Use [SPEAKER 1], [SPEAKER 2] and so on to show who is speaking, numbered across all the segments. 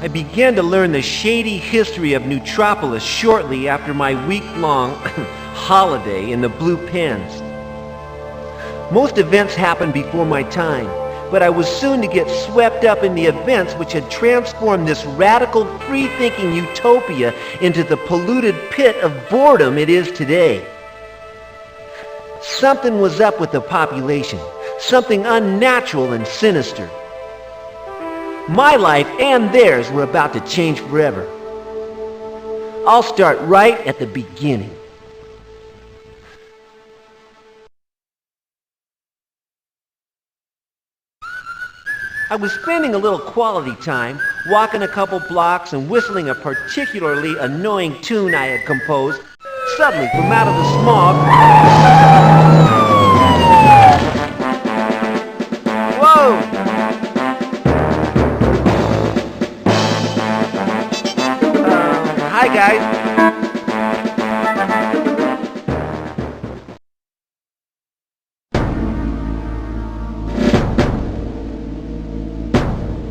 [SPEAKER 1] I began to learn the shady history of Nootropolis shortly after my week-long holiday in the Blue Pens. Most events happened before my time, but I was soon to get swept up in the events which had transformed this radical, free-thinking utopia into the polluted pit of boredom it is today. Something was up with the population, something unnatural and sinister. My life and theirs were about to change forever. I'll start right at the beginning. I was spending a little quality time, walking a couple blocks and whistling a particularly annoying tune I had composed. Suddenly, from out of the smog... Whoa! Hi, guys.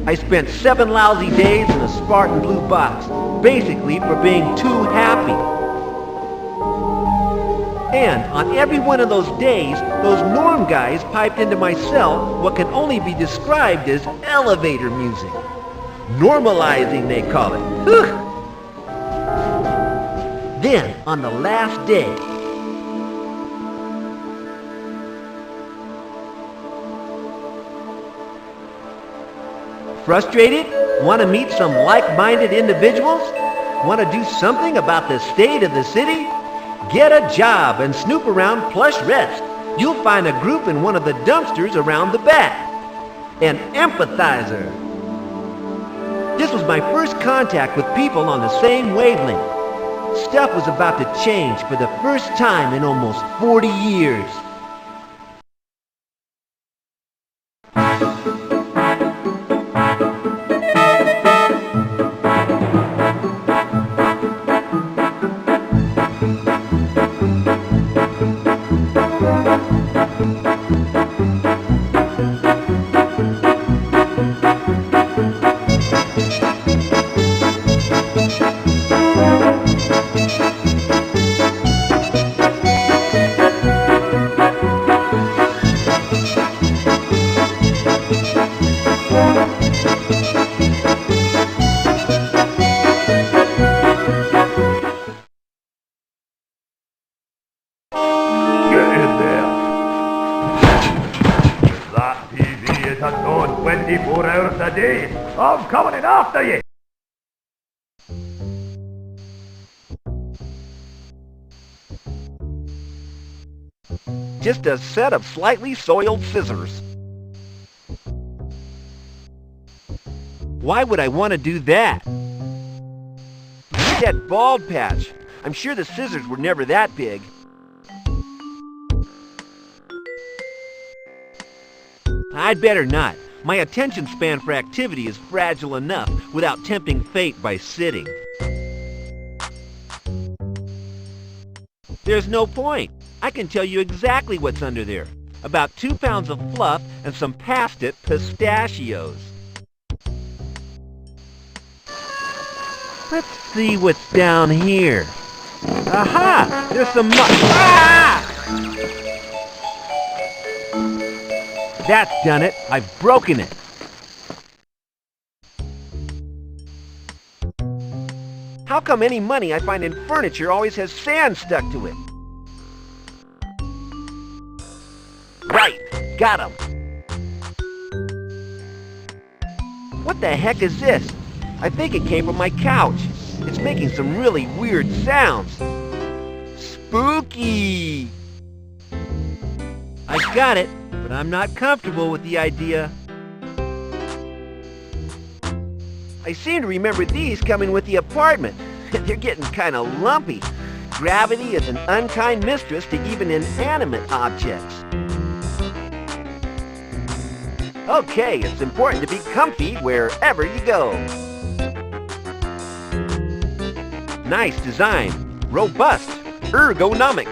[SPEAKER 1] I spent 7 lousy days in a Spartan blue box, basically for being too happy. And on every one of those days, those norm guys piped into my cell what can only be described as elevator music. Normalizing, they call it. Then, on the last day, frustrated? Want to meet some like-minded individuals? Want to do something about the state of the city? Get a job and snoop around Plush Rest. You'll find a group in one of the dumpsters around the back. An empathizer. This was my first contact with people on the same wavelength. Stuff was about to change for the first time in almost 40 years.
[SPEAKER 2] I'm coming in after you!
[SPEAKER 1] Just a set of slightly soiled scissors. Why would I want to do that? Look at that bald patch. I'm sure the scissors were never that big. I'd better not. My attention span for activity is fragile enough without tempting fate by sitting. There's no point. I can tell you exactly what's under there. About 2 pounds of fluff and some past it pistachios. Let's see what's down here. Aha! There's some ah! That's done it. I've broken it. How come any money I find in furniture always has sand stuck to it? Right. Got him. What the heck is this? I think it came from my couch. It's making some really weird sounds. Spooky! I got it, but I'm not comfortable with the idea. I seem to remember these coming with the apartment. They're getting kind of lumpy. Gravity is an unkind mistress to even inanimate objects. Okay, it's important to be comfy wherever you go. Nice design. Robust. Ergonomic.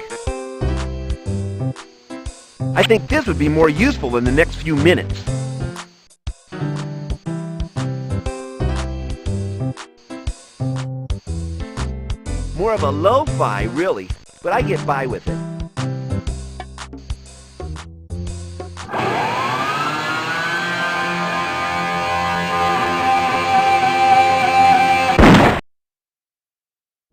[SPEAKER 1] I think this would be more useful in the next few minutes. More of a lo-fi, really, but I get by with it.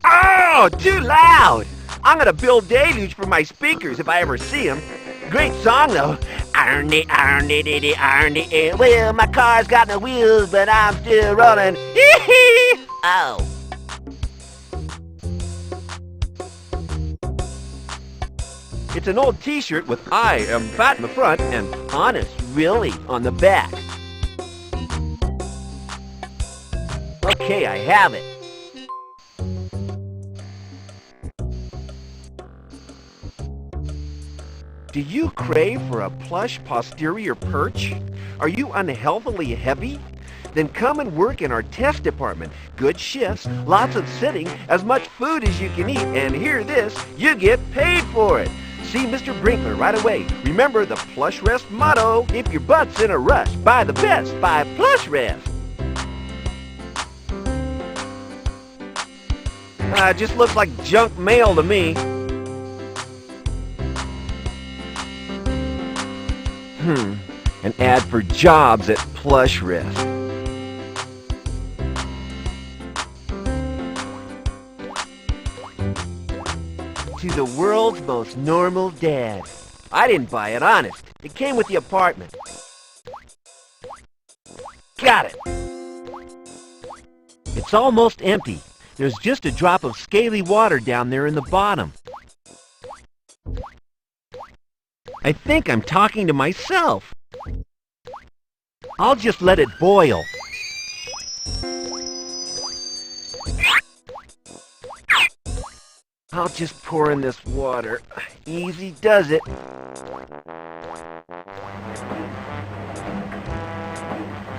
[SPEAKER 1] Oh, too loud! I'm gonna build deluge for my speakers if I ever see them. Great song, though. Arnie, arnie, diddy, arnie, well, my car's got no wheels, but I'm still rolling. Hee-hee! Oh. It's an old t-shirt with I am fat in the front and honest, really, on the back. Okay, I have it. Do you crave for a plush posterior perch? Are you unhealthily heavy? Then come and work in our test department. Good shifts, lots of sitting, as much food as you can eat, and hear this, you get paid for it. See Mr. Brinkler right away. Remember the Plush Rest motto, if your butt's in a rush, buy the best, buy Plush Rest. Just looks like junk mail to me. An ad for jobs at Plush Rest. To the world's most normal dad. I didn't buy it, honest. It came with the apartment. Got it. It's almost empty. There's just a drop of scaly water down there in the bottom. I think I'm talking to myself. I'll just let it boil. I'll just pour in this water. Easy does it.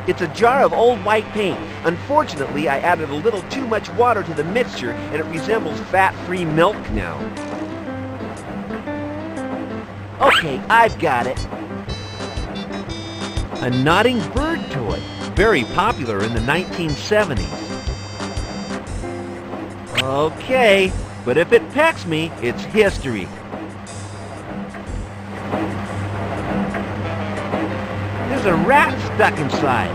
[SPEAKER 1] It's a jar of old white paint. Unfortunately, I added a little too much water to the mixture, and it resembles fat-free milk now. Okay, I've got it. A nodding bird toy, very popular in the 1970s. Okay, but if it pecks me, it's history. There's a rat stuck inside.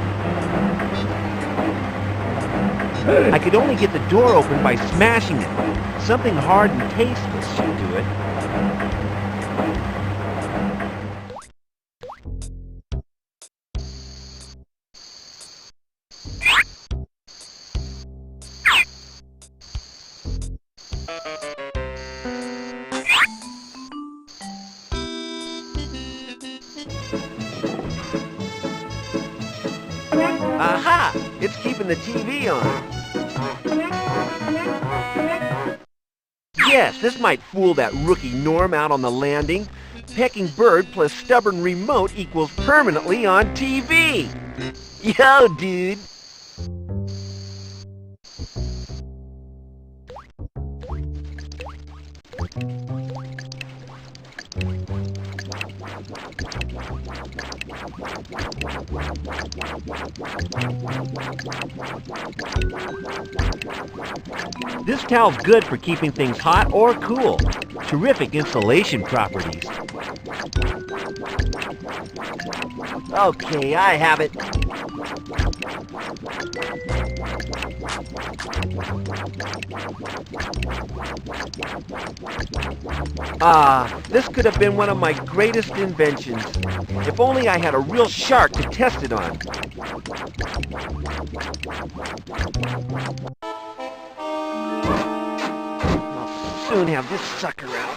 [SPEAKER 1] I could only get the door open by smashing it. Something hard and tasteless should do it. Aha! It's keeping the TV on. Yes, this might fool that rookie Norm out on the landing. Pecking bird plus stubborn remote equals permanently on TV. Yo, dude. This towel's good for keeping things hot or cool. Terrific insulation properties. Okay, I have it. This could have been one of my greatest inventions. If only I had a real shark to test it on. I'll soon have this sucker out.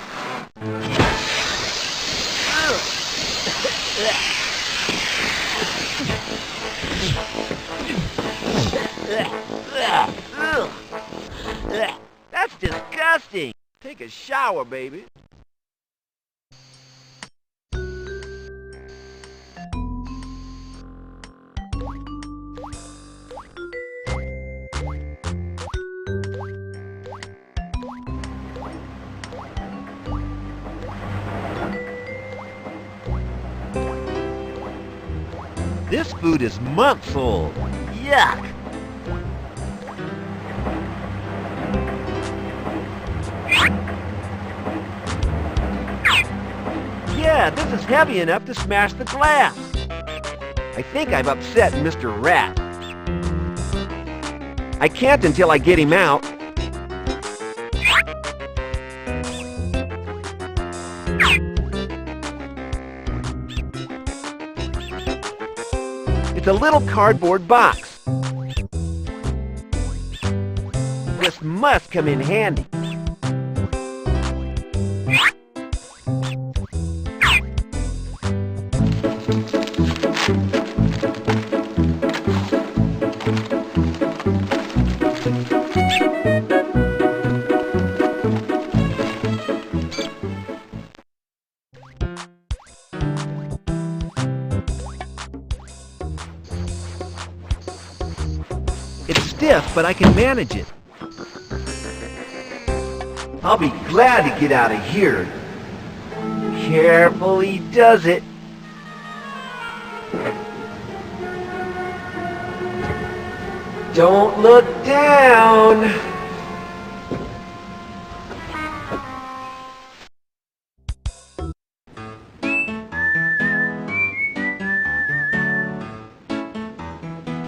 [SPEAKER 1] That's disgusting. Take a shower, baby. This food is months old. Yuck! Yeah, this is heavy enough to smash the glass. I think I've upset Mr. Rat. I can't until I get him out. It's a little cardboard box. This must come in handy. It's stiff, but I can manage it. I'll be glad to get out of here. Carefully does it. Don't look down.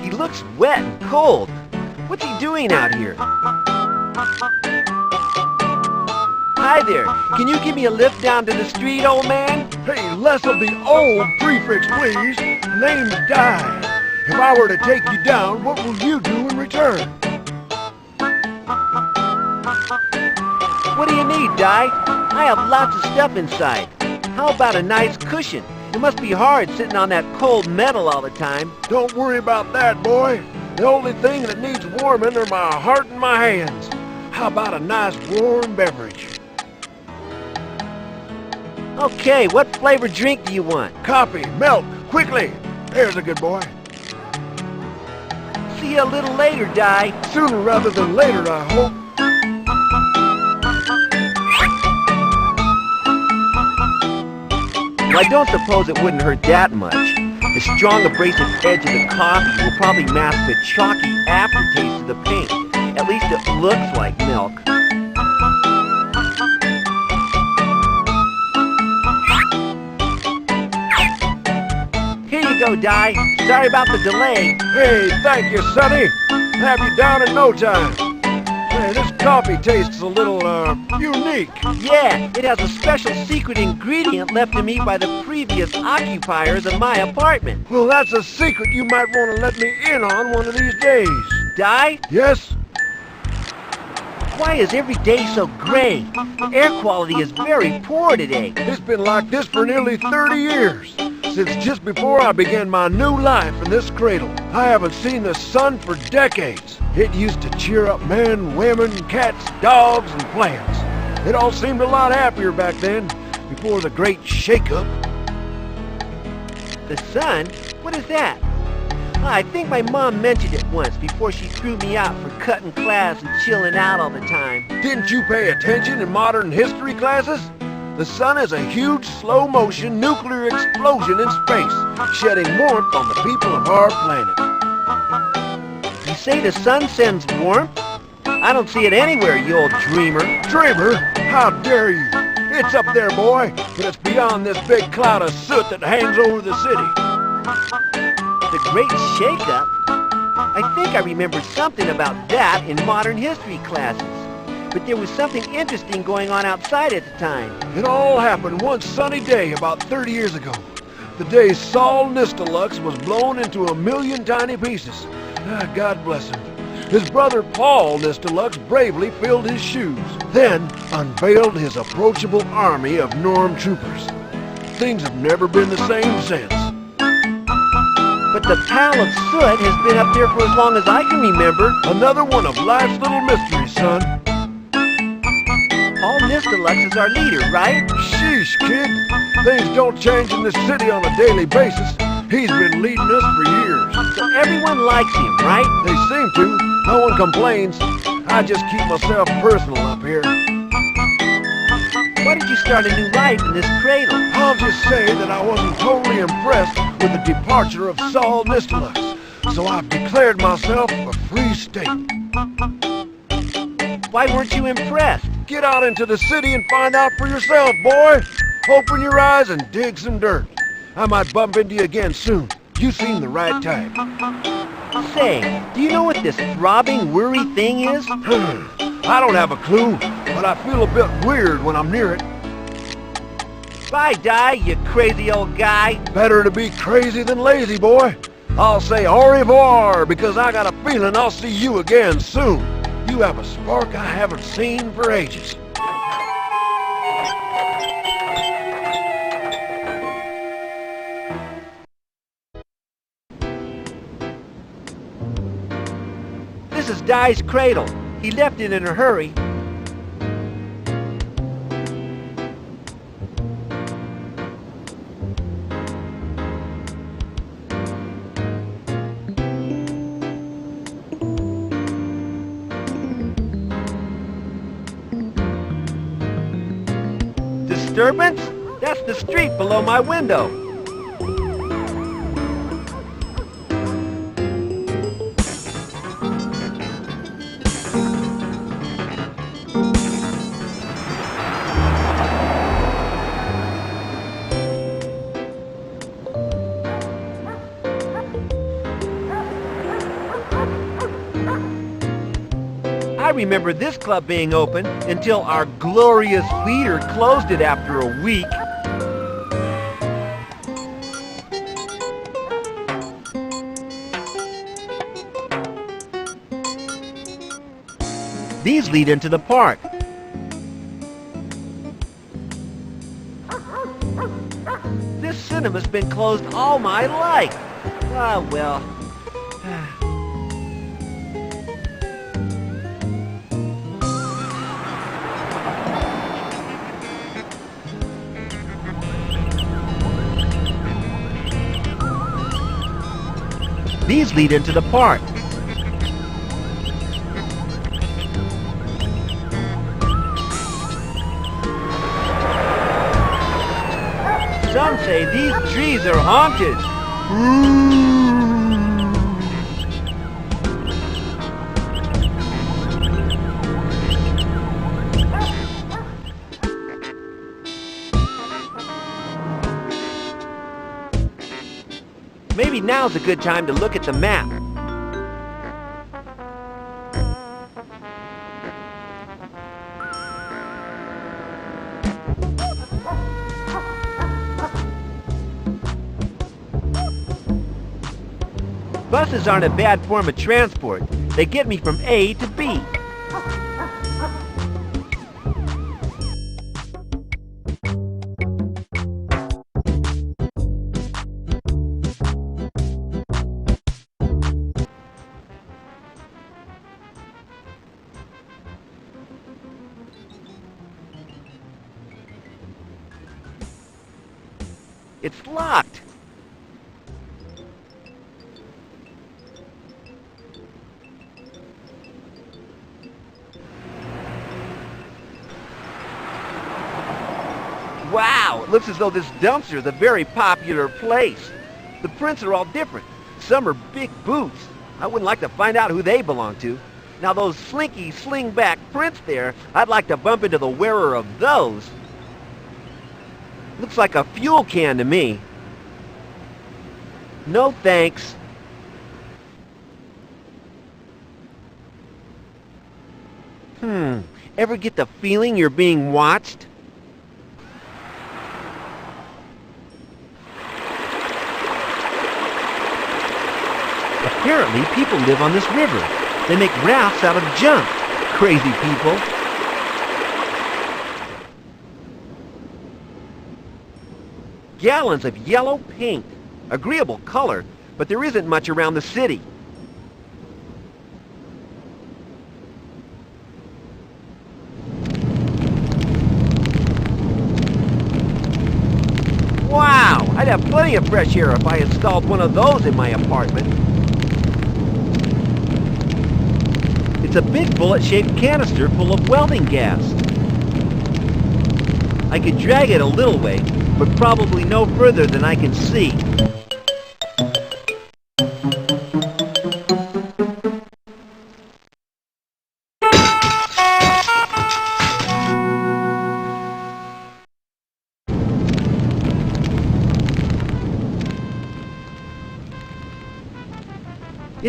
[SPEAKER 1] He looks wet and cold. What's he doing out here? Hi there. Can you give me a lift down to the street, old man?
[SPEAKER 2] Hey, less of the old prefix, please. Name's Di. If I were to take you down, what will you do in return?
[SPEAKER 1] What do you need, Di? I have lots of stuff inside. How about a nice cushion? It must be hard sitting on that cold metal all the time.
[SPEAKER 2] Don't worry about that, boy. The only thing that needs warming are my heart and my hands. How about a nice warm beverage?
[SPEAKER 1] Okay, what flavor drink do you want?
[SPEAKER 2] Coffee, milk, quickly. There's a good boy.
[SPEAKER 1] See you a little later, Di.
[SPEAKER 2] Sooner rather than later, I hope.
[SPEAKER 1] Well, I don't suppose it wouldn't hurt that much. The strong abrasive edge of the coffee will probably mask the chalky aftertaste of the paint. At least it looks like milk. Here you go, Di. Sorry about the delay.
[SPEAKER 2] Hey, thank you, Sonny. Have you down in no time. Hey, this coffee tastes a little, unique.
[SPEAKER 1] Yeah, it has a special secret ingredient left to me by the previous occupiers of my apartment.
[SPEAKER 2] Well, that's a secret you might want to let me in on one of these days.
[SPEAKER 1] Di?
[SPEAKER 2] Yes?
[SPEAKER 1] Why is every day so gray? The air quality is very poor today.
[SPEAKER 2] It's been like this for nearly 30 years. Since just before I began my new life in this cradle. I haven't seen the sun for decades. It used to cheer up men, women, cats, dogs, and plants. It all seemed a lot happier back then, before the great shake-up.
[SPEAKER 1] The sun? What is that? I think my mom mentioned it once before she threw me out for cutting class and chilling out all the time.
[SPEAKER 2] Didn't you pay attention in modern history classes? The sun is a huge, slow-motion nuclear explosion in space, shedding warmth on the people of our planet.
[SPEAKER 1] You say the sun sends warmth? I don't see it anywhere, you old dreamer.
[SPEAKER 2] Dreamer? How dare you? It's up there, boy, but it's beyond this big cloud of soot that hangs over the city.
[SPEAKER 1] The Great Shake-Up? I think I remember something about that in modern history classes. But there was something interesting going on outside at the time.
[SPEAKER 2] It all happened one sunny day about 30 years ago. The day Saul Nistelux was blown into a million tiny pieces. God bless him. His brother Paul Nistelux bravely filled his shoes, then unveiled his approachable army of Norm troopers. Things have never been the same since.
[SPEAKER 1] But the pile of soot has been up there for as long as I can remember.
[SPEAKER 2] Another one of life's little mysteries, son.
[SPEAKER 1] Paul Nistelux is our leader, right?
[SPEAKER 2] Sheesh, kid. Things don't change in this city on a daily basis. He's been leading us for years.
[SPEAKER 1] So everyone likes him, right?
[SPEAKER 2] They seem to. No one complains. I just keep myself personal up here.
[SPEAKER 1] Why did you start a new life in this cradle?
[SPEAKER 2] I'll just say that I wasn't totally impressed with the departure of Saul Nistelux, so I've declared myself a free state.
[SPEAKER 1] Why weren't you impressed?
[SPEAKER 2] Get out into the city and find out for yourself, boy. Open your eyes and dig some dirt. I might bump into you again soon. You seem the right type.
[SPEAKER 1] Say, do you know what this throbbing, worry thing is?
[SPEAKER 2] I don't have a clue, but I feel a bit weird when I'm near it.
[SPEAKER 1] Bye, Die, you crazy old guy.
[SPEAKER 2] Better to be crazy than lazy, boy. I'll say au revoir because I got a feeling I'll see you again soon. You have a spark I haven't seen for ages.
[SPEAKER 1] This is Die's cradle. He left it in a hurry. Disturbance? That's the street below my window. I remember this club being open until our glorious leader closed it after a week. These lead into the park. This cinema's been closed all my life. Ah, well. These lead into the park. Some say these trees are haunted. Maybe now's a good time to look at the map. Buses aren't a bad form of transport. They get me from A to B. It's locked. Wow, it looks as though this dumpster is a very popular place. The prints are all different. Some are big boots. I wouldn't like to find out who they belong to. Now those slinky, sling-back prints there, I'd like to bump into the wearer of those. Looks like a fuel can to me. No thanks. Ever get the feeling you're being watched? Apparently, people live on this river. They make rafts out of junk. Crazy people. Gallons of yellow paint. Agreeable color, but there isn't much around the city. Wow! I'd have plenty of fresh air if I installed one of those in my apartment. It's a big bullet-shaped canister full of welding gas. I could drag it a little way, but probably no further than I can see.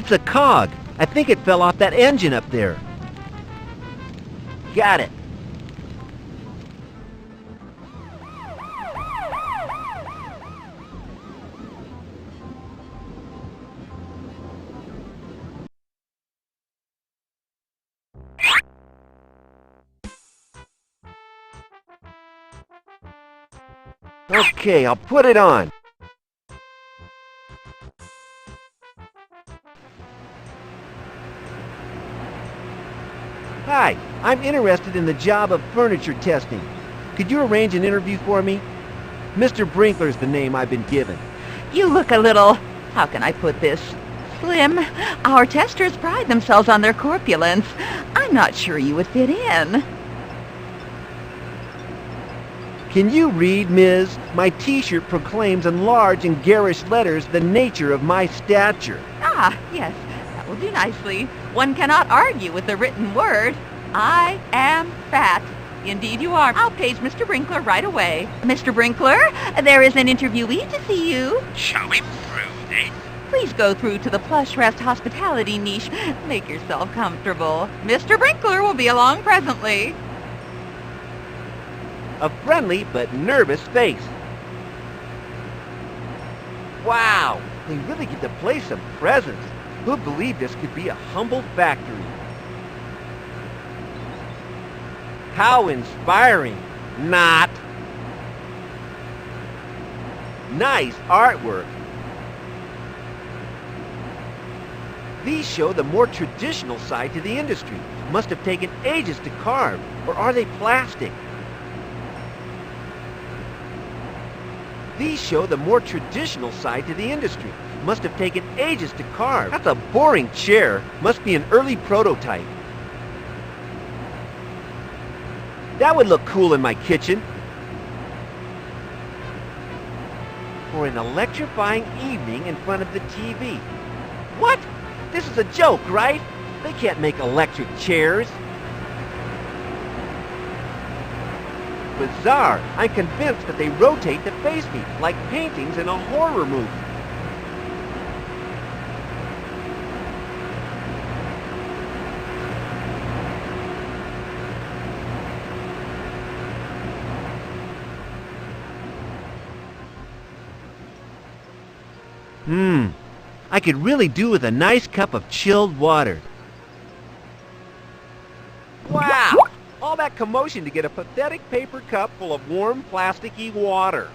[SPEAKER 1] It's a cog. I think it fell off that engine up there. Got it. Okay, I'll put it on. Hi, I'm interested in the job of furniture testing. Could you arrange an interview for me? Mr. Brinkler's the name I've been given.
[SPEAKER 3] You look a little, how can I put this, slim. Our testers pride themselves on their corpulence. I'm not sure you would fit in.
[SPEAKER 1] Can you read, Ms.? My t-shirt proclaims in large and garish letters the nature of my stature.
[SPEAKER 3] Ah, yes, that will do nicely. One cannot argue with the written word. I am fat. Indeed you are. I'll page Mr. Brinkler right away. Mr. Brinkler, there is an interviewee to see you.
[SPEAKER 4] Show him through, then.
[SPEAKER 3] Please go through to the plush rest hospitality niche. Make yourself comfortable. Mr. Brinkler will be along presently.
[SPEAKER 1] A friendly but nervous face. Wow, they really give the place some presence. Who'd believe this could be a humble factory? How inspiring. Not. Nice artwork. These show the more traditional side to the industry. Must have taken ages to carve, or are they plastic? These show the more traditional side to the industry. Must have taken ages to carve. That's a boring chair. Must be an early prototype. That would look cool in my kitchen. For an electrifying evening in front of the TV. What? This is a joke, right? They can't make electric chairs. Bizarre. I'm convinced that they rotate to face me, like paintings in a horror movie. I could really do with a nice cup of chilled water. Wow! All that commotion to get a pathetic paper cup full of warm, plasticky water.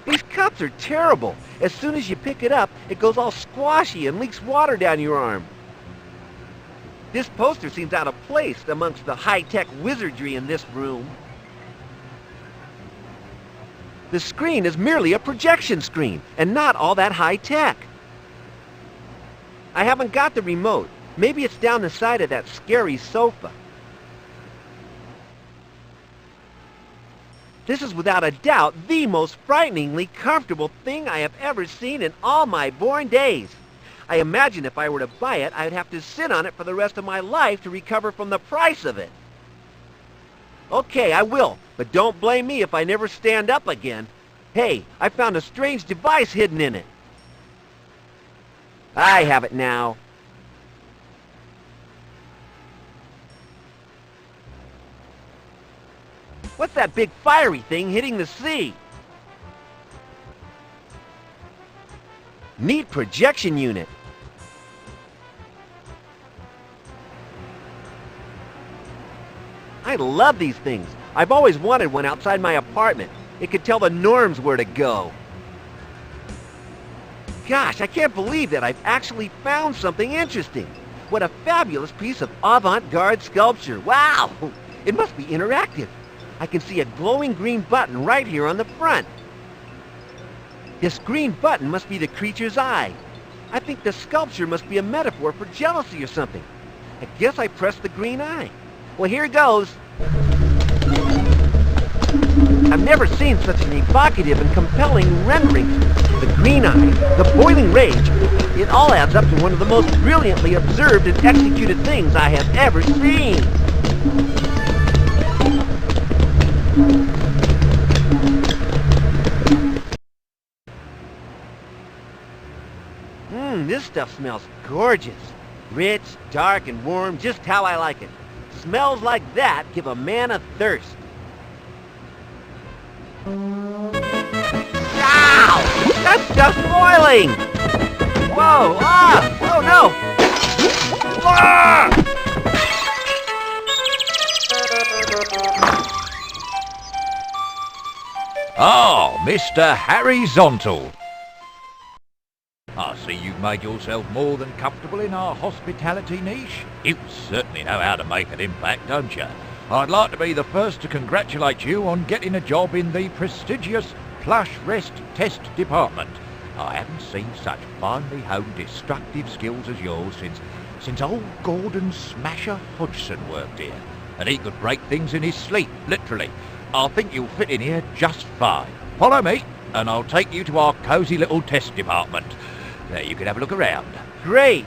[SPEAKER 1] These cups are terrible. As soon as you pick it up, it goes all squashy and leaks water down your arm. This poster seems out of place amongst the high-tech wizardry in this room. The screen is merely a projection screen, and not all that high-tech. I haven't got the remote. Maybe it's down the side of that scary sofa. This is without a doubt the most frighteningly comfortable thing I have ever seen in all my born days. I imagine if I were to buy it, I'd have to sit on it for the rest of my life to recover from the price of it. Okay, I will, but don't blame me if I never stand up again. Hey, I found a strange device hidden in it. I have it now. What's that big fiery thing hitting the sea? Neat projection unit. I love these things. I've always wanted one outside my apartment. It could tell the norms where to go. Gosh, I can't believe that I've actually found something interesting. What a fabulous piece of avant-garde sculpture. Wow! It must be interactive. I can see a glowing green button right here on the front. This green button must be the creature's eye. I think the sculpture must be a metaphor for jealousy or something. I guess I pressed the green eye. Well, here goes. I've never seen such an evocative and compelling rendering. The green eye, the boiling rage, it all adds up to one of the most brilliantly observed and executed things I have ever seen. This this stuff smells gorgeous. Rich, dark, and warm, just how I like it. Smells like that give a man a thirst. Ow! That stuff's boiling! Whoa! Ah! Whoa, no! Ah!
[SPEAKER 5] Oh, Mr. Horizontal. I see you've made yourself more than comfortable in our hospitality niche. You certainly know how to make an impact, don't you? I'd like to be the first to congratulate you on getting a job in the prestigious Plush Rest Test Department. I haven't seen such finely honed destructive skills as yours since old Gordon Smasher Hodgson worked here. And he could break things in his sleep, literally. I think you'll fit in here just fine. Follow me, and I'll take you to our cosy little test department. There you can have a look around.
[SPEAKER 1] Great!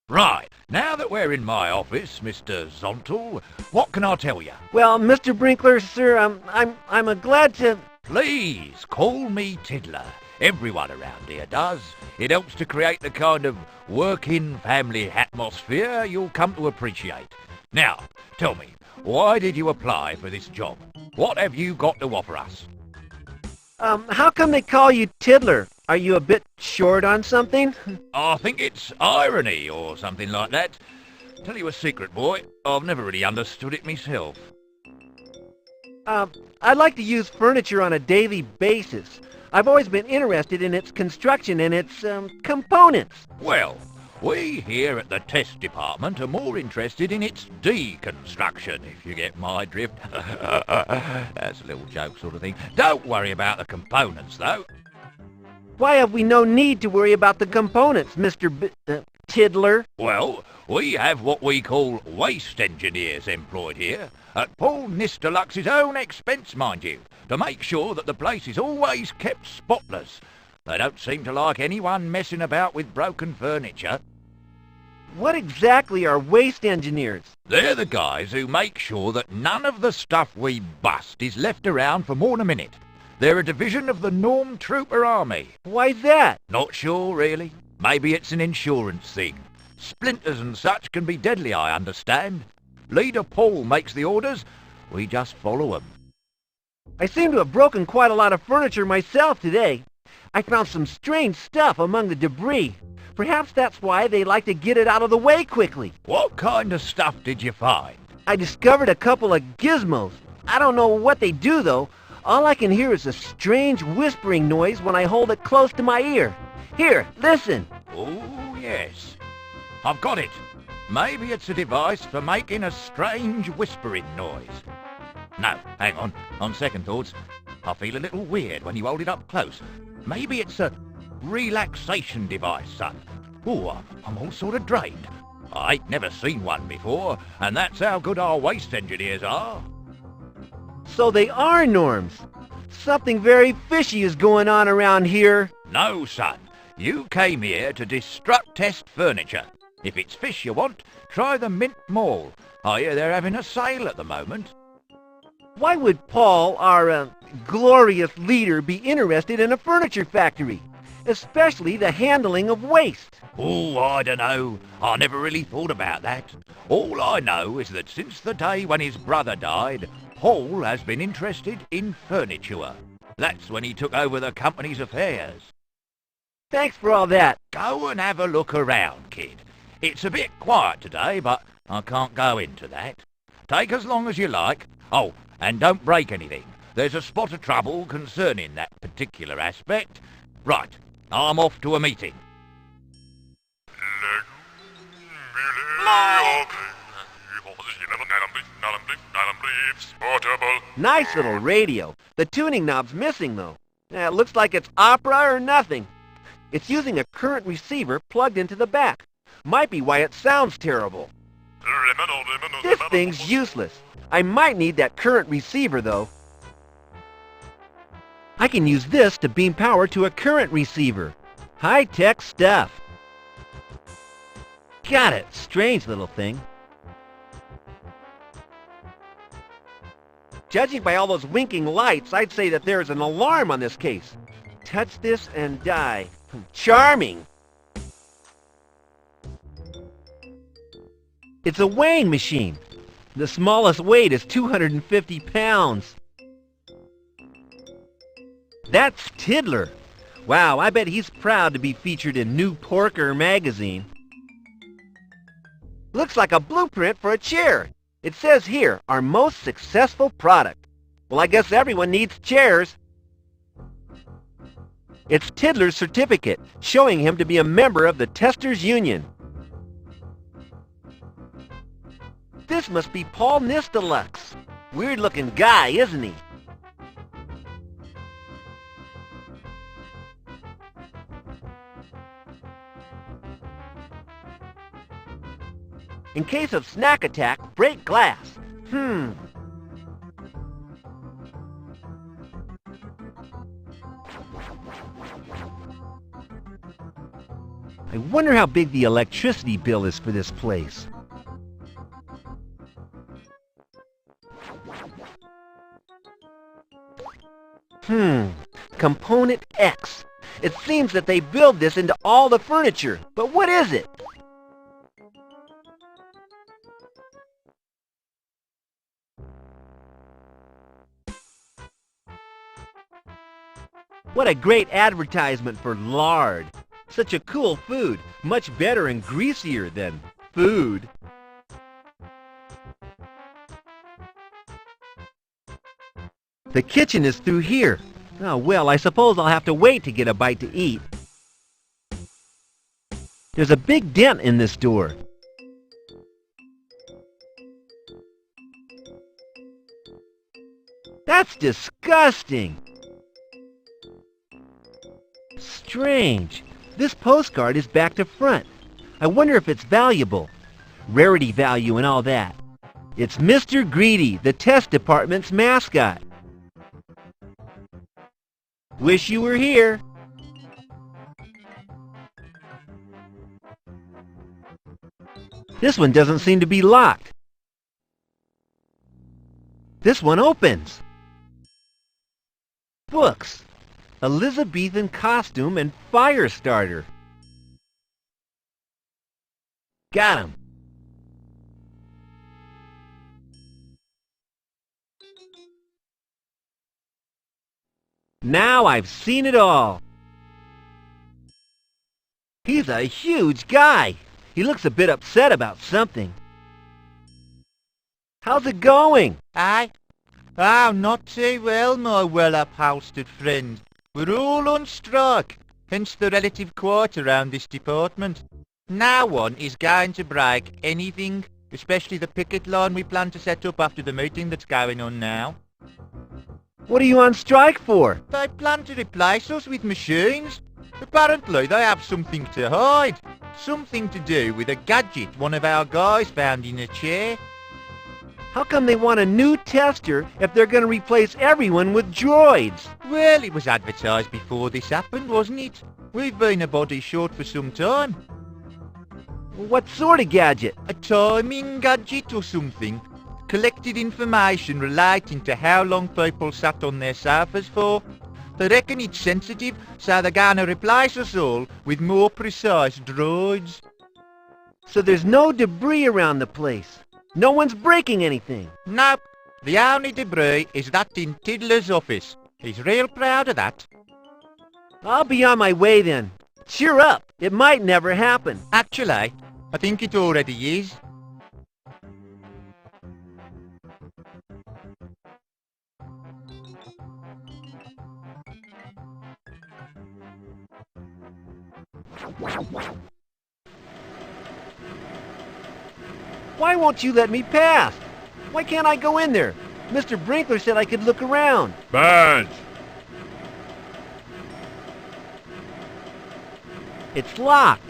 [SPEAKER 5] Right, now that we're in my office, Mr. Zontal, what can I tell you?
[SPEAKER 1] Well, Mr. Brinkler, sir, I'm glad to...
[SPEAKER 5] Please, call me Tiddler. Everyone around here does. It helps to create the kind of working family atmosphere you'll come to appreciate. Now, tell me, why did you apply for this job? What have you got to offer us?
[SPEAKER 1] How come they call you Tiddler? Are you a bit short on something?
[SPEAKER 5] I think it's irony or something like that. Tell you a secret, boy, I've never really understood it myself.
[SPEAKER 1] I'd like to use furniture on a daily basis. I've always been interested in its construction and its, components.
[SPEAKER 5] Well, we here at the test department are more interested in its deconstruction, if you get my drift. That's a little joke sort of thing. Don't worry about the components, though.
[SPEAKER 1] Why have we no need to worry about the components, Mr. Tiddler?
[SPEAKER 5] Well, we have what we call waste engineers employed here, at Paul Nisterlux's own expense, mind you, to make sure that the place is always kept spotless. They don't seem to like anyone messing about with broken furniture.
[SPEAKER 1] What exactly are waste engineers?
[SPEAKER 5] They're the guys who make sure that none of the stuff we bust is left around for more than a minute. They're a division of the Norm Trooper Army.
[SPEAKER 1] Why's that?
[SPEAKER 5] Not sure, really. Maybe it's an insurance thing. Splinters and such can be deadly, I understand. Leader Paul makes the orders. We just follow them.
[SPEAKER 1] I seem to have broken quite a lot of furniture myself today. I found some strange stuff among the debris. Perhaps that's why they like to get it out of the way quickly.
[SPEAKER 5] What kind of stuff did you find?
[SPEAKER 1] I discovered a couple of gizmos. I don't know what they do, though. All I can hear is a strange whispering noise when I hold it close to my ear. Here, listen.
[SPEAKER 5] Oh, yes. I've got it. Maybe it's a device for making a strange whispering noise. No, hang on. On second thoughts, I feel a little weird when you hold it up close. Maybe it's a relaxation device, son. Oh, I'm all sort of drained. I ain't never seen one before, and that's how good our waste engineers are.
[SPEAKER 1] So they are norms. Something very fishy is going on around here.
[SPEAKER 5] No, son. You came here to destruct test furniture. If it's fish you want, try the Mint Mall. I hear they're having a sale at the moment.
[SPEAKER 1] Why would Paul, our glorious leader, be interested in a furniture factory? Especially the handling of waste.
[SPEAKER 5] Oh, I don't know. I never really thought about that. All I know is that since the day when his brother died, Paul has been interested in furniture. That's when he took over the company's affairs.
[SPEAKER 1] Thanks for all that.
[SPEAKER 5] Go and have a look around, kid. It's a bit quiet today, but I can't go into that. Take as long as you like. Oh, and don't break anything. There's a spot of trouble concerning that particular aspect. Right, I'm off to a meeting.
[SPEAKER 1] Nice little radio. The tuning knob's missing, though. It looks like it's opera or nothing. It's using a current receiver plugged into the back. Might be why it sounds terrible. This thing's useless. I might need that current receiver, though. I can use this to beam power to a current receiver. High-tech stuff. Got it. Strange little thing. Judging by all those winking lights, I'd say that there's an alarm on this case. Touch this and die. Charming. It's a weighing machine. The smallest weight is 250 pounds. That's Tiddler. Wow, I bet he's proud to be featured in New Porker magazine. Looks like a blueprint for a chair. It says here, our most successful product. Well, I guess everyone needs chairs. It's Tiddler's certificate, showing him to be a member of the Testers Union. This must be Paul Nistelux. Weird-looking guy, isn't he? In case of snack attack, break glass. I wonder how big the electricity bill is for this place. Component X. It seems that they build this into all the furniture, but what is it? What a great advertisement for lard. Such a cool food, much better and greasier than food. The kitchen is through here. Oh, well, I suppose I'll have to wait to get a bite to eat. There's a big dent in this door. That's disgusting. Strange. This postcard is back to front. I wonder if it's valuable. Rarity value and all that. It's Mr. Greedy, the test department's mascot. Wish you were here. This one doesn't seem to be locked. This one opens. Books. Elizabethan costume and fire starter. Got him. Now I've seen it all. He's a huge guy. He looks a bit upset about something. How's it going?
[SPEAKER 6] Aye. Oh, not too well, my well-upholstered friend. We're all on strike, hence the relative quiet around this department. No one is going to break anything, especially the picket line we plan to set up after the meeting that's going on now.
[SPEAKER 1] What are you on strike for?
[SPEAKER 6] They plan to replace us with machines. Apparently they have something to hide. Something to do with a gadget one of our guys found in a chair.
[SPEAKER 1] How come they want a new tester if they're going to replace everyone with droids?
[SPEAKER 6] Well, it was advertised before this happened, wasn't it? We've been a body short for some time.
[SPEAKER 1] What sort of gadget?
[SPEAKER 6] A timing gadget or something. Collected information relating to how long people sat on their sofas for. They reckon it's sensitive, so they're going to replace us all with more precise droids.
[SPEAKER 1] So there's no debris around the place. No one's breaking anything.
[SPEAKER 6] Nope. The only debris is that in Tiddler's office. He's real proud of that.
[SPEAKER 1] I'll be on my way then. Cheer up. It might never happen.
[SPEAKER 6] Actually, I think it already is.
[SPEAKER 1] Why won't you let me pass? Why can't I go in there? Mr. Brinkler said I could look around.
[SPEAKER 2] Badge!
[SPEAKER 1] It's locked.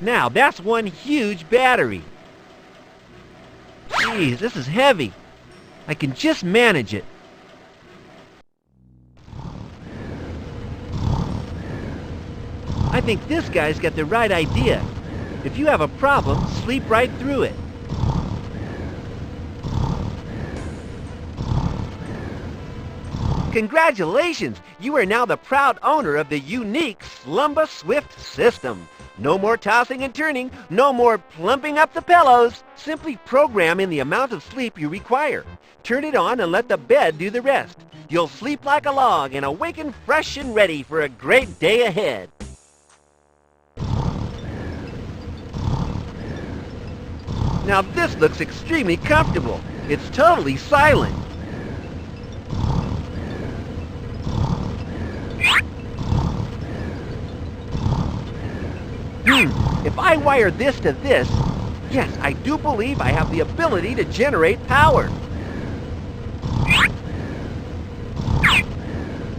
[SPEAKER 1] Now, that's one huge battery. Jeez, this is heavy. I can just manage it. I think this guy's got the right idea. If you have a problem, sleep right through it. Congratulations! You are now the proud owner of the unique Slumber Swift system. No more tossing and turning, no more plumping up the pillows. Simply program in the amount of sleep you require. Turn it on and let the bed do the rest. You'll sleep like a log and awaken fresh and ready for a great day ahead. Now this looks extremely comfortable. It's totally silent. If I wire this to this, yes, I do believe I have the ability to generate power.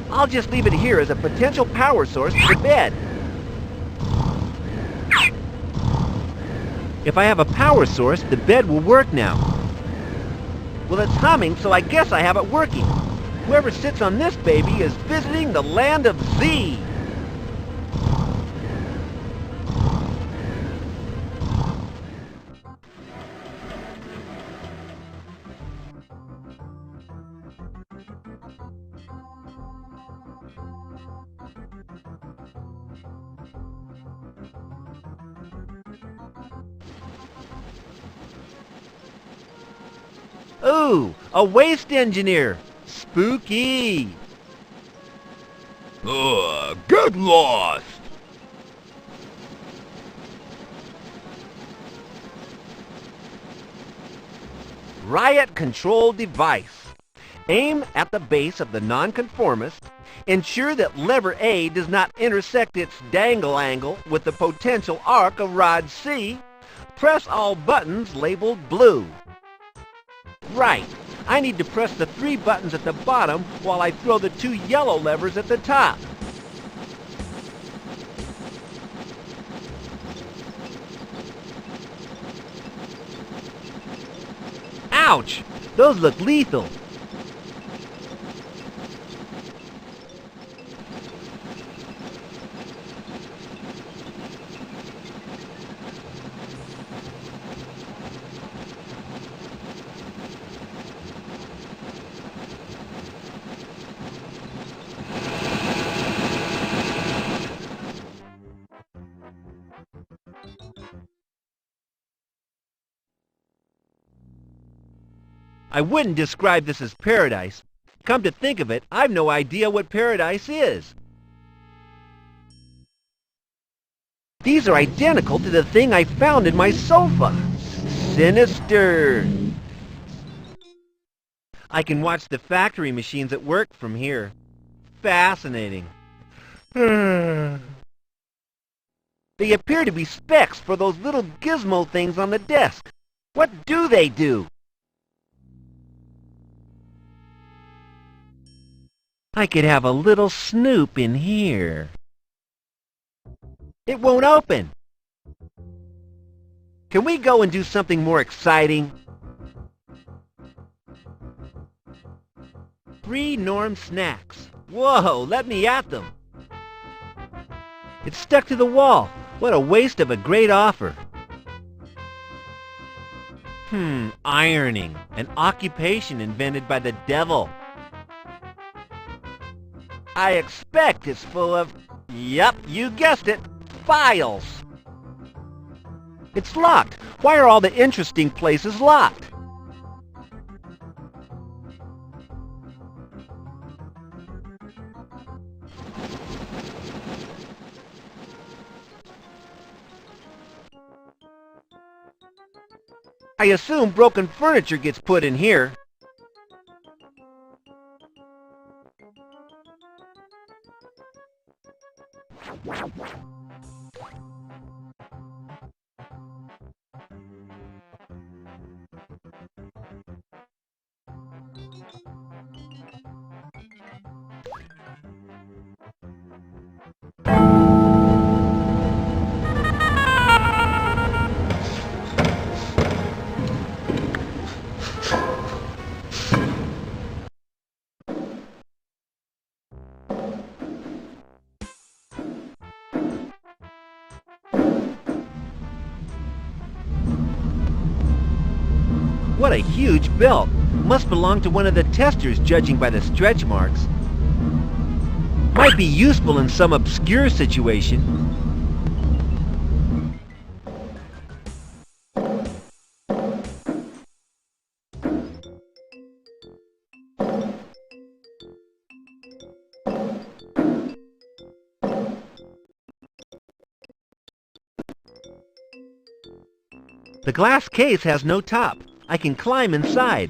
[SPEAKER 1] I'll just leave it here as a potential power source for the bed. If I have a power source, the bed will work now. Well, it's humming, so I guess I have it working. Whoever sits on this baby is visiting the land of Z. Ooh, a waste engineer. Spooky.
[SPEAKER 5] Get lost!
[SPEAKER 1] Riot control device. Aim at the base of the nonconformist. Ensure that lever A does not intersect its dangle angle with the potential arc of rod C. Press all buttons labeled blue. Right. I need to press the 3 buttons at the bottom while I throw the 2 yellow levers at the top. Ouch! Those look lethal. I wouldn't describe this as paradise. Come to think of it, I've no idea what paradise is. These are identical to the thing I found in my sofa. Sinister. I can watch the factory machines at work from here. Fascinating. They appear to be specs for those little gizmo things on the desk. What do they do? I could have a little snoop in here. It won't open. Can we go and do something more exciting? Free Norm snacks. Whoa, let me at them. It's stuck to the wall. What a waste of a great offer. Ironing. An occupation invented by the devil. I expect it's full of, yep, you guessed it, files. It's locked. Why are all the interesting places locked? I assume broken furniture gets put in here. What a huge belt! Must belong to one of the testers, judging by the stretch marks. Might be useful in some obscure situation. The glass case has no top. I can climb inside.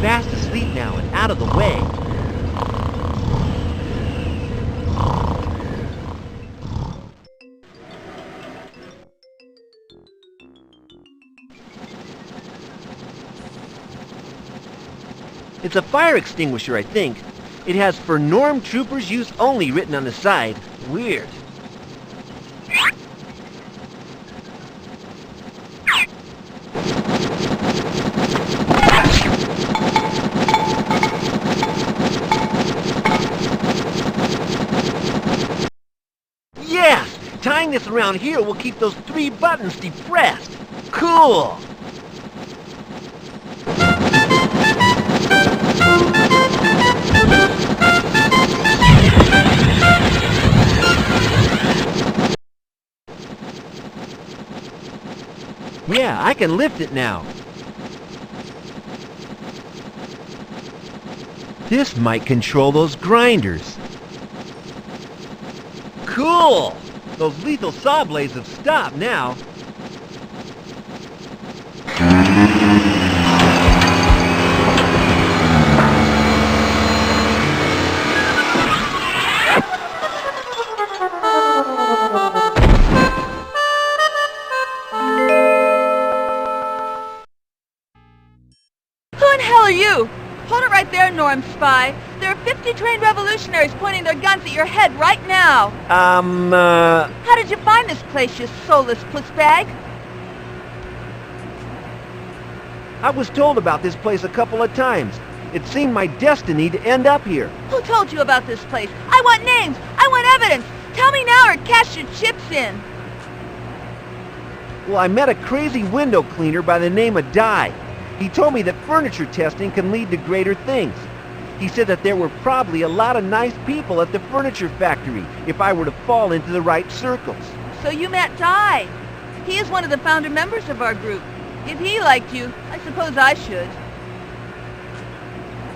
[SPEAKER 1] Fast asleep now and out of the way. It's a fire extinguisher, I think. It has "For Norm Troopers Use Only" written on the side. Weird. Yes! Tying this around here will keep those 3 buttons depressed. Cool! Yeah, I can lift it now. This might control those grinders. Cool! Those lethal saw blades have stopped now.
[SPEAKER 3] You! Hold it right there, Norm Spy. There are 50 trained revolutionaries pointing their guns at your head right now. How did you find this place, you soulless pussbag?
[SPEAKER 1] I was told about this place a couple of times. It seemed my destiny to end up here.
[SPEAKER 3] Who told you about this place? I want names! I want evidence! Tell me now or cash your chips in.
[SPEAKER 1] Well, I met a crazy window cleaner by the name of Di. He told me that furniture testing can lead to greater things. He said that there were probably a lot of nice people at the furniture factory if I were to fall into the right circles.
[SPEAKER 3] So you met Di. He is one of the founder members of our group. If he liked you, I suppose I should.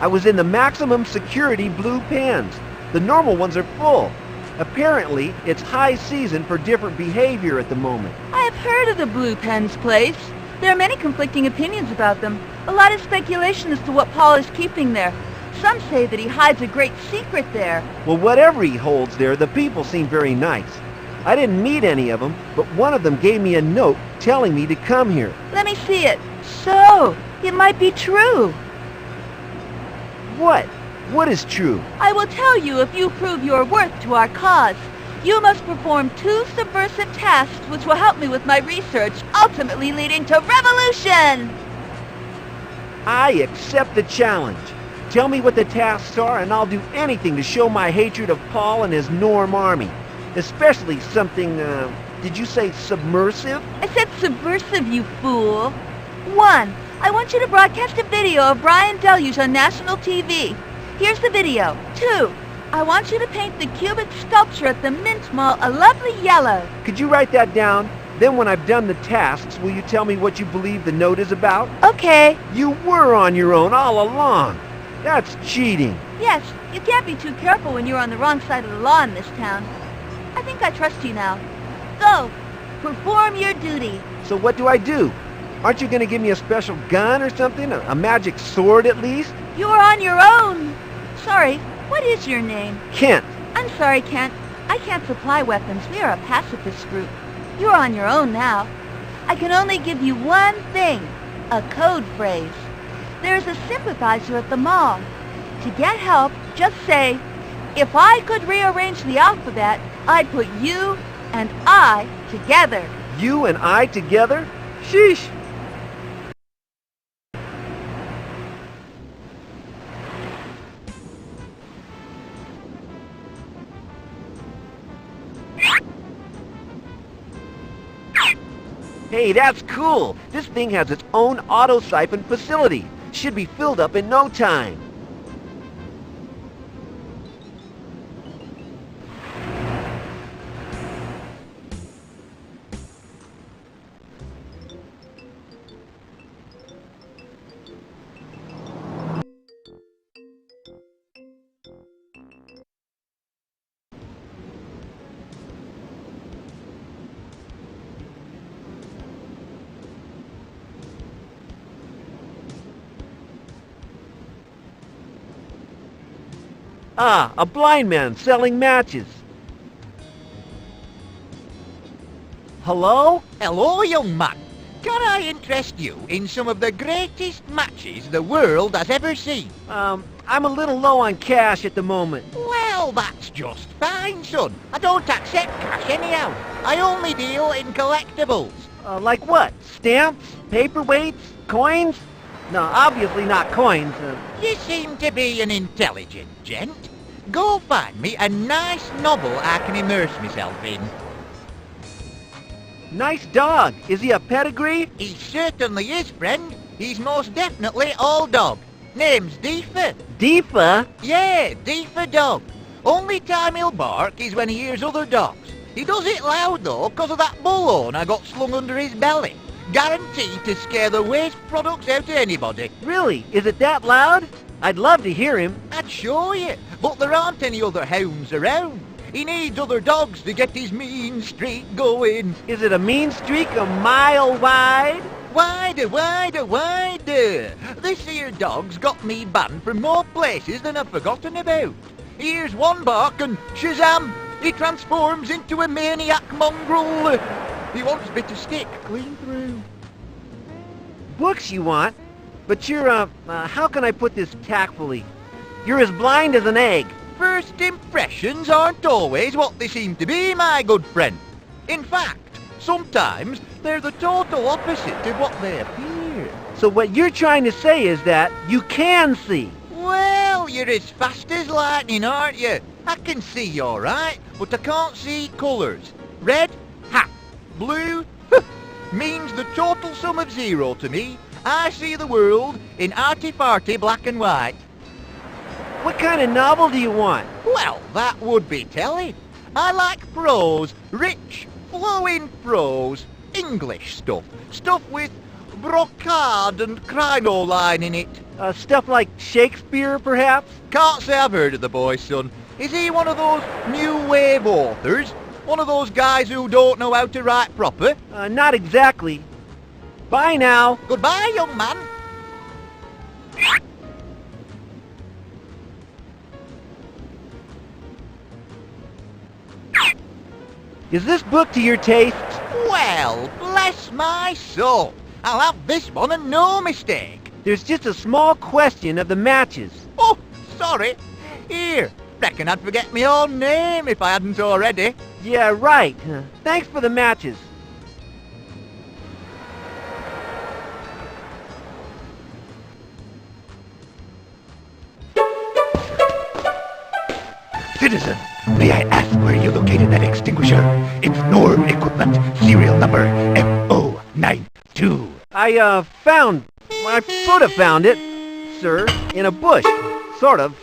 [SPEAKER 1] I was in the maximum security blue pens. The normal ones are full. Apparently, it's high season for different behavior at the moment.
[SPEAKER 3] I have heard of the Blue Pens place. There are many conflicting opinions about them. A lot of speculation as to what Paul is keeping there. Some say that he hides a great secret there.
[SPEAKER 1] Well, whatever he holds there, the people seem very nice. I didn't meet any of them, but one of them gave me a note telling me to come here.
[SPEAKER 3] Let me see it. So, it might be true.
[SPEAKER 1] What? What is true?
[SPEAKER 3] I will tell you if you prove your worth to our cause. You must perform 2 subversive tasks which will help me with my research, ultimately leading to revolution!
[SPEAKER 1] I accept the challenge. Tell me what the tasks are and I'll do anything to show my hatred of Paul and his Norm army. Especially something, did you say submersive?
[SPEAKER 3] I said subversive, you fool. 1. I want you to broadcast a video of Brian Deluge on national TV. Here's the video. 2. I want you to paint the cubic sculpture at the Mint Mall a lovely yellow.
[SPEAKER 1] Could you write that down? Then when I've done the tasks, will you tell me what you believe the note is about?
[SPEAKER 3] Okay.
[SPEAKER 1] You were on your own all along. That's cheating.
[SPEAKER 3] Yes, you can't be too careful when you're on the wrong side of the law in this town. I think I trust you now. Go, perform your duty.
[SPEAKER 1] So what do I do? Aren't you going to give me a special gun or something? A magic sword at least?
[SPEAKER 3] You're on your own. Sorry, what is your name?
[SPEAKER 1] Kent.
[SPEAKER 3] I'm sorry, Kent. I can't supply weapons. We are a pacifist group. You're on your own now. I can only give you one thing, a code phrase. There's a sympathizer at the mall. To get help, just say, if I could rearrange the alphabet, I'd put you and I together.
[SPEAKER 1] You and I together? Sheesh. Hey, that's cool. This thing has its own auto-siphon facility. Should be filled up in no time. Ah, a blind man selling matches. Hello?
[SPEAKER 6] Hello, young man. Can I interest you in some of the greatest matches the world has ever seen?
[SPEAKER 1] I'm a little low on cash at the moment.
[SPEAKER 6] Well, that's just fine, son. I don't accept cash anyhow. I only deal in collectibles.
[SPEAKER 1] Like what? Stamps? Paperweights? Coins? No, obviously not coins.
[SPEAKER 6] You seem to be an intelligent gent. Go find me a nice novel I can immerse myself in.
[SPEAKER 1] Nice dog. Is he a pedigree?
[SPEAKER 6] He certainly is, friend. He's most definitely all dog. Name's Deefa.
[SPEAKER 1] Deefa?
[SPEAKER 6] Yeah, Deefa dog. Only time he'll bark is when he hears other dogs. He does it loud though, 'cause of that bullhorn I got slung under his belly. Guaranteed to scare the waste products out of anybody.
[SPEAKER 1] Really? Is it that loud? I'd love to hear him.
[SPEAKER 6] I'd show you, but there aren't any other hounds around. He needs other dogs to get his mean streak going.
[SPEAKER 1] Is it a mean streak a mile wide?
[SPEAKER 6] Wider, wider, wider. This here dog's got me banned from more places than I've forgotten about. He hears one bark and shazam, he transforms into a maniac mongrel. He wants me to stick clean through.
[SPEAKER 1] Books you want? But you're, how can I put this tactfully? You're as blind as an egg.
[SPEAKER 6] First impressions aren't always what they seem to be, my good friend. In fact, sometimes they're the total opposite of what they appear.
[SPEAKER 1] So what you're trying to say is that you can see.
[SPEAKER 6] Well, you're as fast as lightning, aren't you? I can see all right, but I can't see colours. Red? Ha! Blue? Means the total sum of zero to me. I see the world in arty-farty black and white.
[SPEAKER 1] What kind of novel do you want?
[SPEAKER 6] Well, that would be telling. I like prose, rich, flowing prose, English stuff. Stuff with brocade and crinoline in it.
[SPEAKER 1] Stuff like Shakespeare, perhaps?
[SPEAKER 6] Can't say I've heard of the boy, son. Is he one of those new wave authors? One of those guys who don't know how to write proper?
[SPEAKER 1] Not exactly. Bye now.
[SPEAKER 6] Goodbye, young man.
[SPEAKER 1] Is this book to your taste?
[SPEAKER 6] Well, bless my soul. I'll have this one and no mistake.
[SPEAKER 1] There's just a small question of the matches.
[SPEAKER 6] Oh, sorry. Here, reckon I'd forget my own name if I hadn't already.
[SPEAKER 1] Yeah, right. Thanks for the matches.
[SPEAKER 7] Citizen, may I ask where you located that extinguisher? It's Norm Equipment, serial number FO92.
[SPEAKER 1] I sort of found it, sir, in a bush. Sort of.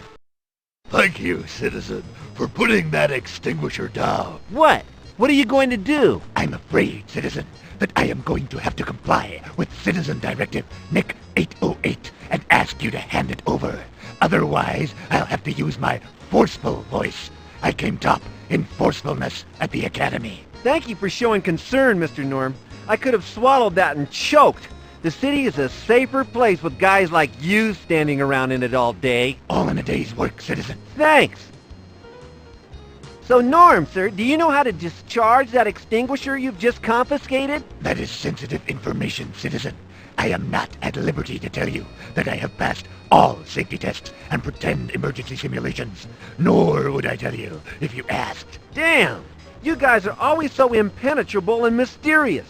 [SPEAKER 7] Thank you, citizen, for putting that extinguisher down.
[SPEAKER 1] What? What are you going to do?
[SPEAKER 7] I'm afraid, citizen, that I am going to have to comply with Citizen Directive NIC 808 and ask you to hand it over. Otherwise, I'll have to use my forceful voice. I came top in forcefulness at the academy.
[SPEAKER 1] Thank you for showing concern, Mr. Norm. I could have swallowed that and choked. The city is a safer place with guys like you standing around in it all day.
[SPEAKER 7] All in a day's work, citizen.
[SPEAKER 1] Thanks. So, Norm, sir, do you know how to discharge that extinguisher you've just confiscated?
[SPEAKER 7] That is sensitive information, citizen. I am not at liberty to tell you that I have passed all safety tests and pretend emergency simulations. Nor would I tell you if you asked.
[SPEAKER 1] Damn! You guys are always so impenetrable and mysterious.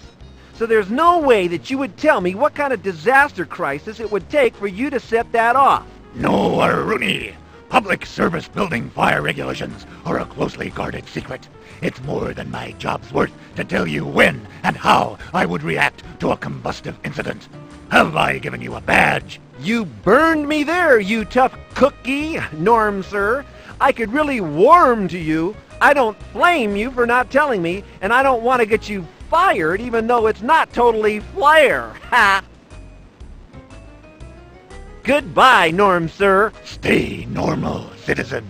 [SPEAKER 1] So there's no way that you would tell me what kind of disaster crisis it would take for you to set that off.
[SPEAKER 7] No, Rooney. Public service building fire regulations are a closely guarded secret. It's more than my job's worth to tell you when and how I would react to a combustive incident. Have I given you a badge?
[SPEAKER 1] You burned me there, you tough cookie, Norm, sir. I could really warm to you. I don't blame you for not telling me, and I don't want to get you fired even though it's not totally flair. Ha! Goodbye, Norm, sir.
[SPEAKER 7] Stay normal, citizen.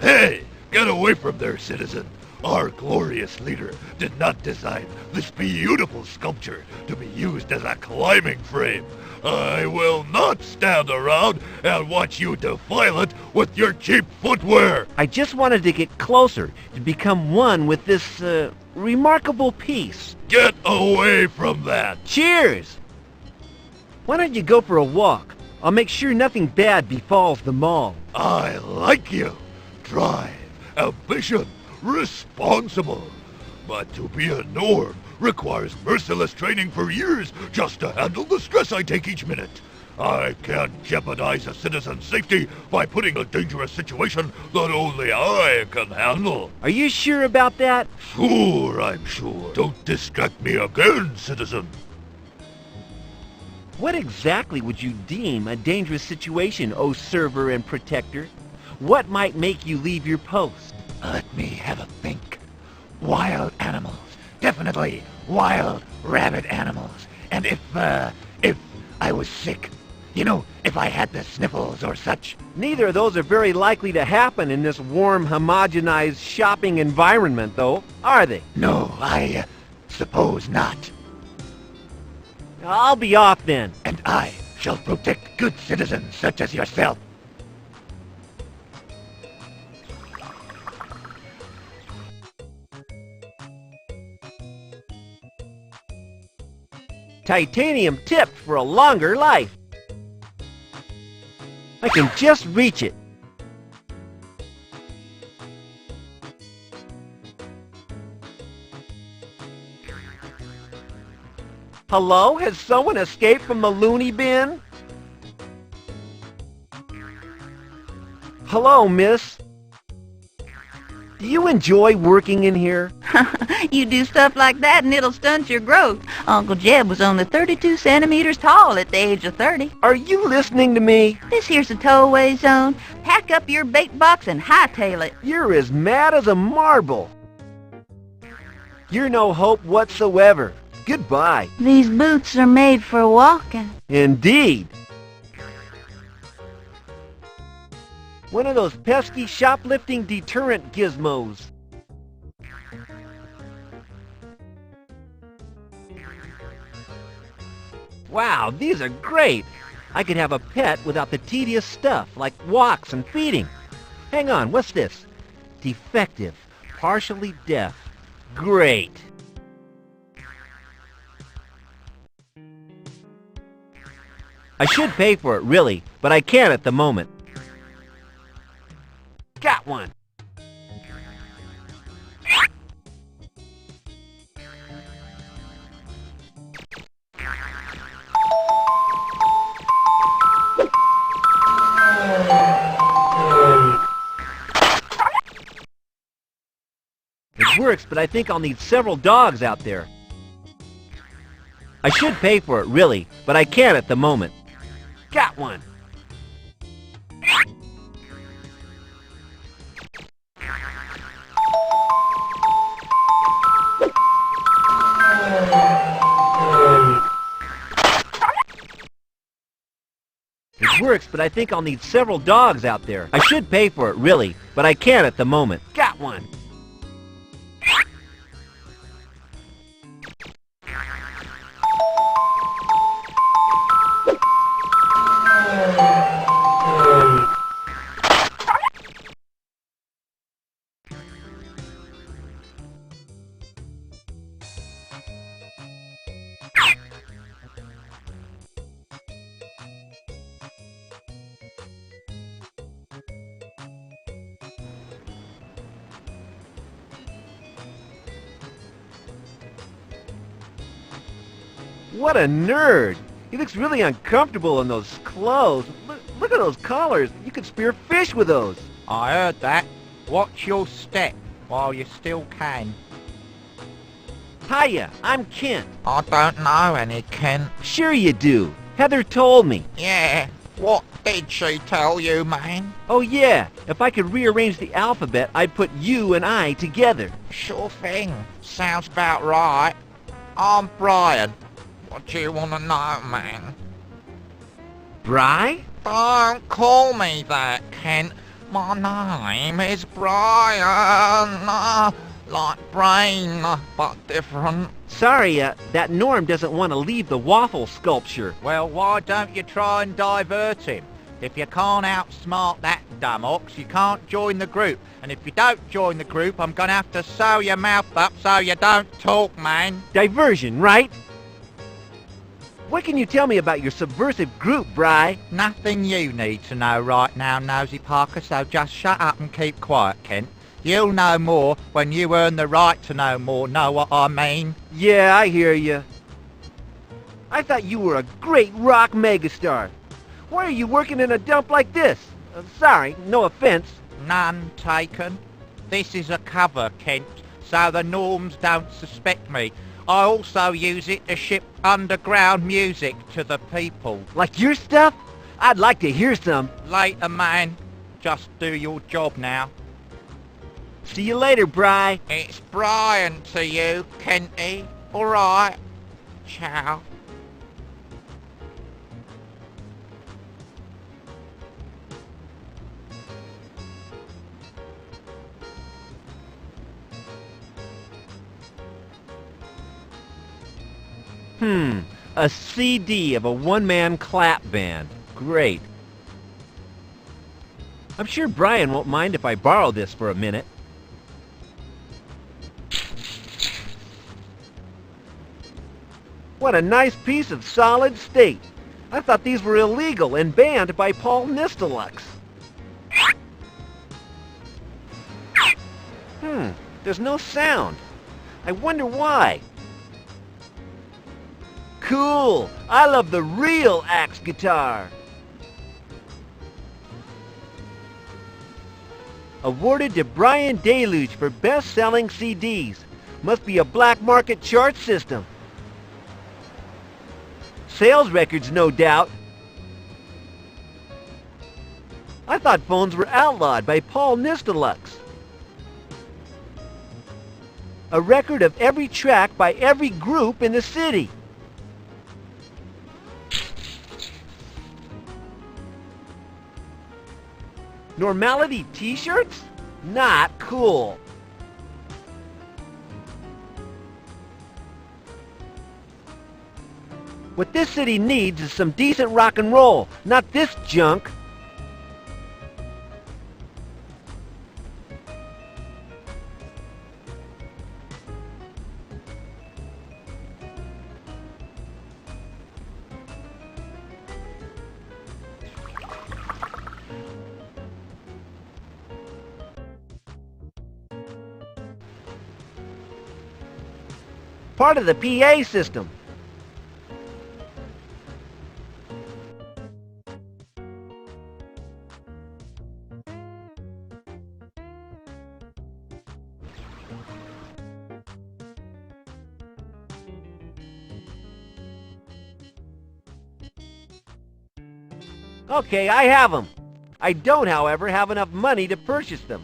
[SPEAKER 2] Hey, get away from there, citizen. Our glorious leader did not design this beautiful sculpture to be used as a climbing frame. I will not stand around and watch you defile it with your cheap footwear.
[SPEAKER 1] I just wanted to get closer, to become one with this, remarkable piece.
[SPEAKER 2] Get away from that.
[SPEAKER 1] Cheers! Why don't you go for a walk? I'll make sure nothing bad befalls the mall.
[SPEAKER 2] I like you. Drive, ambition, responsible. But to be a Norm requires merciless training for years just to handle the stress I take each minute. I can't jeopardize a citizen's safety by putting a dangerous situation that only I can handle.
[SPEAKER 1] Are you sure about that?
[SPEAKER 2] Sure, I'm sure. Don't distract me again, citizen.
[SPEAKER 1] What exactly would you deem a dangerous situation, O server and protector? What might make you leave your post?
[SPEAKER 7] Let me have a think. Wild animals. Definitely wild rabid animals. And if I was sick, you know, if I had the sniffles or such.
[SPEAKER 1] Neither of those are very likely to happen in this warm, homogenized shopping environment, though, are they?
[SPEAKER 7] No, I suppose not.
[SPEAKER 1] I'll be off then.
[SPEAKER 7] And I shall protect good citizens such as yourself.
[SPEAKER 1] Titanium tipped for a longer life. I can just reach it. Hello? Has someone escaped from the loony bin? Hello, miss. Do you enjoy working in here?
[SPEAKER 3] You do stuff like that and it'll stunt your growth. Uncle Jeb was only 32 centimeters tall at the age of 30.
[SPEAKER 1] Are you listening to me?
[SPEAKER 3] This here's a towaway zone. Pack up your bait box and hightail it.
[SPEAKER 1] You're as mad as a marble. You're no hope whatsoever. Goodbye.
[SPEAKER 3] These boots are made for walking.
[SPEAKER 1] Indeed. One of those pesky shoplifting deterrent gizmos. Wow, these are great. I could have a pet without the tedious stuff like walks and feeding. Hang on, what's this? Defective, partially deaf. Great. I should pay for it, really, but I can't at the moment. Got one. It works, but I think I'll need several dogs out there. I should pay for it, really, but I can't at the moment. Got one. It works, but I think I'll need several dogs out there. I should pay for it, really, but I can't at the moment. Got one. What a nerd! He looks really uncomfortable in those clothes. Look at those collars. You could spear fish with those.
[SPEAKER 6] I heard that. Watch your step while you still can.
[SPEAKER 1] Hiya, I'm Kent.
[SPEAKER 6] I don't know any, Kent.
[SPEAKER 1] Sure you do. Heather told me.
[SPEAKER 6] Yeah, what did she tell you, man?
[SPEAKER 1] Oh yeah, if I could rearrange the alphabet, I'd put you and I together.
[SPEAKER 6] Sure thing. Sounds about right. I'm Brian. What do you want to know, man?
[SPEAKER 1] Bri?
[SPEAKER 6] Don't call me that, Kent. My name is Brian. Like brain, but different.
[SPEAKER 1] Sorry, that Norm doesn't want to leave the waffle sculpture.
[SPEAKER 6] Well, why don't you try and divert him? If you can't outsmart that dumb ox, you can't join the group. And if you don't join the group, I'm gonna have to sew your mouth up so you don't talk, man.
[SPEAKER 1] Diversion, right? What can you tell me about your subversive group, Bri?
[SPEAKER 6] Nothing you need to know right now, Nosy Parker, so just shut up and keep quiet, Kent. You'll know more when you earn the right to know more, know what I mean?
[SPEAKER 1] Yeah, I hear you. I thought you were a great rock megastar. Why are you working in a dump like this? Sorry, no offense.
[SPEAKER 6] None taken. This is a cover, Kent, so the Norms don't suspect me. I also use it to ship underground music to the people.
[SPEAKER 1] Like your stuff? I'd like to hear some.
[SPEAKER 6] Later, man. Just do your job now.
[SPEAKER 1] See you later, Bri.
[SPEAKER 6] It's Brian to you, Kenty. All right. Ciao.
[SPEAKER 1] A CD of a one-man clap band. Great. I'm sure Brian won't mind if I borrow this for a minute. What a nice piece of solid state. I thought these were illegal and banned by Paul Nistelux. There's no sound. I wonder why. Cool! I love the real axe guitar! Awarded to Brian Deluge for best-selling CDs. Must be a black market chart system. Sales records, no doubt. I thought phones were outlawed by Paul Nistelux. A record of every track by every group in the city. Normality t-shirts? Not cool. What this city needs is some decent rock and roll, not this junk. Part of the PA system. Okay, I have them. I don't, however, have enough money to purchase them.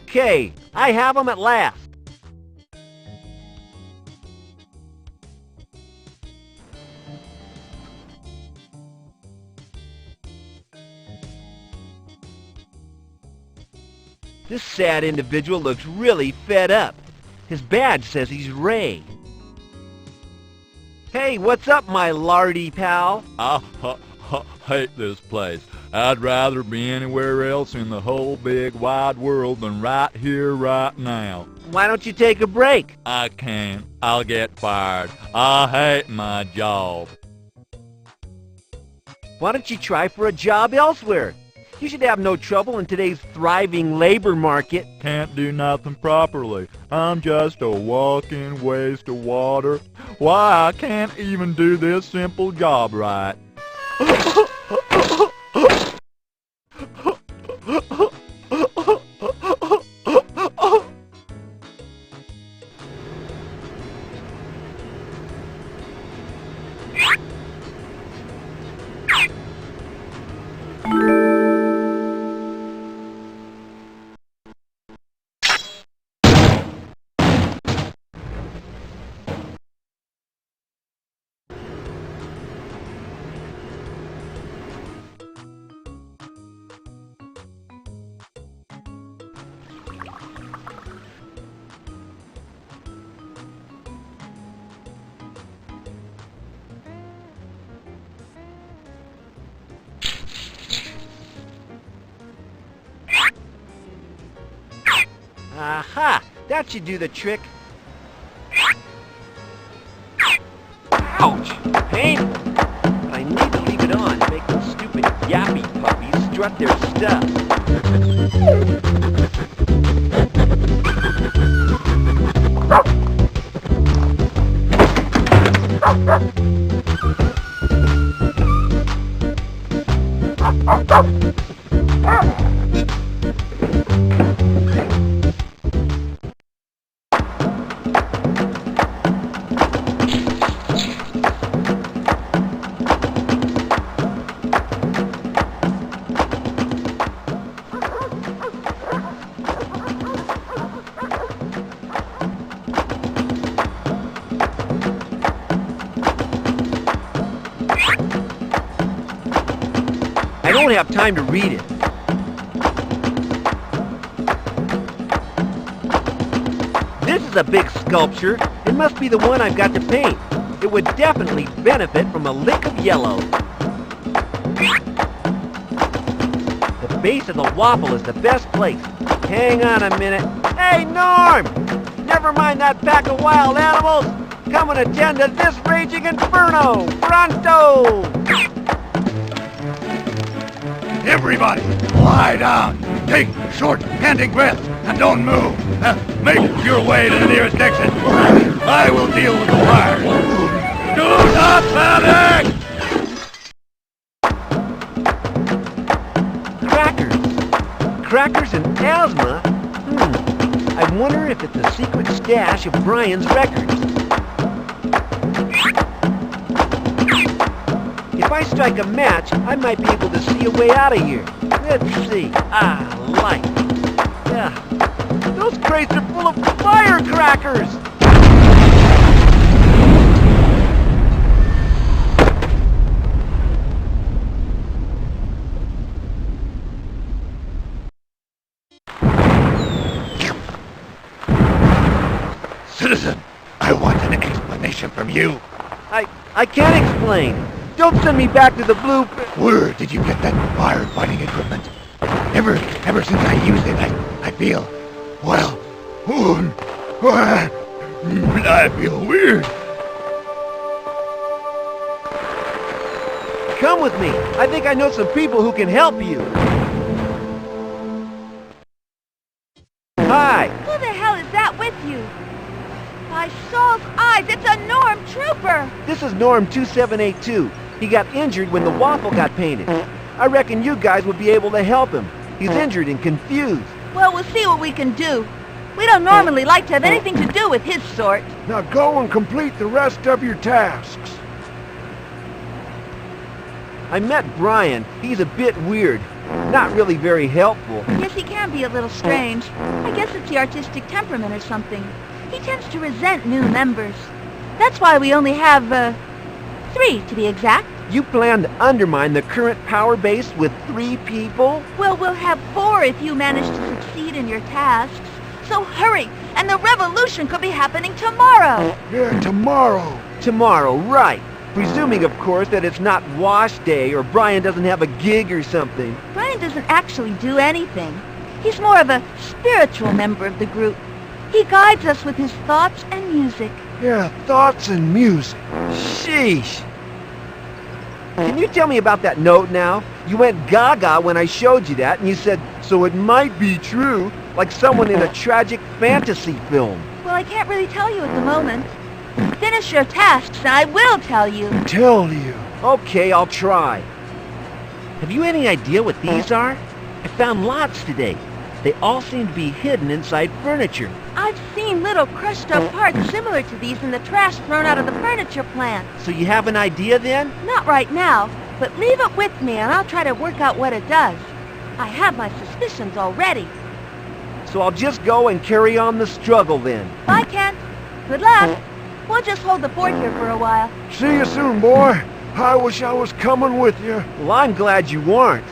[SPEAKER 1] Okay, I have him at last. This sad individual looks really fed up. His badge says he's Ray. Hey, what's up, my lardy pal?
[SPEAKER 5] I hate this place. I'd rather be anywhere else in the whole big wide world than right here, right now.
[SPEAKER 1] Why don't you take a break?
[SPEAKER 5] I can't. I'll get fired. I hate my job.
[SPEAKER 1] Why don't you try for a job elsewhere? You should have no trouble in today's thriving labor market.
[SPEAKER 5] Can't do nothing properly. I'm just a walking waste of water. Why, I can't even do this simple job right.
[SPEAKER 1] Aha! That should do the trick. Ouch! Pain! But I need to leave it on to make those stupid yappy puppies strut their stuff. I don't have time to read it. This is a big sculpture. It must be the one I've got to paint. It would definitely benefit from a lick of yellow. The base of the waffle is the best place. Hang on a minute. Hey, Norm! Never mind that pack of wild animals. Come and attend to this raging inferno. Pronto!
[SPEAKER 7] Everybody, lie down. Take short, panting breaths, and don't move. Make your way to the nearest exit. I will deal with the fire. Do not panic!
[SPEAKER 1] Crackers and asthma? I wonder if it's a secret stash of Brian's records. If I strike a match, I might be able to see a way out of here. Let's see. Light. Yeah. Those crates are full of firecrackers!
[SPEAKER 7] Citizen, I want an explanation from you.
[SPEAKER 1] I can't explain. Don't send me back to the blue...
[SPEAKER 7] Where did you get that firefighting equipment? Ever since I used it, I feel... well... I feel weird.
[SPEAKER 1] Come with me. I think I know some people who can help you. Hi.
[SPEAKER 3] Who the hell is that with you? By Saul's eyes, it's a Norm Trooper!
[SPEAKER 1] This is Norm 2782. He got injured when the waffle got painted. I reckon you guys would be able to help him. He's injured and confused.
[SPEAKER 3] Well, we'll see what we can do. We don't normally like to have anything to do with his sort.
[SPEAKER 2] Now go and complete the rest of your tasks.
[SPEAKER 1] I met Brian. He's a bit weird. Not really very helpful.
[SPEAKER 3] Yes, he can be a little strange. I guess it's the artistic temperament or something. He tends to resent new members. That's why we only have, 3 to be exact.
[SPEAKER 1] You plan to undermine the current power base with 3 people?
[SPEAKER 3] Well, we'll have 4 if you manage to succeed in your tasks. So hurry, and the revolution could be happening tomorrow.
[SPEAKER 2] Yeah, tomorrow.
[SPEAKER 1] Tomorrow, right. Presuming, of course, that it's not wash day or Brian doesn't have a gig or something.
[SPEAKER 3] Brian doesn't actually do anything. He's more of a spiritual member of the group. He guides us with his thoughts and music.
[SPEAKER 2] Yeah, thoughts and music.
[SPEAKER 1] Sheesh. Can you tell me about that note now? You went gaga when I showed you that, and you said, so it might be true, like someone in a tragic fantasy film.
[SPEAKER 3] Well, I can't really tell you at the moment. Finish your tasks, and I will tell you.
[SPEAKER 2] Tell you.
[SPEAKER 1] Okay, I'll try. Have you any idea what these are? I found lots today. They all seem to be hidden inside furniture.
[SPEAKER 3] I've seen little crushed up parts similar to these in the trash thrown out of the furniture plant.
[SPEAKER 1] So you have an idea then?
[SPEAKER 3] Not right now, but leave it with me and I'll try to work out what it does. I have my suspicions already.
[SPEAKER 1] So I'll just go and carry on the struggle then.
[SPEAKER 3] Bye, Kent. Good luck. We'll just hold the fort here for a while.
[SPEAKER 2] See you soon, boy. I wish I was coming with you.
[SPEAKER 1] Well, I'm glad you weren't.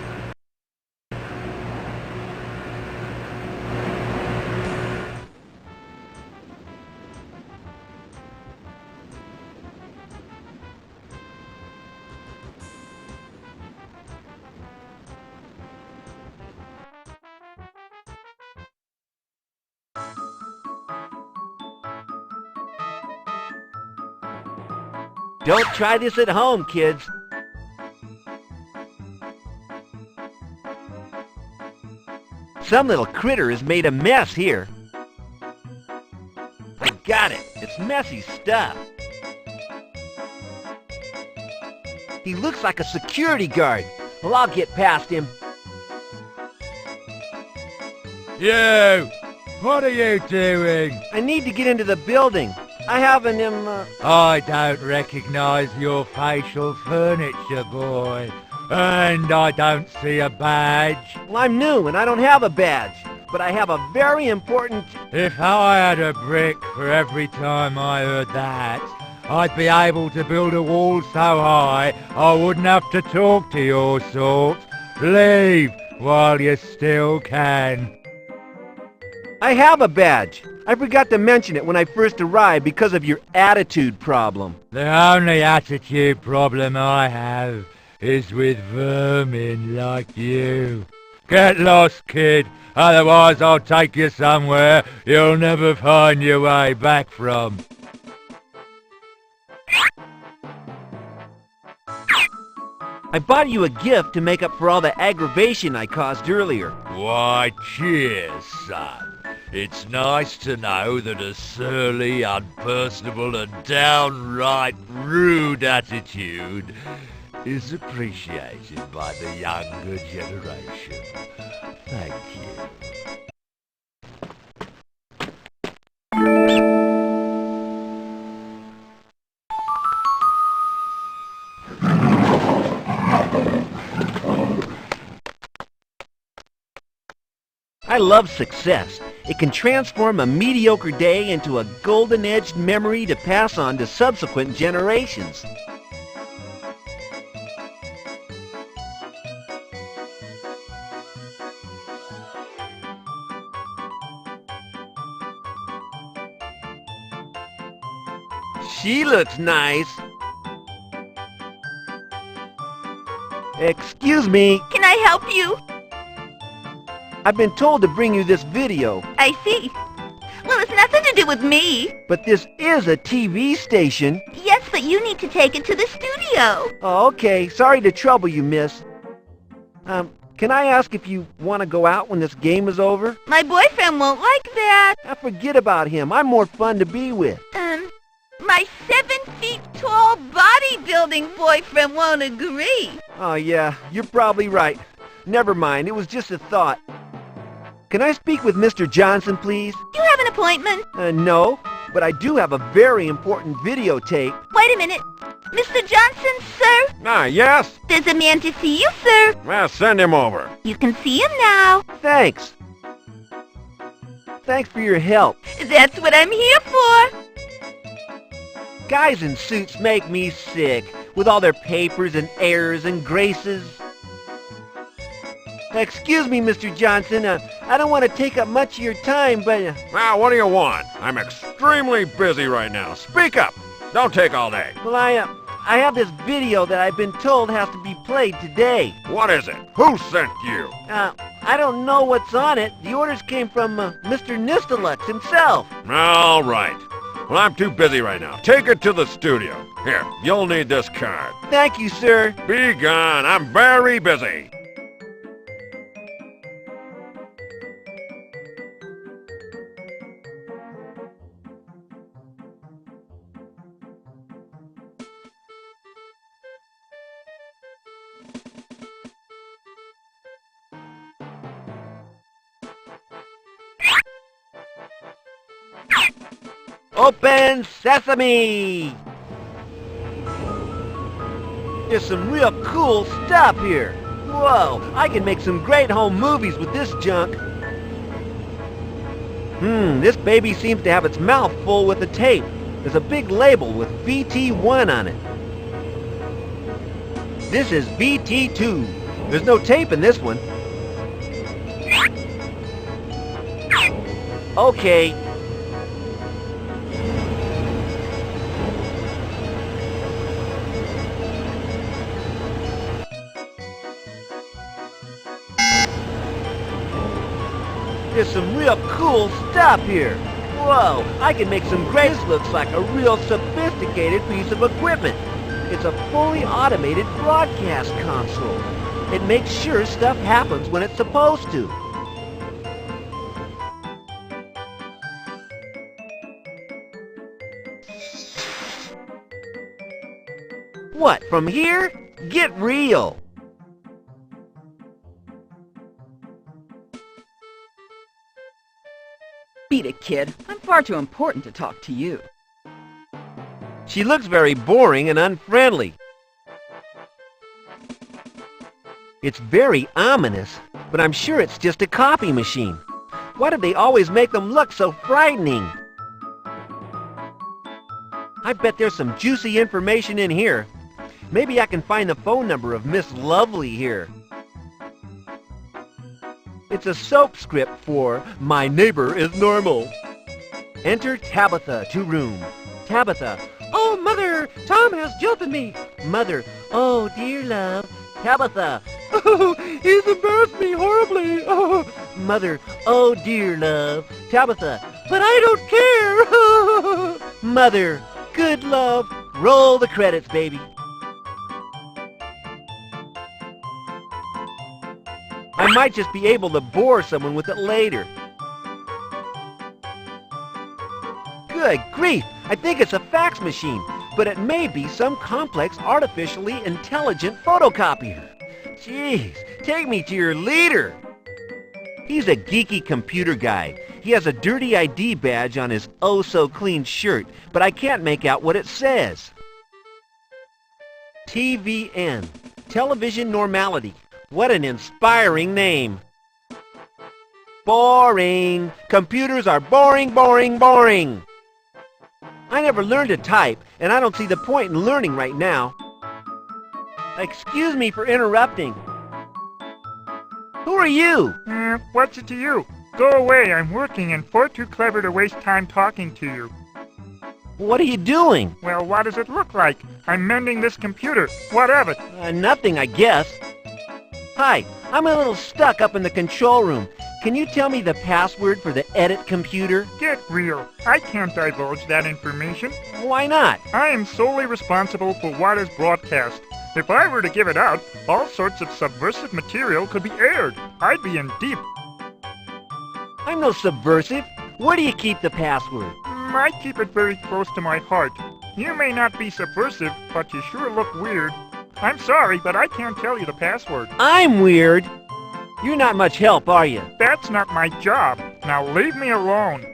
[SPEAKER 1] Don't try this at home, kids. Some little critter has made a mess here. I got it. It's messy stuff. He looks like a security guard. Well, I'll get past him.
[SPEAKER 5] You! What are you doing?
[SPEAKER 1] I need to get into the building. I haven't
[SPEAKER 5] I don't recognize your facial furniture, boy. And I don't see a badge.
[SPEAKER 1] Well, I'm new and I don't have a badge. But I have a very important...
[SPEAKER 5] If I had a brick for every time I heard that, I'd be able to build a wall so high I wouldn't have to talk to your sort. Leave while you still can.
[SPEAKER 1] I have a badge. I forgot to mention it when I first arrived because of your attitude problem.
[SPEAKER 5] The only attitude problem I have is with vermin like you. Get lost, kid. Otherwise I'll take you somewhere you'll never find your way back from.
[SPEAKER 1] I bought you a gift to make up for all the aggravation I caused earlier.
[SPEAKER 5] Why, cheers, son. It's nice to know that a surly, unpersonable and downright rude attitude is appreciated by the younger generation. Thank you.
[SPEAKER 1] I love success. It can transform a mediocre day into a golden-edged memory to pass on to subsequent generations. She looks nice. Excuse me.
[SPEAKER 3] Can I help you?
[SPEAKER 1] I've been told to bring you this video.
[SPEAKER 3] I see. Well, it's nothing to do with me.
[SPEAKER 1] But this is a TV station.
[SPEAKER 3] Yes, but you need to take it to the studio.
[SPEAKER 1] Oh, okay. Sorry to trouble you, miss. Can I ask if you want to go out when this game is over?
[SPEAKER 3] My boyfriend won't like that.
[SPEAKER 1] Forget about him. I'm more fun to be with.
[SPEAKER 3] My 7 feet tall bodybuilding boyfriend won't agree.
[SPEAKER 1] Oh, yeah. You're probably right. Never mind. It was just a thought. Can I speak with Mr. Johnson, please?
[SPEAKER 3] You have an appointment?
[SPEAKER 1] No, but I do have a very important videotape.
[SPEAKER 3] Wait a minute. Mr. Johnson, sir?
[SPEAKER 2] Ah, yes?
[SPEAKER 3] There's a man to see you, sir.
[SPEAKER 2] Well, send him over.
[SPEAKER 3] You can see him now.
[SPEAKER 1] Thanks. Thanks for your help.
[SPEAKER 3] That's what I'm here for.
[SPEAKER 1] Guys in suits make me sick, with all their papers and airs and graces. Excuse me, Mr. Johnson. I don't want to take up much of your time, but...
[SPEAKER 2] Now, what do you want? I'm extremely busy right now. Speak up. Don't take all day.
[SPEAKER 1] Well, I have this video that I've been told has to be played today.
[SPEAKER 2] What is it? Who sent you?
[SPEAKER 1] I don't know what's on it. The orders came from Mr. Nistelux himself.
[SPEAKER 2] All right. Well, I'm too busy right now. Take it to the studio. Here, you'll need this card.
[SPEAKER 1] Thank you, sir.
[SPEAKER 2] Be gone. I'm very busy.
[SPEAKER 1] Open sesame! There's some real cool stuff here. Whoa, I can make some great home movies with this junk. This baby seems to have its mouth full with the tape. There's a big label with VT1 on it. This is VT2. There's no tape in this one. Okay. There's some real cool stuff here. Whoa, I can make some great... This looks like a real sophisticated piece of equipment. It's a fully automated broadcast console. It makes sure stuff happens when it's supposed to. What, from here? Get real!
[SPEAKER 8] Beat it, kid. I'm far too important to talk to you.
[SPEAKER 1] She looks very boring and unfriendly. It's very ominous, but I'm sure it's just a copy machine. Why do they always make them look so frightening? I bet there's some juicy information in here. Maybe I can find the phone number of Miss Lovely here. It's a soap script for My Neighbor is Normal. Enter Tabitha to room. Tabitha. Oh, Mother, Tom has jilted me. Mother. Oh, dear love. Tabitha. Oh, he's embarrassed me horribly. Oh. Mother. Oh, dear love. Tabitha. But I don't care. Mother. Good love. Roll the credits, baby. I might just be able to bore someone with it later. Good grief! I think it's a fax machine, but it may be some complex artificially intelligent photocopier. Jeez, take me to your leader! He's a geeky computer guy. He has a dirty ID badge on his oh-so-clean shirt, but I can't make out what it says. TVN. Television Normality. What an inspiring name. Boring. Computers are boring, boring, boring. I never learned to type, and I don't see the point in learning right now. Excuse me for interrupting. Who are you?
[SPEAKER 9] What's it to you? Go away, I'm working and far too clever to waste time talking to you.
[SPEAKER 1] What are you doing?
[SPEAKER 9] Well, what does it look like? I'm mending this computer. What of it?
[SPEAKER 1] Nothing, I guess. Hi, I'm a little stuck up in the control room. Can you tell me the password for the edit computer?
[SPEAKER 9] Get real. I can't divulge that information.
[SPEAKER 1] Why not?
[SPEAKER 9] I am solely responsible for what is broadcast. If I were to give it out, all sorts of subversive material could be aired. I'd be in deep.
[SPEAKER 1] I'm no subversive. Where do you keep the password?
[SPEAKER 9] I keep it very close to my heart. You may not be subversive, but you sure look weird. I'm sorry, but I can't tell you the password.
[SPEAKER 1] I'm weird. You're not much help, are you?
[SPEAKER 9] That's not my job. Now leave me alone.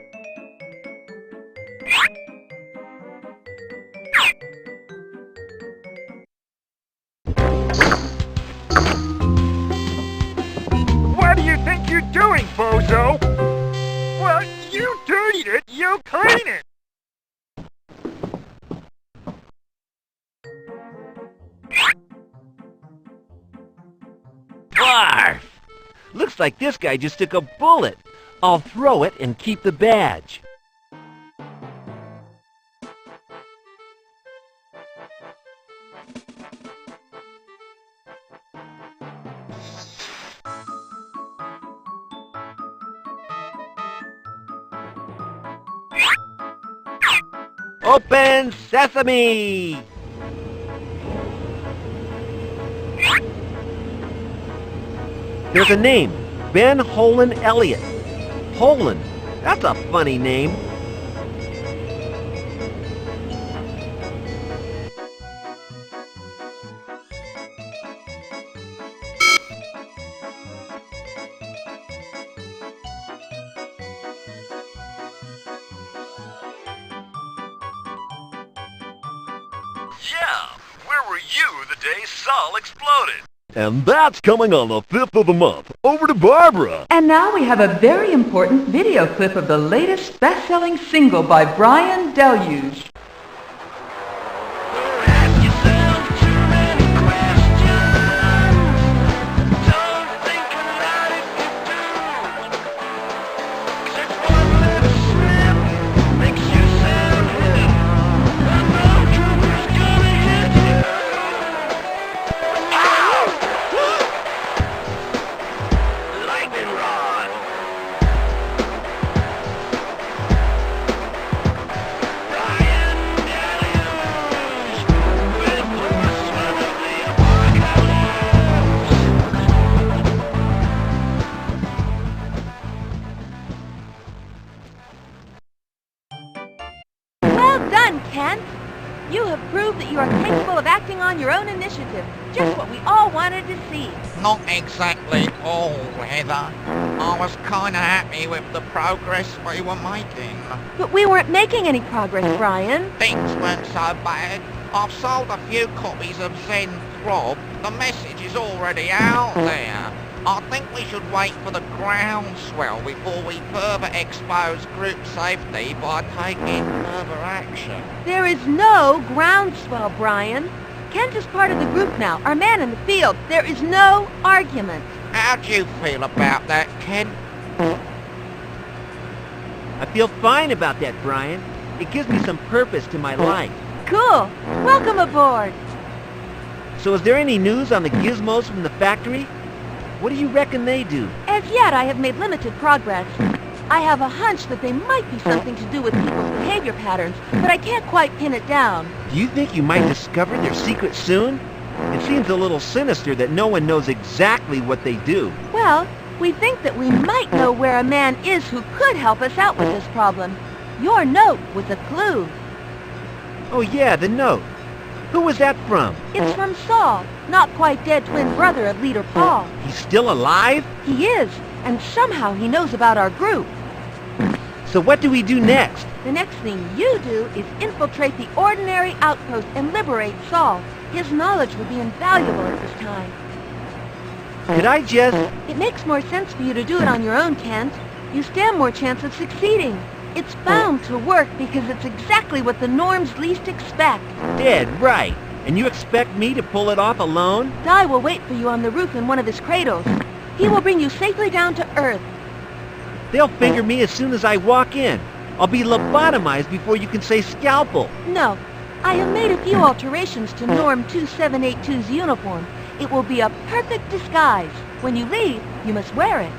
[SPEAKER 9] you clean it?
[SPEAKER 1] Barf! Looks like this guy just took a bullet. I'll throw it and keep the badge. Open sesame! There's a name, Ben Holland Elliott. Holland, that's a funny name.
[SPEAKER 2] Yeah, where were you the day Saul exploded?
[SPEAKER 10] And that's coming on the 5th of the month. Over to Barbara.
[SPEAKER 8] And now we have a very important video clip of the latest best-selling single by Brian Deluge.
[SPEAKER 3] Kent. You have proved that you are capable of acting on your own initiative. Just what we all wanted to see.
[SPEAKER 11] Not exactly all, Heather. I was kinda happy with the progress we were making.
[SPEAKER 3] But we weren't making any progress, Brian.
[SPEAKER 11] Things weren't so bad. I've sold a few copies of Zen Throb. The message is already out there. I think we should wait for the groundswell before we further expose group safety by taking further action.
[SPEAKER 3] There is no groundswell, Brian. Kent is part of the group now, our man in the field. There is no argument.
[SPEAKER 11] How do you feel about that, Ken?
[SPEAKER 1] I feel fine about that, Brian. It gives me some purpose to my life.
[SPEAKER 3] Cool. Welcome aboard.
[SPEAKER 1] So is there any news on the gizmos from the factory? What do you reckon they do?
[SPEAKER 3] As yet, I have made limited progress. I have a hunch that they might be something to do with people's behavior patterns, but I can't quite pin it down.
[SPEAKER 1] Do you think you might discover their secret soon? It seems a little sinister that no one knows exactly what they do.
[SPEAKER 3] Well, we think that we might know where a man is who could help us out with this problem. Your note was a clue.
[SPEAKER 1] Oh yeah, the note. Who was that from?
[SPEAKER 3] It's from Saul, not quite dead twin brother of leader Paul.
[SPEAKER 1] He's still alive?
[SPEAKER 3] He is, and somehow he knows about our group.
[SPEAKER 1] So what do we do next?
[SPEAKER 3] The next thing you do is infiltrate the ordinary outpost and liberate Saul. His knowledge would be invaluable at this time.
[SPEAKER 1] Could I just...
[SPEAKER 3] It makes more sense for you to do it on your own, Kent. You stand more chance of succeeding. It's bound to work because it's exactly what the norms least expect.
[SPEAKER 1] Dead right. And you expect me to pull it off alone?
[SPEAKER 3] Di will wait for you on the roof in one of his cradles. He will bring you safely down to Earth.
[SPEAKER 1] They'll finger me as soon as I walk in. I'll be lobotomized before you can say scalpel.
[SPEAKER 3] No. I have made a few alterations to Norm 2782's uniform. It will be a perfect disguise. When you leave, you must wear it.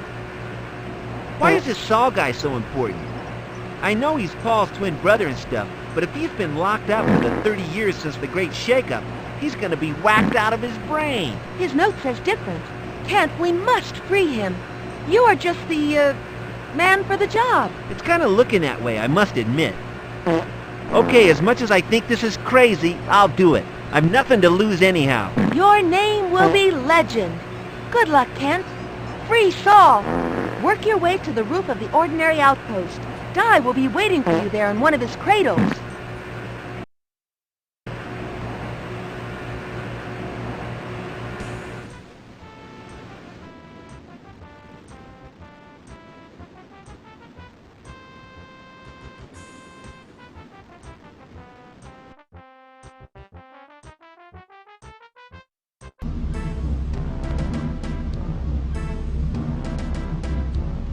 [SPEAKER 1] Why is this Saul guy so important? I know he's Paul's twin brother and stuff, but if he's been locked up for the 30 years since the Great Shakeup, he's gonna be whacked out of his brain.
[SPEAKER 3] His note says different. Kent, we must free him. You are just the, man for the job.
[SPEAKER 1] It's kinda looking that way, I must admit. Okay, as much as I think this is crazy, I'll do it. I've nothing to lose anyhow.
[SPEAKER 3] Your name will be legend. Good luck, Kent. Free Saul. Work your way to the roof of the ordinary outpost. Di will be waiting for you there in one of his cradles.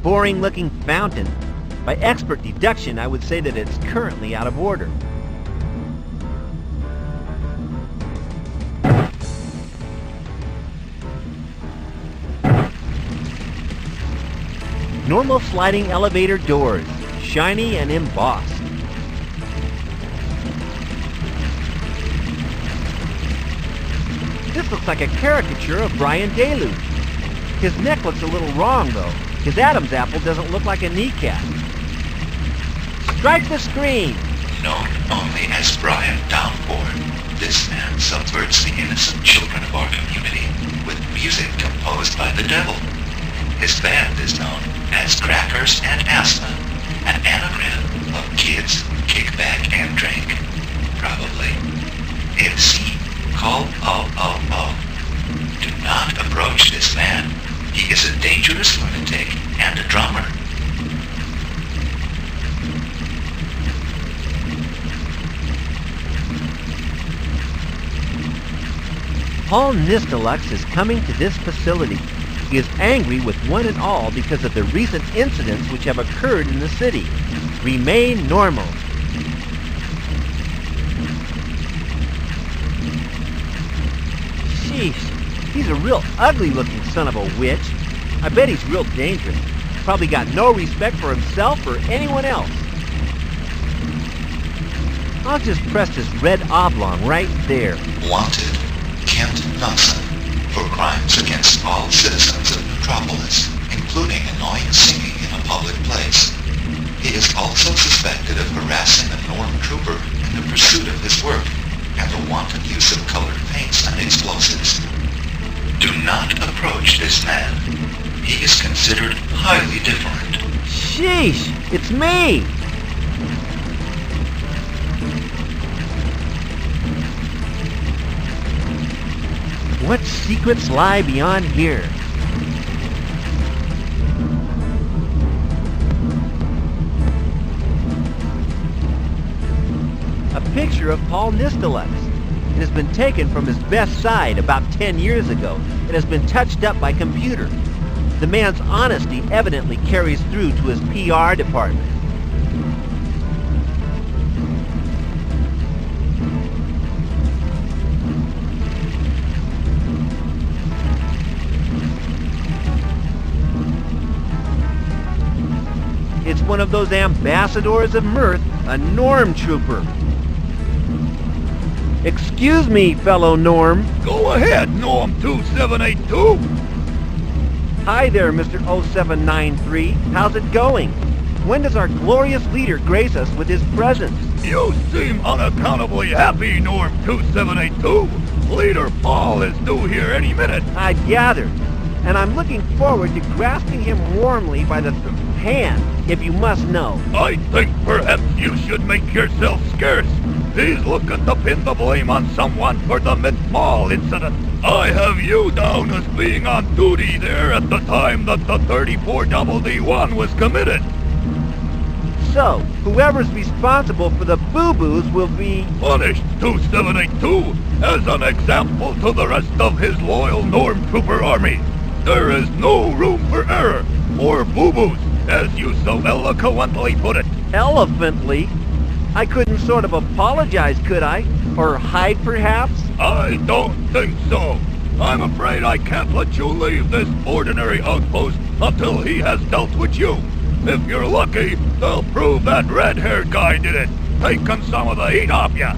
[SPEAKER 1] boring-looking fountain. By expert deduction, I would say that it's currently out of order. Normal sliding elevator doors, shiny and embossed. This looks like a caricature of Brian Deluge. His neck looks a little wrong, though. His Adam's apple doesn't look like a kneecap. Strike the screen!
[SPEAKER 12] Known only as Brian Downpour, this man subverts the innocent children of our community with music composed by the devil. His band is known as Crackers and Asthma, an anagram of kids, kickback, and drink. Probably. MC, call O. Do not approach this man. He is a dangerous lunatic and a drummer.
[SPEAKER 1] Paul Nistelux is coming to this facility. He is angry with one and all because of the recent incidents which have occurred in the city. Remain normal. Sheesh, he's a real ugly-looking son of a witch. I bet he's real dangerous. Probably got no respect for himself or anyone else. I'll just press this red oblong right there.
[SPEAKER 12] Wanted, Kent Knudsen, for crimes against all citizens of Metropolis, including annoying singing in a public place. He is also suspected of harassing a norm trooper in the pursuit of his work, and the wanton use of colored paints and explosives. Do not approach this man. He is considered highly different.
[SPEAKER 1] Sheesh, it's me! What secrets lie beyond here? A picture of Paul Nistelux. It has been taken from his best side about 10 years ago. It has been touched up by computer. The man's honesty evidently carries through to his PR department. It's one of those ambassadors of mirth, a norm trooper. Excuse me, fellow Norm.
[SPEAKER 7] Go ahead, Norm 2782.
[SPEAKER 1] Hi there, Mr. 0793. How's it going? When does our glorious leader grace us with his presence?
[SPEAKER 7] You seem unaccountably happy, Norm 2782. Leader Paul is due here any minute.
[SPEAKER 1] I gathered. And I'm looking forward to grasping him warmly by the hand, if you must know.
[SPEAKER 7] I think perhaps you should make yourself scarce. He's looking to pin the blame on someone for the Mint Mall incident. I have you down as being on duty there at the time that the 34DD1 was committed.
[SPEAKER 1] So, whoever's responsible for the boo-boos will be...
[SPEAKER 7] punished, 2782, as an example to the rest of his loyal Norm Trooper army. There is no room for error, or boo-boos, as you so eloquently put it.
[SPEAKER 1] Elephantly? I couldn't sort of apologize, could I? Or hide, perhaps?
[SPEAKER 7] I don't think so. I'm afraid I can't let you leave this ordinary outpost until he has dealt with you. If you're lucky, they'll prove that red-haired guy did it, taking some of the heat off ya.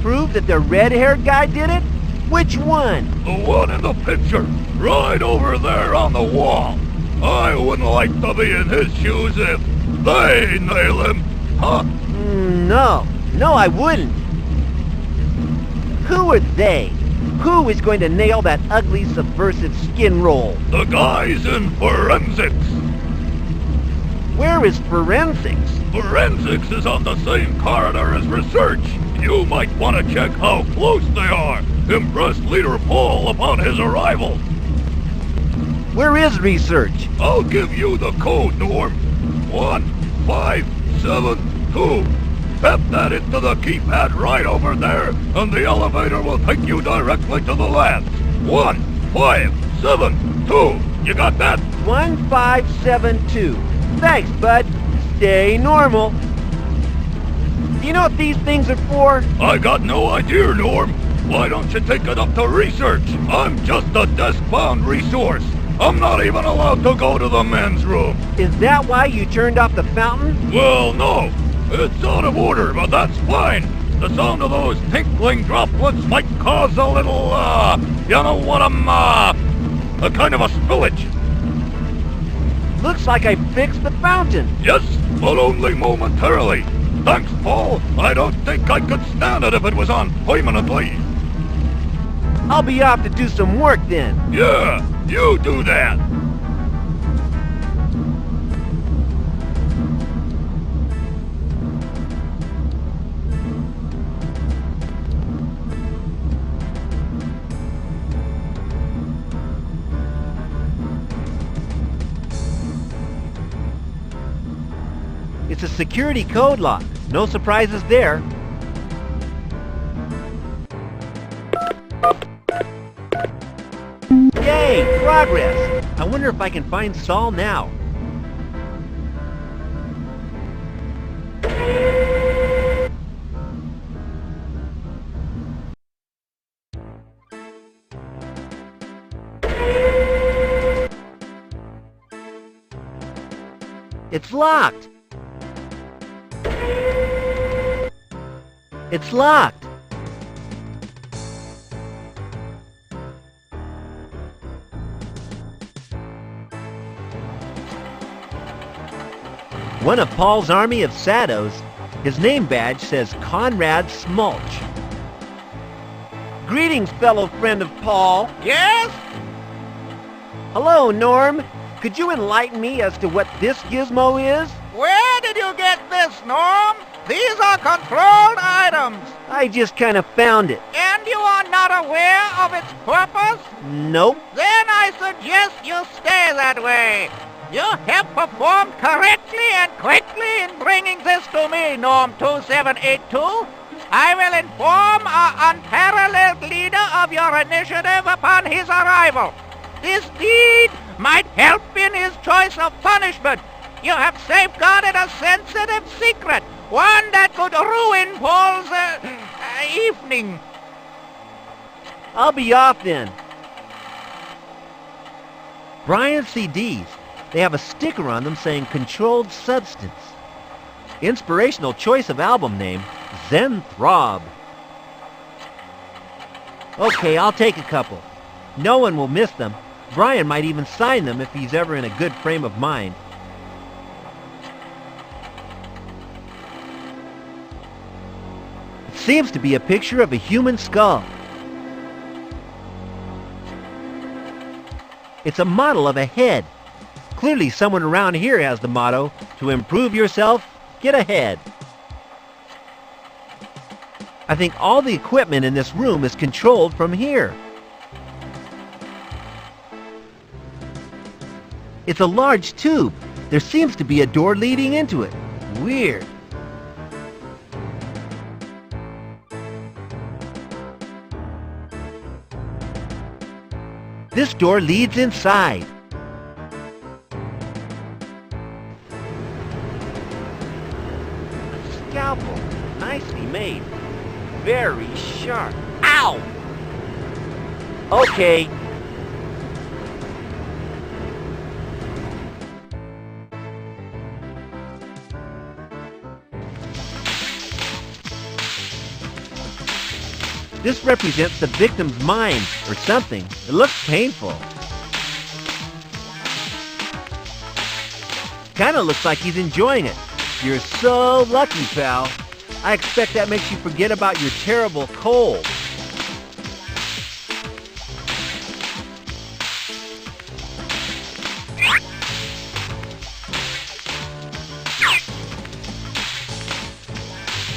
[SPEAKER 1] Prove that the red-haired guy did it? Which one?
[SPEAKER 7] The one in the picture, right over there on the wall. I wouldn't like to be in his shoes if they nail him. Huh?
[SPEAKER 1] No, I wouldn't. Who are they? Who is going to nail that ugly, subversive skin roll?
[SPEAKER 7] The guys in forensics.
[SPEAKER 1] Where is forensics?
[SPEAKER 7] Forensics is on the same corridor as research. You might want to check how close they are. Impress Leader Paul upon his arrival.
[SPEAKER 1] Where is research?
[SPEAKER 7] I'll give you the code, Norm. 1572. Tap that into the keypad right over there, and the elevator will take you directly to the labs. 1572. You got that?
[SPEAKER 1] 1572. Thanks, bud. Stay normal. Do you know what these things are for?
[SPEAKER 7] I got no idea, Norm. Why don't you take it up to research? I'm just a desk-bound resource. I'm not even allowed to go to the men's room.
[SPEAKER 1] Is that why you turned off the fountain?
[SPEAKER 7] Well, no. It's out of order, but that's fine. The sound of those tinkling droplets might cause a little, you know what, a kind of a spillage.
[SPEAKER 1] Looks like I fixed the fountain.
[SPEAKER 7] Yes, but only momentarily. Thanks, Paul. I don't think I could stand it if it was on permanently.
[SPEAKER 1] I'll be off to do some work then.
[SPEAKER 7] Yeah, you do that.
[SPEAKER 1] It's a security code lock. No surprises there. Yay! Progress! I wonder if I can find Saul now. It's locked! It's locked! One of Paul's army of Shadows. His name badge says Conrad Smulch. Greetings, fellow friend of Paul.
[SPEAKER 11] Yes?
[SPEAKER 1] Hello, Norm. Could you enlighten me as to what this gizmo is?
[SPEAKER 11] Where did you get this, Norm? These are controlled items.
[SPEAKER 1] I just kind of found it.
[SPEAKER 11] And you are not aware of its purpose?
[SPEAKER 1] Nope.
[SPEAKER 11] Then I suggest you stay that way. You have performed correctly and quickly in bringing this to me, Norm 2782. I will inform our unparalleled leader of your initiative upon his arrival. This deed might help in his choice of punishment. You have safeguarded a sensitive secret, one that could ruin Paul's evening.
[SPEAKER 1] I'll be off then. Brian's CDs. They have a sticker on them saying Controlled Substance. Inspirational choice of album name, Zen Throb. Okay, I'll take a couple. No one will miss them. Brian might even sign them if he's ever in a good frame of mind. It seems to be a picture of a human skull. It's a model of a head. Clearly someone around here has the motto, to improve yourself, get ahead. I think all the equipment in this room is controlled from here. It's a large tube. There seems to be a door leading into it. Weird. This door leads inside. A scalpel. Nicely made. Very sharp. Ow! Okay. This represents the victim's mind, or something. It looks painful. Kinda looks like he's enjoying it. You're so lucky, pal. I expect that makes you forget about your terrible cold.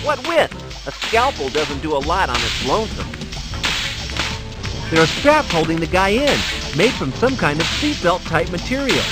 [SPEAKER 1] What with? A scalpel doesn't do a lot on its lonesome. There are straps holding the guy in, made from some kind of seatbelt type material.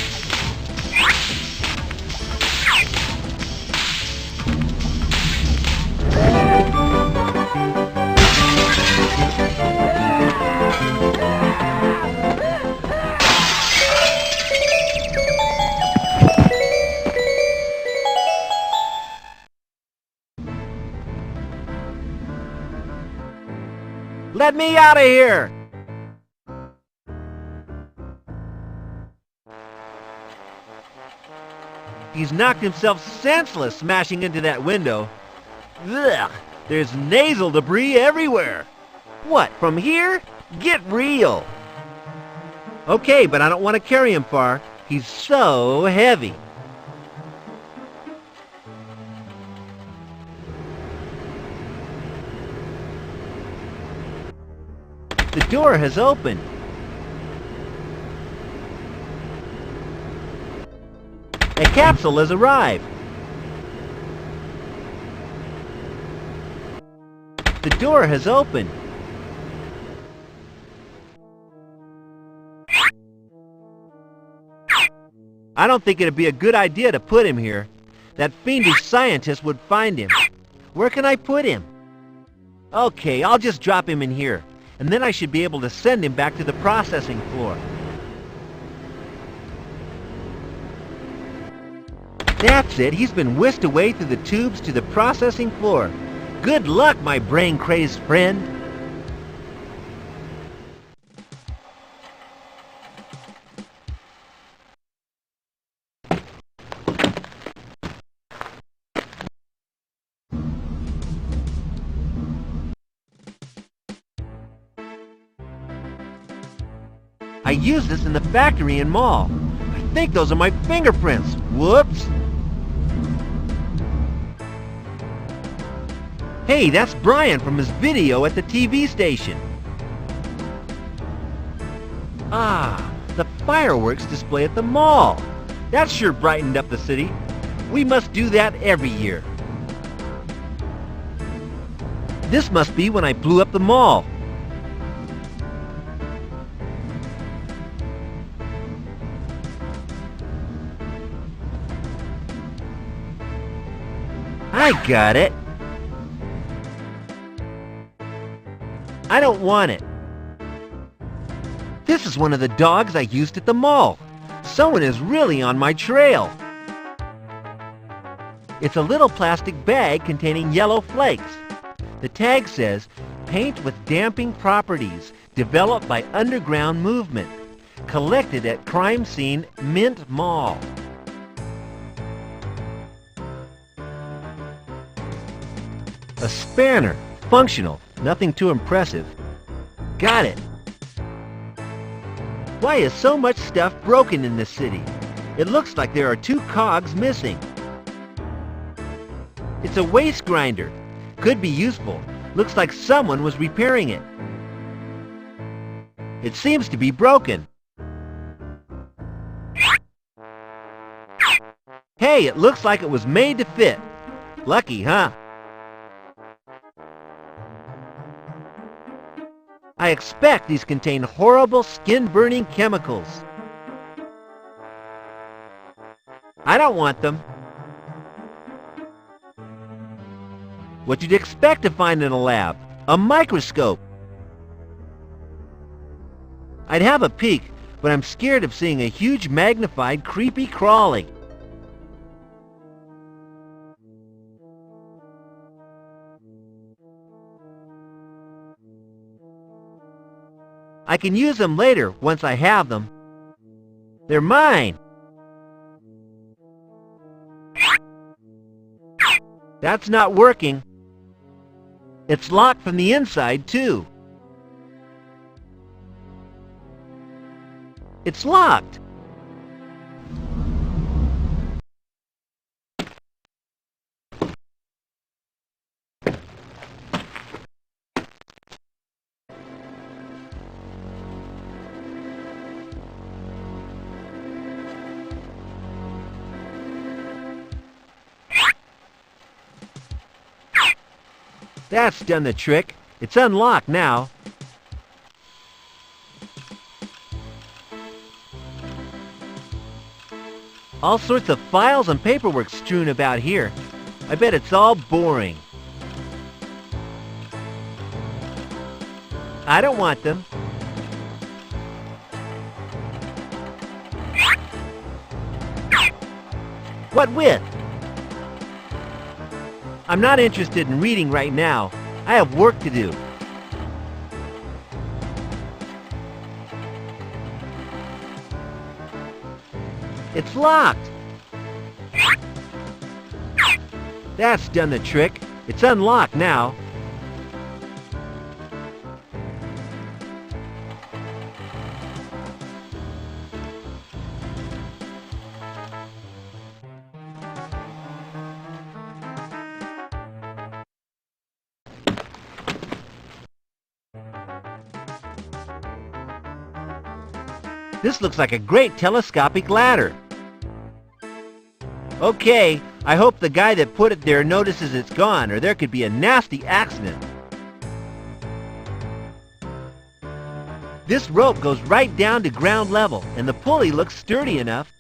[SPEAKER 1] Let me out of here! He's knocked himself senseless smashing into that window. Ugh, there's nasal debris everywhere. What, from here? Get real! Okay, but I don't want to carry him far. He's so heavy. The door has opened. A capsule has arrived. The door has opened. I don't think it'd be a good idea to put him here. That fiendish scientist would find him. Where can I put him? Okay, I'll just drop him in here, and then I should be able to send him back to the processing floor. That's it. He's been whisked away through the tubes to the processing floor. Good luck, my brain-crazed friend. I used this in the factory and mall. I think those are my fingerprints. Whoops. Hey, that's Brian from his video at the TV station. Ah, the fireworks display at the mall. That sure brightened up the city. We must do that every year. This must be when I blew up the mall. I got it. I don't want it. This is one of the dogs I used at the mall. Someone is really on my trail. It's a little plastic bag containing yellow flakes. The tag says, paint with damping properties, developed by underground movement, collected at crime scene Mint Mall. A spanner, functional, nothing too impressive. Got it. Why is so much stuff broken in this city? It looks like there are 2 cogs missing. It's a waste grinder. Could be useful. Looks like someone was repairing it. It seems to be broken. Hey, it looks like it was made to fit. Lucky, huh? I expect these contain horrible skin-burning chemicals. I don't want them. What you'd expect to find in a lab. A microscope. I'd have a peek, but I'm scared of seeing a huge magnified creepy crawly. I can use them later, once I have them. They're mine! That's not working. It's locked from the inside, too. It's locked! That's done the trick. It's unlocked now. All sorts of files and paperwork strewn about here. I bet it's all boring. I don't want them. What with? I'm not interested in reading right now. I have work to do. locked. That's done the trick. It's unlocked now. This looks like a great telescopic ladder. Okay, I hope the guy that put it there notices it's gone, or there could be a nasty accident. This rope goes right down to ground level, and the pulley looks sturdy enough.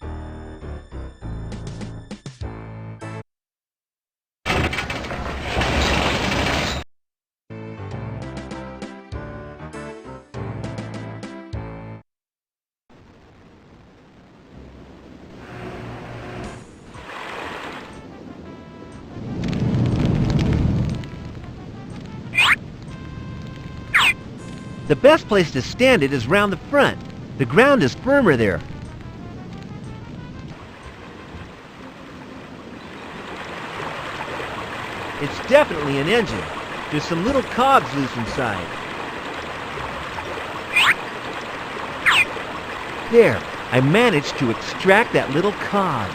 [SPEAKER 1] The best place to stand it is round the front. The ground is firmer there. It's definitely an engine. There's some little cogs loose inside. There, I managed to extract that little cog.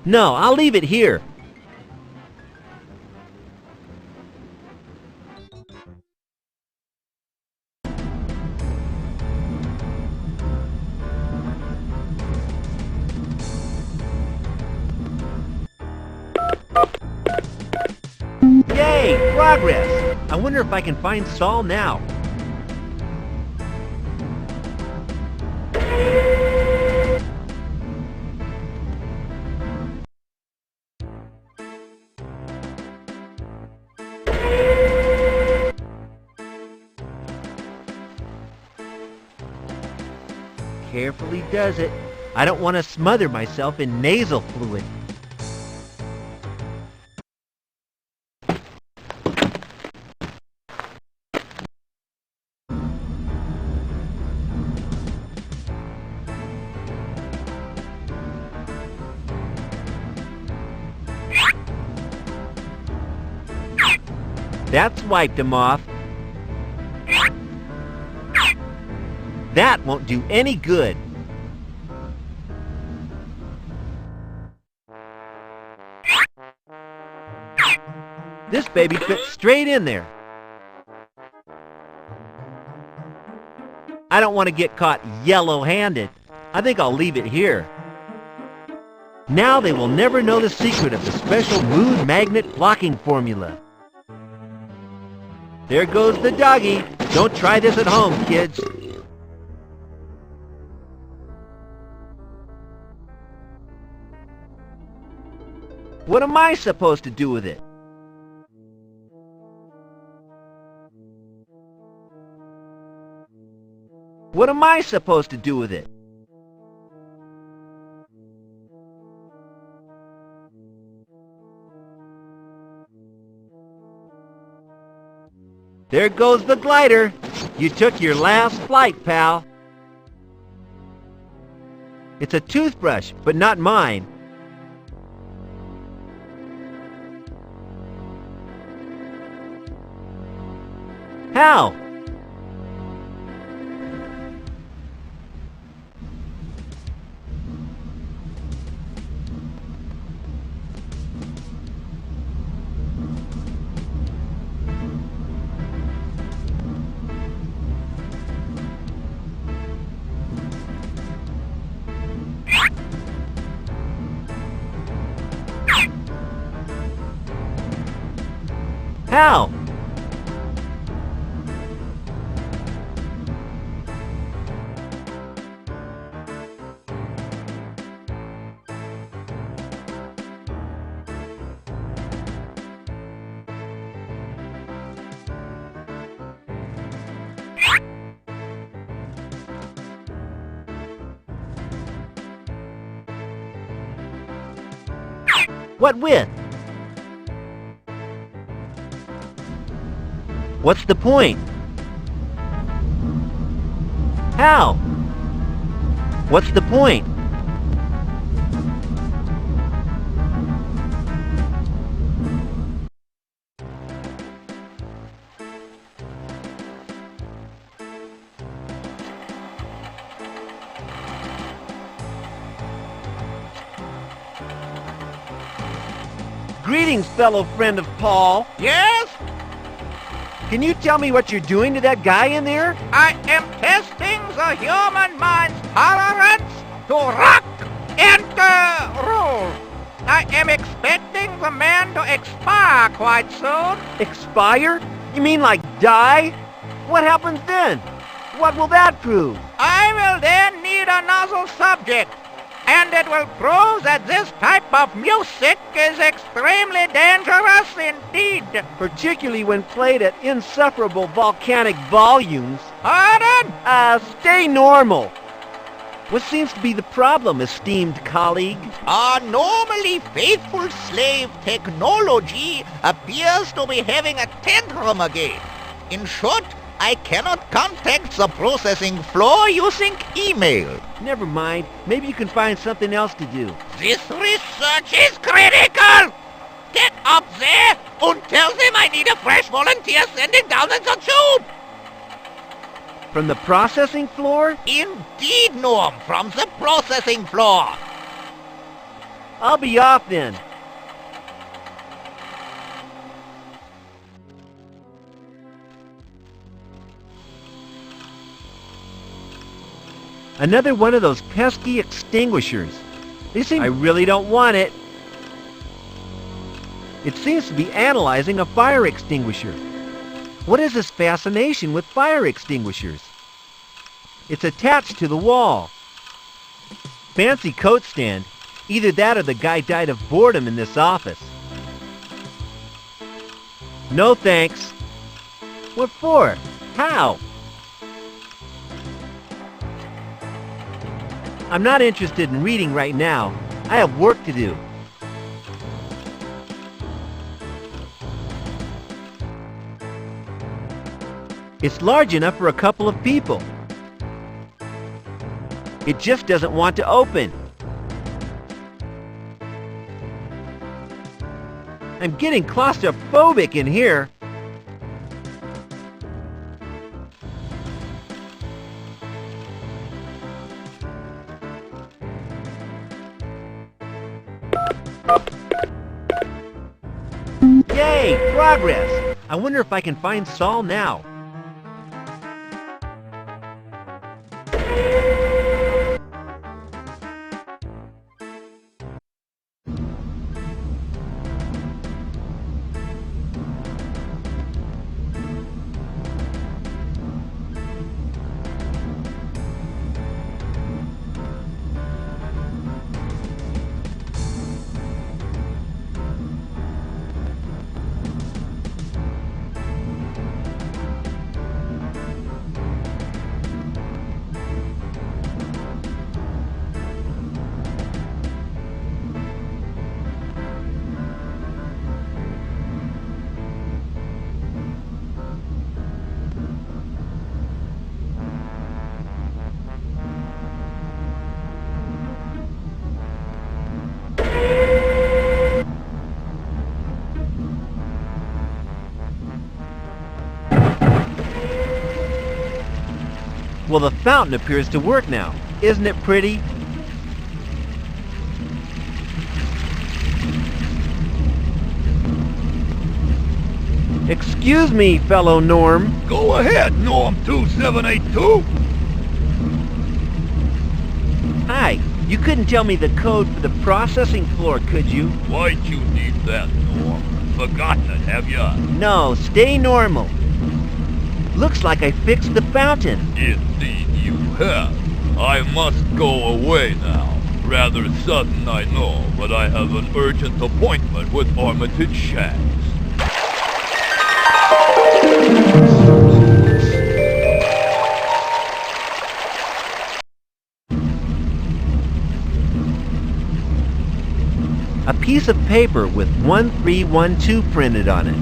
[SPEAKER 1] No, I'll leave it here. Yay! Progress! I wonder if I can find Saul now. Carefully does it. I don't want to smother myself in nasal fluid. That's wiped him off. That won't do any good. This baby fits straight in there. I don't want to get caught yellow-handed. I think I'll leave it here. Now they will never know the secret of the special mood magnet blocking formula. There goes the doggy. Don't try this at home, kids. What am I supposed to do with it? What am I supposed to do with it? There goes the glider. You took your last flight, pal. It's a toothbrush, but not mine. How? How? What with? What's the point? How? What's the point? Greetings, fellow friend of Paul.
[SPEAKER 11] Yes?
[SPEAKER 1] Can you tell me what you're doing to that guy in there?
[SPEAKER 11] I am testing the human mind's tolerance to rock and roll. I am expecting the man to expire quite soon.
[SPEAKER 1] Expire? You mean like die? What happens then? What will that prove?
[SPEAKER 11] I will then need another subject, and it will prove that this type of music is extremely dangerous indeed.
[SPEAKER 1] Particularly when played at insufferable volcanic volumes.
[SPEAKER 11] Pardon?
[SPEAKER 1] Stay normal. What seems to be the problem, esteemed colleague?
[SPEAKER 11] Our normally faithful slave technology appears to be having a tantrum again. In short, I cannot contact the processing floor using email.
[SPEAKER 1] Never mind. Maybe you can find something else to do.
[SPEAKER 11] This research is critical! Get up there and tell them I need a fresh volunteer sending down in the tube!
[SPEAKER 1] From the processing floor?
[SPEAKER 11] Indeed, Norm, from the processing floor.
[SPEAKER 1] I'll be off then. Another one of those pesky extinguishers. I really don't want it. It seems to be analyzing a fire extinguisher. What is this fascination with fire extinguishers? It's attached to the wall. Fancy coat stand. Either that or the guy died of boredom in this office. No thanks. What for? How? I'm not interested in reading right now. I have work to do. It's large enough for a couple of people. It just doesn't want to open. I'm getting claustrophobic in here. Yay! Progress! I wonder if I can find Saul now. Well, the fountain appears to work now. Isn't it pretty? Excuse me, fellow Norm.
[SPEAKER 7] Go ahead, Norm 2782.
[SPEAKER 1] Hi. You couldn't tell me the code for the processing floor, could you?
[SPEAKER 5] Why'd you need that, Norm? Forgotten it, have ya?
[SPEAKER 1] No, stay normal. Looks like I fixed the fountain.
[SPEAKER 5] Indeed you have. I must go away now. Rather sudden, I know, but I have an urgent appointment with Armitage Shags.
[SPEAKER 1] A piece of paper with 1312 printed on it.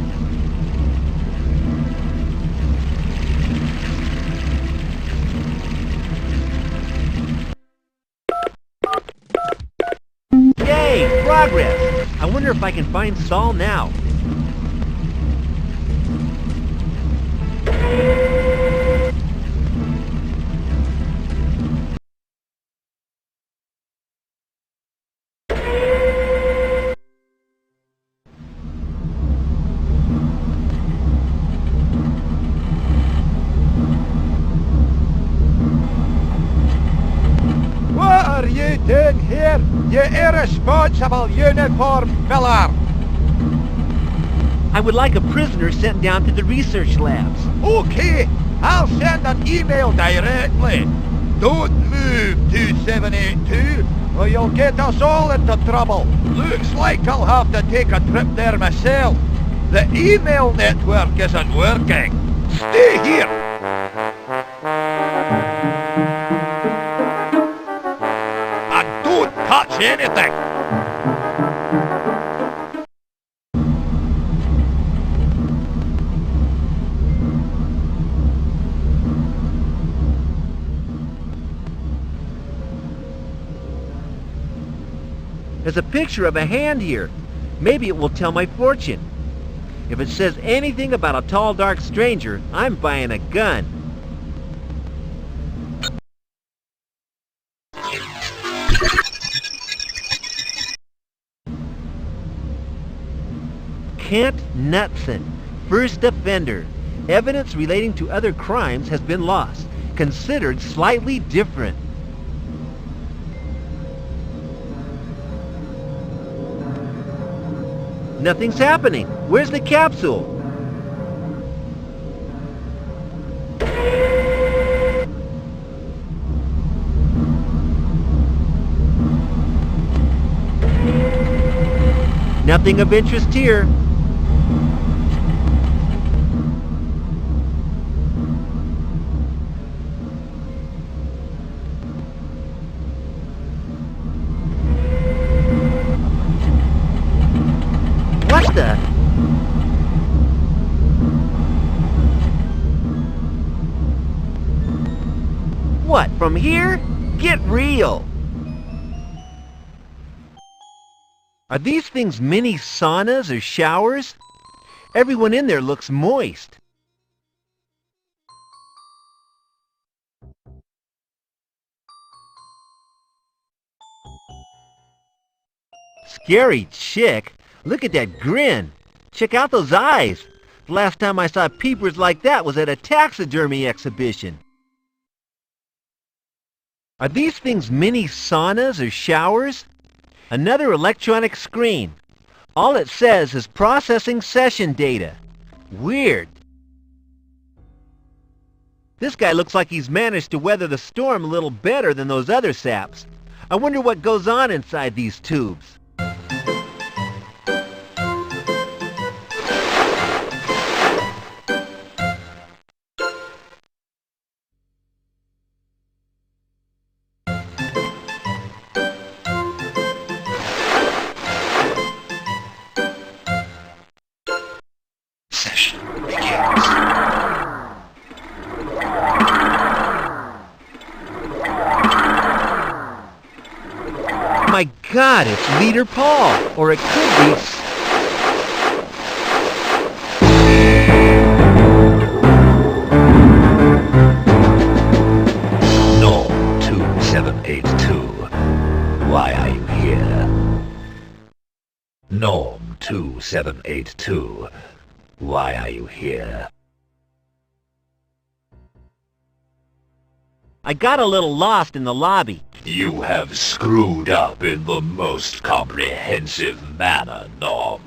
[SPEAKER 1] Yay! Progress! I wonder if I can find Saul now.
[SPEAKER 6] What are you doing here, you irresponsible uniform filler?
[SPEAKER 1] I would like a prisoner sent down to the research labs.
[SPEAKER 6] Okay, I'll send an email directly. Don't move, 2782, or you'll get us all into trouble. Looks like I'll have to take a trip there myself. The email network isn't working. Stay here. And don't touch anything.
[SPEAKER 1] There's a picture of a hand here. Maybe it will tell my fortune. If it says anything about a tall, dark stranger, I'm buying a gun. Kent Knutson, first offender. Evidence relating to other crimes has been lost. Considered slightly different. Nothing's happening. Where's the capsule? Nothing of interest here. What the? What, from here? Get real! Are these things mini saunas or showers? Everyone in there looks moist. Scary chick. Look at that grin. Check out those eyes. The last time I saw peepers like that was at a taxidermy exhibition. Are these things mini saunas or showers? Another electronic screen. All it says is processing session data. Weird. This guy looks like he's managed to weather the storm a little better than those other saps. I wonder what goes on inside these tubes. My God, it's Leader Paul, or it could be...
[SPEAKER 12] Norm 2782, why are you here? Norm 2782, why are you here?
[SPEAKER 1] I got a little lost in the lobby.
[SPEAKER 12] You have screwed up in the most comprehensive manner, Norm.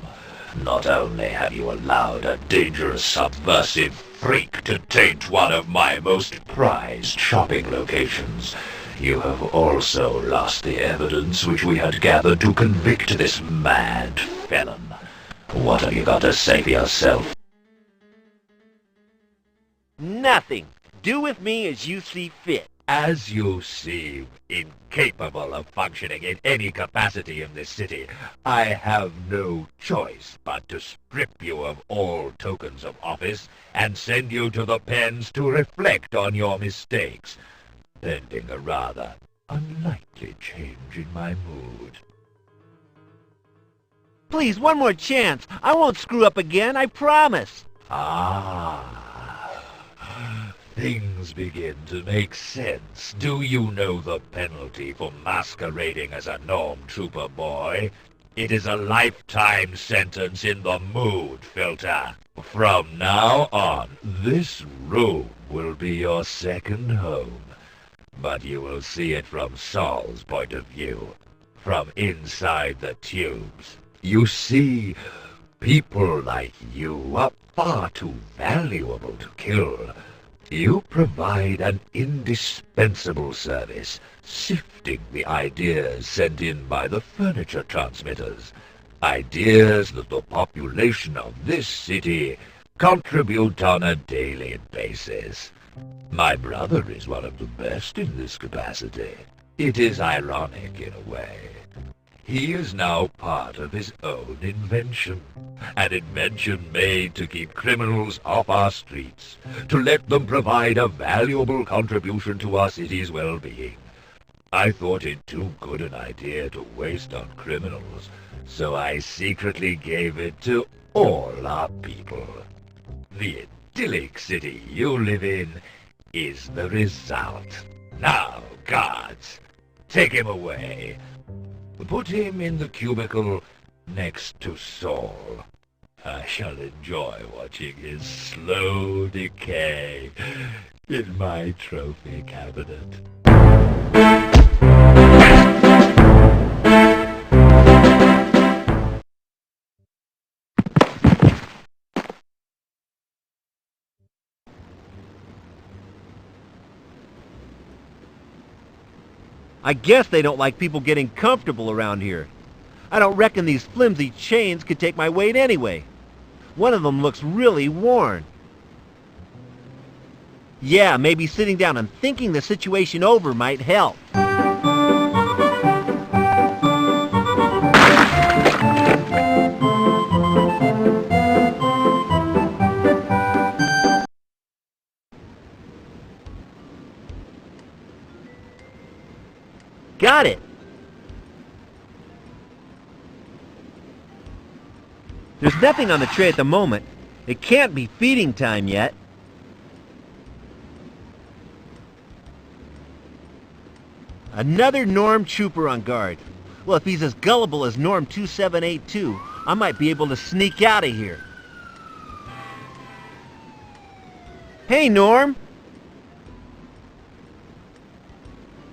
[SPEAKER 12] Not only have you allowed a dangerous subversive freak to taint one of my most prized shopping locations, you have also lost the evidence which we had gathered to convict this mad felon. What have you got to say for yourself?
[SPEAKER 1] Nothing. Do with me as you see fit.
[SPEAKER 5] As you seem incapable of functioning in any capacity in this city, I have no choice but to strip you of all tokens of office and send you to the pens to reflect on your mistakes, pending a rather unlikely change in my mood.
[SPEAKER 1] Please, one more chance. I won't screw up again, I promise.
[SPEAKER 5] Things begin to make sense. Do you know the penalty for masquerading as a Norm Trooper boy? It is a lifetime sentence in the mood filter. From now on, this room will be your second home. But you will see it from Saul's point of view, from inside the tubes. You see, people like you are far too valuable to kill. You provide an indispensable service, sifting the ideas sent in by the furniture transmitters. Ideas that the population of this city contribute on a daily basis. My brother is one of the best in this capacity. It is ironic in a way. He is now part of his own invention. An invention made to keep criminals off our streets, to let them provide a valuable contribution to our city's well-being. I thought it too good an idea to waste on criminals, so I secretly gave it to all our people. The idyllic city you live in is the result. Now, guards, take him away. Put him in the cubicle next to Saul. I shall enjoy watching his slow decay in my trophy cabinet.
[SPEAKER 1] I guess they don't like people getting comfortable around here. I don't reckon these flimsy chains could take my weight anyway. One of them looks really worn. Yeah, maybe sitting down and thinking the situation over might help. Got it! There's nothing on the tray at the moment. It can't be feeding time yet. Another Norm Trooper on guard. Well, if he's as gullible as Norm 2782, I might be able to sneak out of here. Hey, Norm!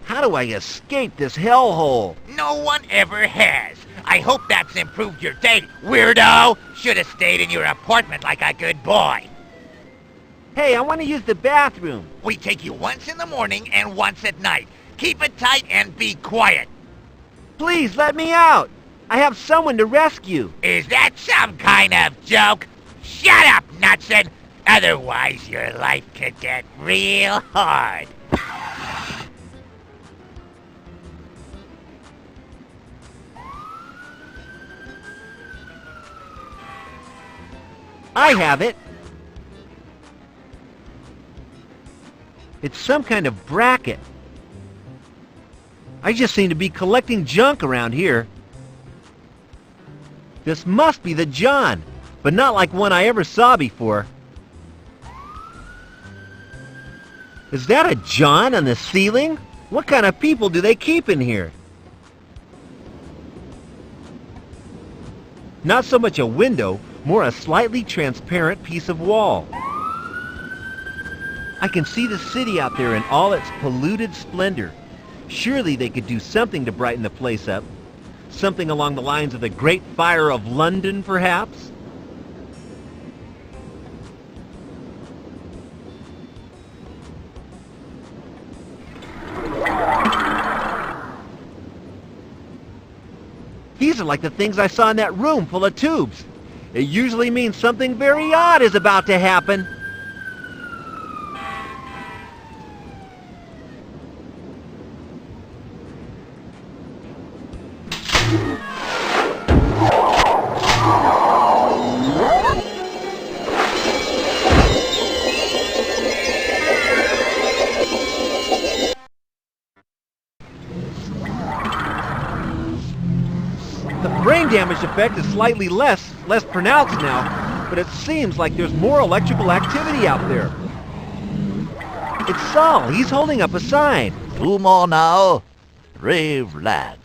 [SPEAKER 1] How do I escape this hellhole?
[SPEAKER 11] No one ever has. I hope that's improved your day, weirdo! Should have stayed in your apartment like a good boy.
[SPEAKER 1] Hey, I want to use the bathroom.
[SPEAKER 11] We take you once in the morning and once at night. Keep it tight and be quiet.
[SPEAKER 1] Please, let me out. I have someone to rescue.
[SPEAKER 11] Is that some kind of joke? Shut up, Nutson! Otherwise your life could get real hard.
[SPEAKER 1] I have it. It's some kind of bracket. I just seem to be collecting junk around here. This must be the John, but not like one I ever saw before. Is that a John on the ceiling? What kind of people do they keep in here? Not so much a window, more a slightly transparent piece of wall. I can see the city out there in all its polluted splendor. Surely they could do something to brighten the place up. Something along the lines of the Great Fire of London, perhaps? These are like the things I saw in that room full of tubes. It usually means something very odd is about to happen. flash effect is slightly less pronounced now, but it seems like there's more electrical activity out there. It's Saul. He's holding up a sign.
[SPEAKER 12] 2 more now. Brave lad.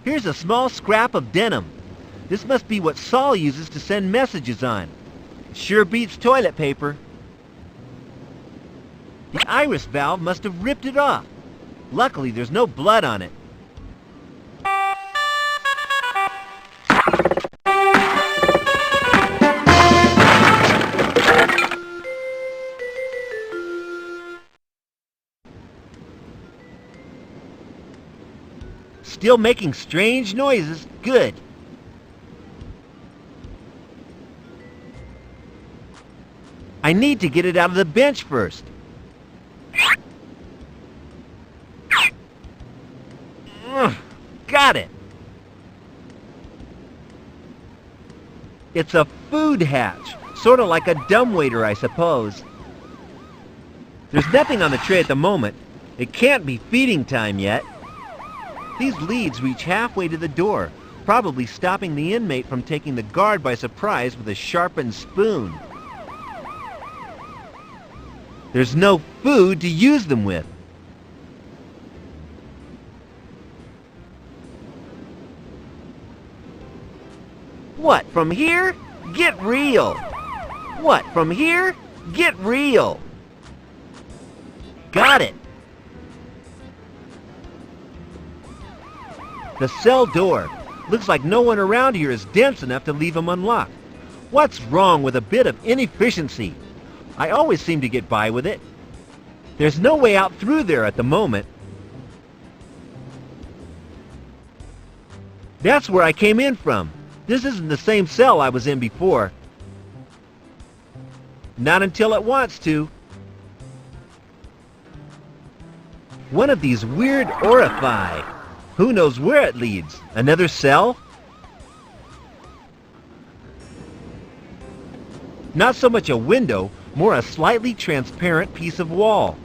[SPEAKER 1] Here's a small scrap of denim. This must be what Saul uses to send messages on. Sure beats toilet paper. The iris valve must have ripped it off. Luckily, there's no blood on it. Still making strange noises. Good. I need to get it out of the bench first. Got it. It's a food hatch. Sort of like a dumbwaiter, I suppose. There's nothing on the tray at the moment. It can't be feeding time yet. These leads reach halfway to the door, probably stopping the inmate from taking the guard by surprise with a sharpened spoon. There's no food to use them with. What, from here? Get real! What, from here? Get real! Got it! The cell door. Looks like no one around here is dense enough to leave them unlocked. What's wrong with a bit of inefficiency? I always seem to get by with it. There's no way out through there at the moment. That's where I came in from. This isn't the same cell I was in before. Not until it wants to. One of these weird orifices. Who knows where it leads? Another cell? Not so much a window, more a slightly transparent piece of wall.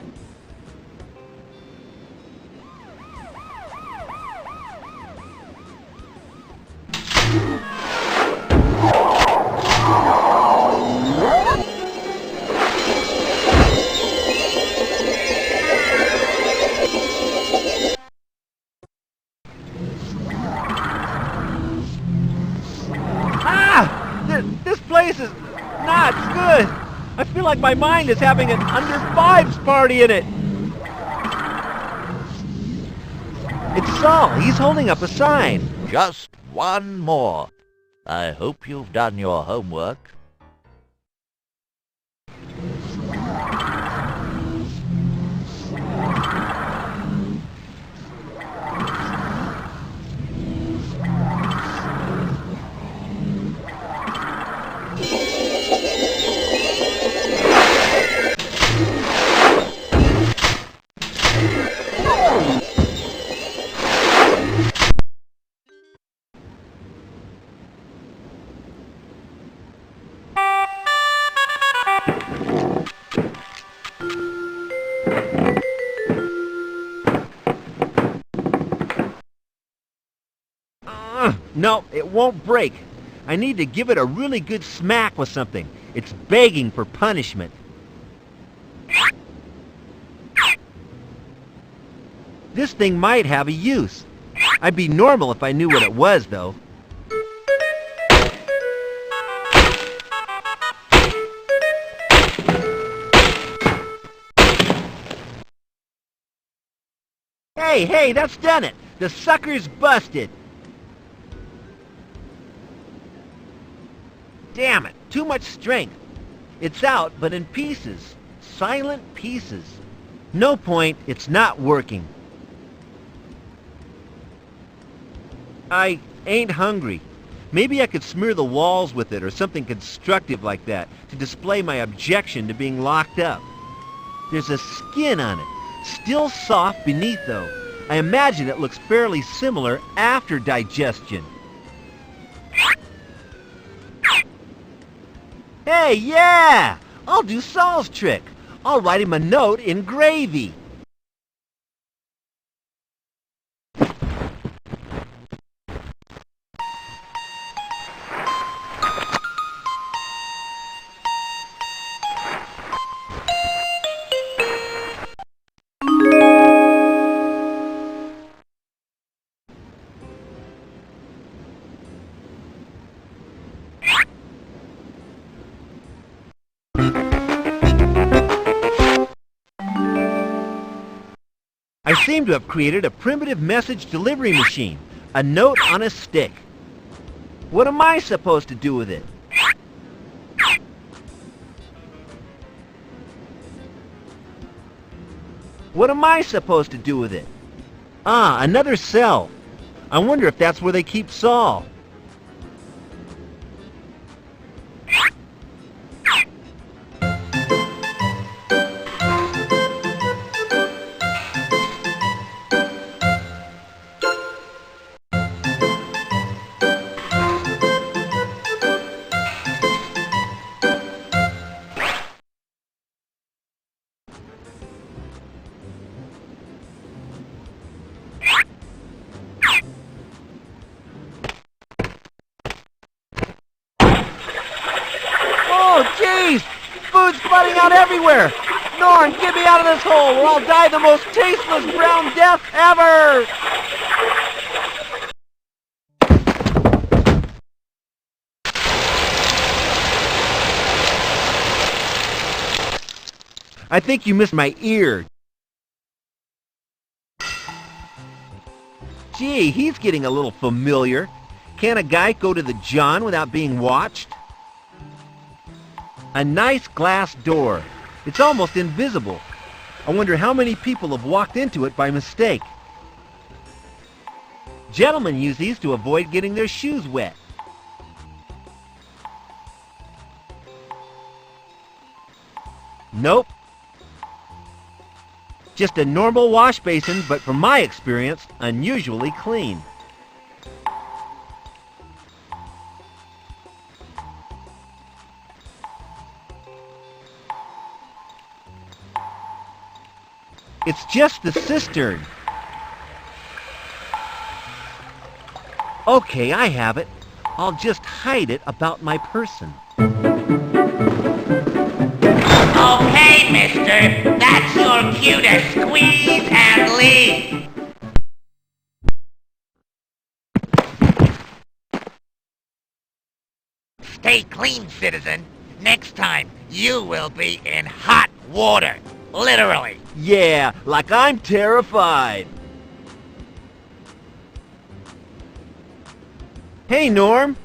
[SPEAKER 1] This place is not good. I feel like my mind is having an under-fives party in it. It's Saul. He's holding up a sign.
[SPEAKER 12] Just one more. I hope you've done your homework.
[SPEAKER 1] No, it won't break. I need to give it a really good smack with something. It's begging for punishment. This thing might have a use. I'd be normal if I knew what it was, though. Hey, that's done it. The sucker's busted. Damn it, too much strength. It's out, but in pieces. Silent pieces. No point, it's not working. I Ain't hungry. Maybe I could smear the walls with it or something constructive like that to display my objection to being locked up. There's a skin on it, still soft beneath though. I imagine it looks fairly similar after digestion. Hey, yeah! I'll do Saul's trick. I'll write him a note in gravy. I seem to have created a primitive message delivery machine, a note on a stick. What am I supposed to do with it? What am I supposed to do with it? Ah, another cell. I wonder if that's where they keep Saul. Oh, jeez! Food's flooding out everywhere! Norm, get me out of this hole or I'll die the most tasteless brown death ever! I think you missed my ear. Gee, he's getting a little familiar. Can a guy go to the John without being watched? A nice glass door. It's almost invisible. I wonder how many people have walked into it by mistake. Gentlemen use these to avoid getting their shoes wet. Nope. Just a normal wash basin, but from my experience, unusually clean. It's just the cistern. Okay, I have it. I'll just hide it about my person.
[SPEAKER 11] Okay, mister, that's your cue to squeeze and leave. Stay clean, citizen. Next time, you will be in hot water. Literally.
[SPEAKER 1] Yeah, like I'm terrified. Hey, Norm.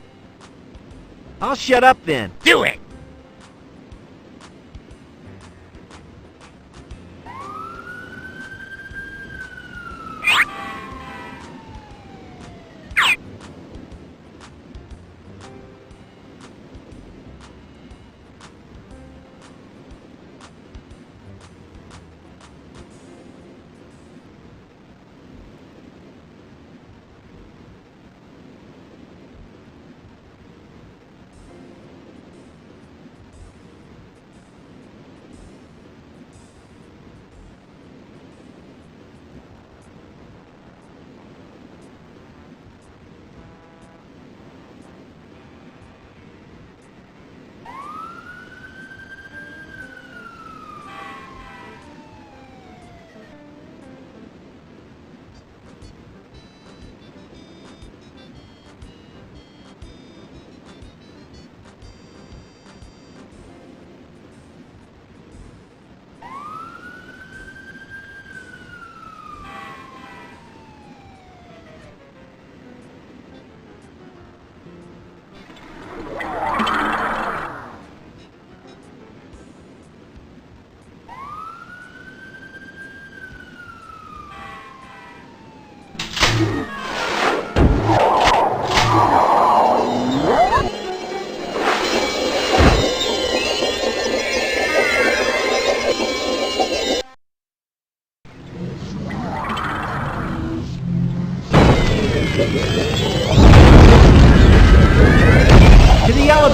[SPEAKER 1] I'll shut up then.
[SPEAKER 11] Do it.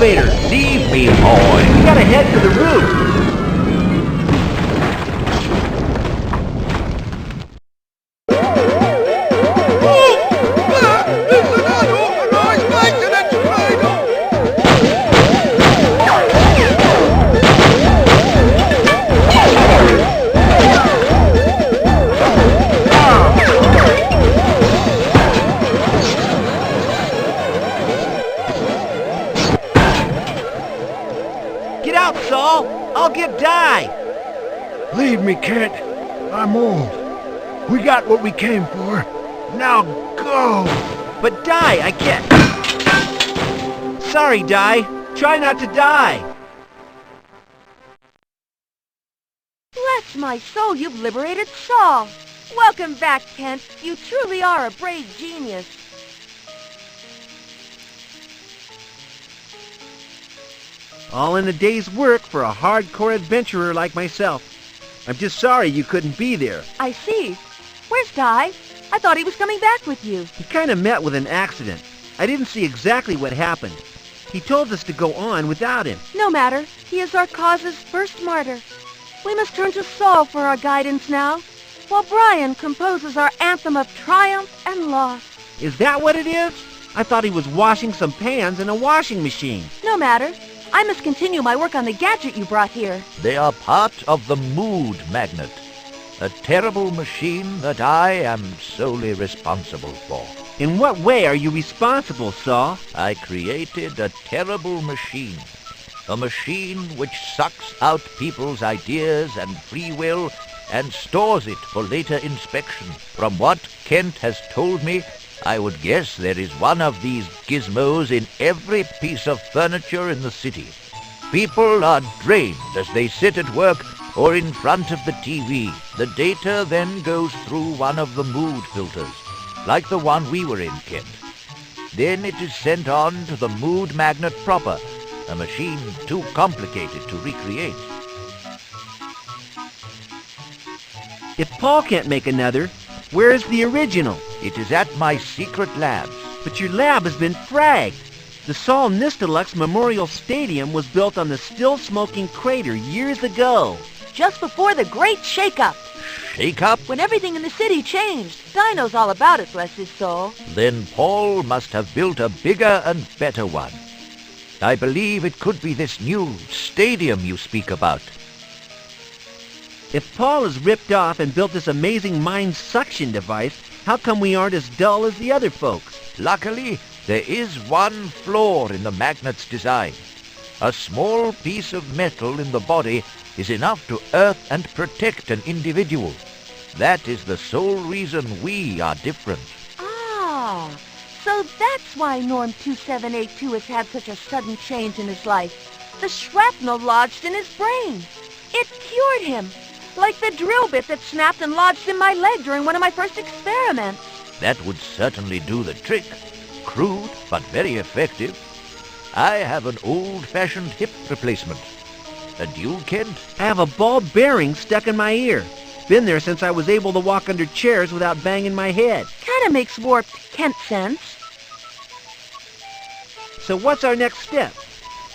[SPEAKER 1] elevator.
[SPEAKER 5] Leave me, boy.
[SPEAKER 1] We gotta head for the roof. Get out, Saul. I'll get Di.
[SPEAKER 2] Leave me, Kent. I'm old. We got what we came for. Now go!
[SPEAKER 1] But Di, I can't. Sorry, Di. Try not to die.
[SPEAKER 3] Bless my soul, you've liberated Saul. Welcome back, Kent. You truly are a brave genius.
[SPEAKER 1] All in a day's work for a hardcore adventurer like myself. I'm just sorry you couldn't be there.
[SPEAKER 3] I see. Where's Di? I thought he was coming back with you.
[SPEAKER 1] He kind of met with an accident. I didn't see exactly what happened. He told us to go on without him.
[SPEAKER 3] No matter. He is our cause's first martyr. We must turn to Saul for our guidance now, while Brian composes our anthem of triumph and loss.
[SPEAKER 1] Is that what it is? I thought he was washing some pans in a washing machine.
[SPEAKER 3] No matter. I must continue my work on the gadget you brought here.
[SPEAKER 5] They are part of the mood magnet, a terrible machine that I am solely responsible for.
[SPEAKER 1] In what way are you responsible, Saul?
[SPEAKER 5] I created a terrible machine. A machine which sucks out people's ideas and free will and stores it for later inspection. From what Kent has told me, I would guess there is one of these gizmos in every piece of furniture in the city. People are drained as they sit at work or in front of the TV. The data then goes through one of the mood filters, like the one we were in, Kent. Then it is sent on to the mood magnet proper, a machine too complicated to recreate.
[SPEAKER 1] If Paul can't make another, where is the original?
[SPEAKER 5] It is at my secret labs.
[SPEAKER 1] But your lab has been fragged. The Saul Nistelux Memorial Stadium was built on the still-smoking crater years ago.
[SPEAKER 3] Just before the great shake-up.
[SPEAKER 5] Shake-up?
[SPEAKER 3] When everything in the city changed. Di knows all about it, bless his soul.
[SPEAKER 5] Then Paul must have built a bigger and better one. I believe it could be this new stadium you speak about.
[SPEAKER 1] If Paul has ripped off and built this amazing mind suction device, how come we aren't as dull as the other folks?
[SPEAKER 5] Luckily, there is one flaw in the magnet's design. A small piece of metal in the body is enough to earth and protect an individual. That is the sole reason we are different.
[SPEAKER 3] Ah, so that's why Norm 2782 has had such a sudden change in his life. The shrapnel lodged in his brain. It cured him. Like the drill bit that snapped and lodged in my leg during one of my first experiments.
[SPEAKER 5] That would certainly do the trick. Crude, but very effective. I have an old-fashioned hip replacement. And you, Kent?
[SPEAKER 1] I have a ball bearing stuck in my ear. Been there since I was able to walk under chairs without banging my head.
[SPEAKER 3] Kinda makes warped Kent sense.
[SPEAKER 1] So what's our next step?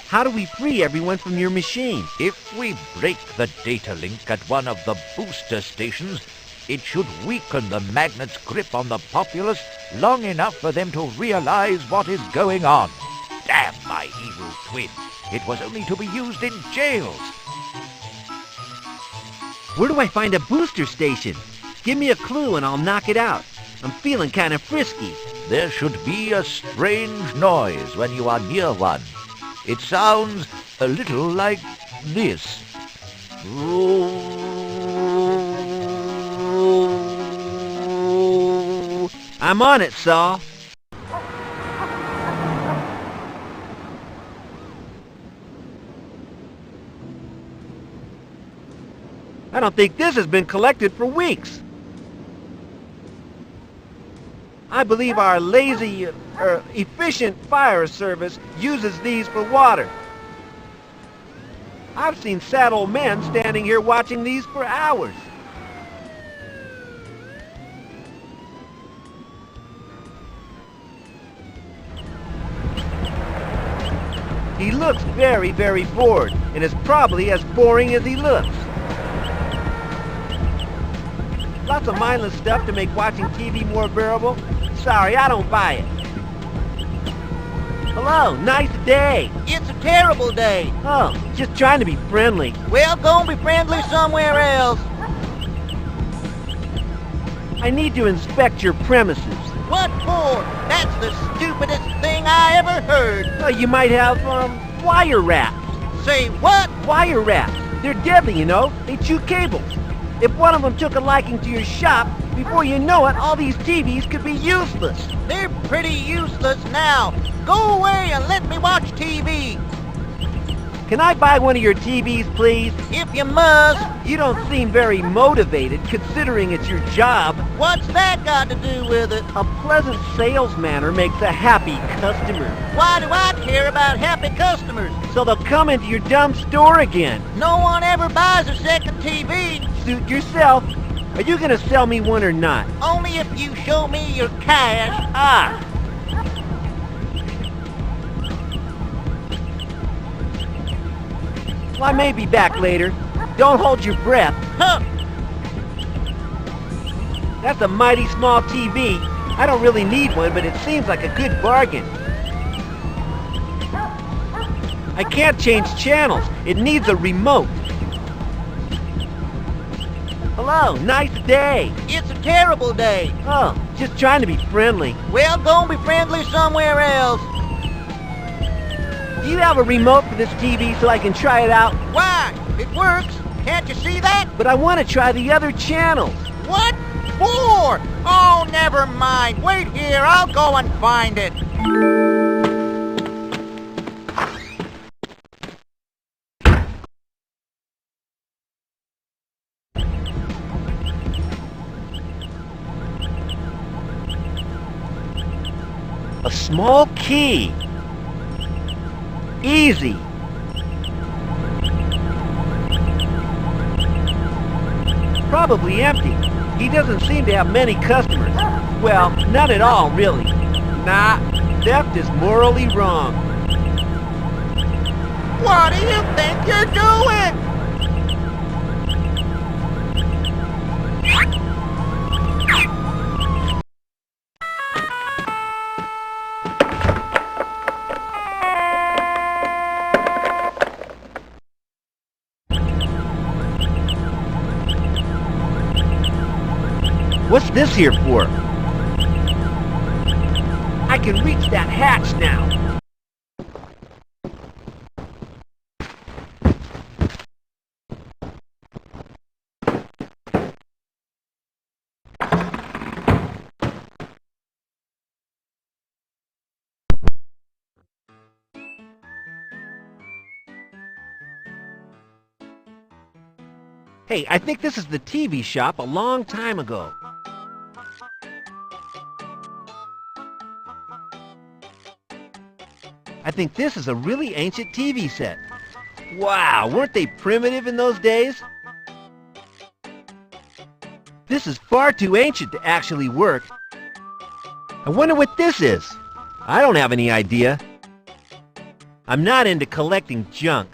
[SPEAKER 1] How do we free everyone from your machine?
[SPEAKER 5] If we break the data link at one of the booster stations, it should weaken the magnet's grip on the populace long enough for them to realize what is going on. Damn my evil twin. It was only to be used in jails.
[SPEAKER 1] Where do I find a booster station? Give me a clue and I'll knock it out. I'm feeling kind of frisky.
[SPEAKER 5] There should be a strange noise when you are near one. It sounds a little like this.
[SPEAKER 1] I'm on it, Saul. I don't think this has been collected for weeks. I believe our lazy, efficient fire service uses these for water. I've seen sad old men standing here watching these for hours. He looks very, very bored, and is probably as boring as he looks. Lots of mindless stuff to make watching TV more bearable. Sorry, I don't buy it. Hello, nice day.
[SPEAKER 6] It's a terrible day.
[SPEAKER 1] Oh, just trying to be friendly.
[SPEAKER 6] Well, go and be friendly somewhere else.
[SPEAKER 1] I need to inspect your premises.
[SPEAKER 6] What for? That's the stupidest thing I ever heard.
[SPEAKER 1] Oh, you might have, wire wraps.
[SPEAKER 6] Say what?
[SPEAKER 1] Wire wraps. They're deadly, you know. They chew cables. If one of them took a liking to your shop, before you know it, all these TVs could be useless.
[SPEAKER 6] They're pretty useless now. Go away and let me watch TV.
[SPEAKER 1] Can I buy one of your TVs, please?
[SPEAKER 6] If you must.
[SPEAKER 1] You don't seem very motivated, considering it's your job.
[SPEAKER 6] What's that got to do with it?
[SPEAKER 1] A pleasant sales manner makes a happy customer.
[SPEAKER 6] Why do I care about happy customers?
[SPEAKER 1] So they'll come into your dumb store again.
[SPEAKER 6] No one ever buys a second TV.
[SPEAKER 1] Suit yourself. Are you gonna sell me one or not?
[SPEAKER 6] Only if you show me your cash.
[SPEAKER 1] Ah! Well, I may be back later. Don't hold your breath.
[SPEAKER 6] Huh.
[SPEAKER 1] That's a mighty small TV. I don't really need one, but it seems like a good bargain. I can't change channels. It needs a remote. Hello, nice day.
[SPEAKER 6] It's a terrible day.
[SPEAKER 1] Oh, just trying to be friendly.
[SPEAKER 6] Well, go and be friendly somewhere else.
[SPEAKER 1] Do you have a remote for this TV so I can try it out?
[SPEAKER 6] Why? It works. Can't you see that?
[SPEAKER 1] But I want to try the other channels.
[SPEAKER 6] What for? Oh, never mind. Wait here. I'll go and find it.
[SPEAKER 1] A small key. Easy. Probably empty. He doesn't seem to have many customers. Well, none at all, really. Nah, theft is morally wrong.
[SPEAKER 6] What do you think you're doing?
[SPEAKER 1] What's this here for? I can reach that hatch now. Hey, I think this is the TV shop a long time ago. I think this is a really ancient TV set. Wow, weren't they primitive in those days? This is far too ancient to actually work. I wonder what this is. I don't have any idea. I'm not into collecting junk.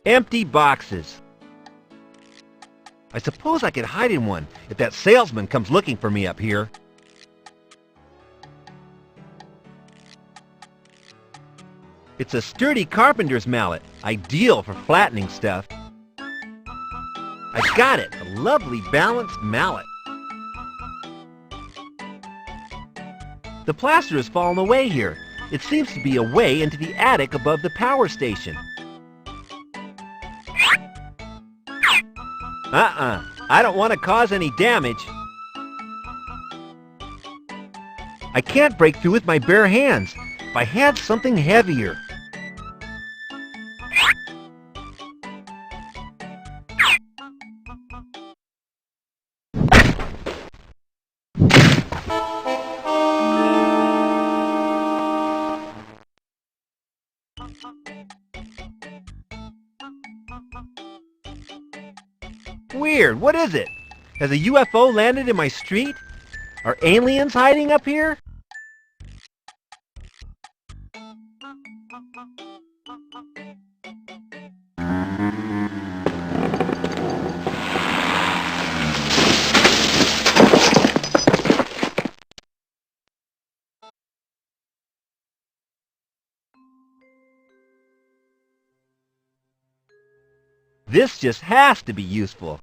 [SPEAKER 1] Empty boxes. I suppose I could hide in one if that salesman comes looking for me up here. It's a sturdy carpenter's mallet, ideal for flattening stuff. I got it, a lovely balanced mallet. The plaster has fallen away here. It seems to be a way into the attic above the power station. I don't want to cause any damage. I can't break through with my bare hands. If I had something heavier. Weird, what is it? Has a UFO landed in my street? Are aliens hiding up here? This just has to be useful.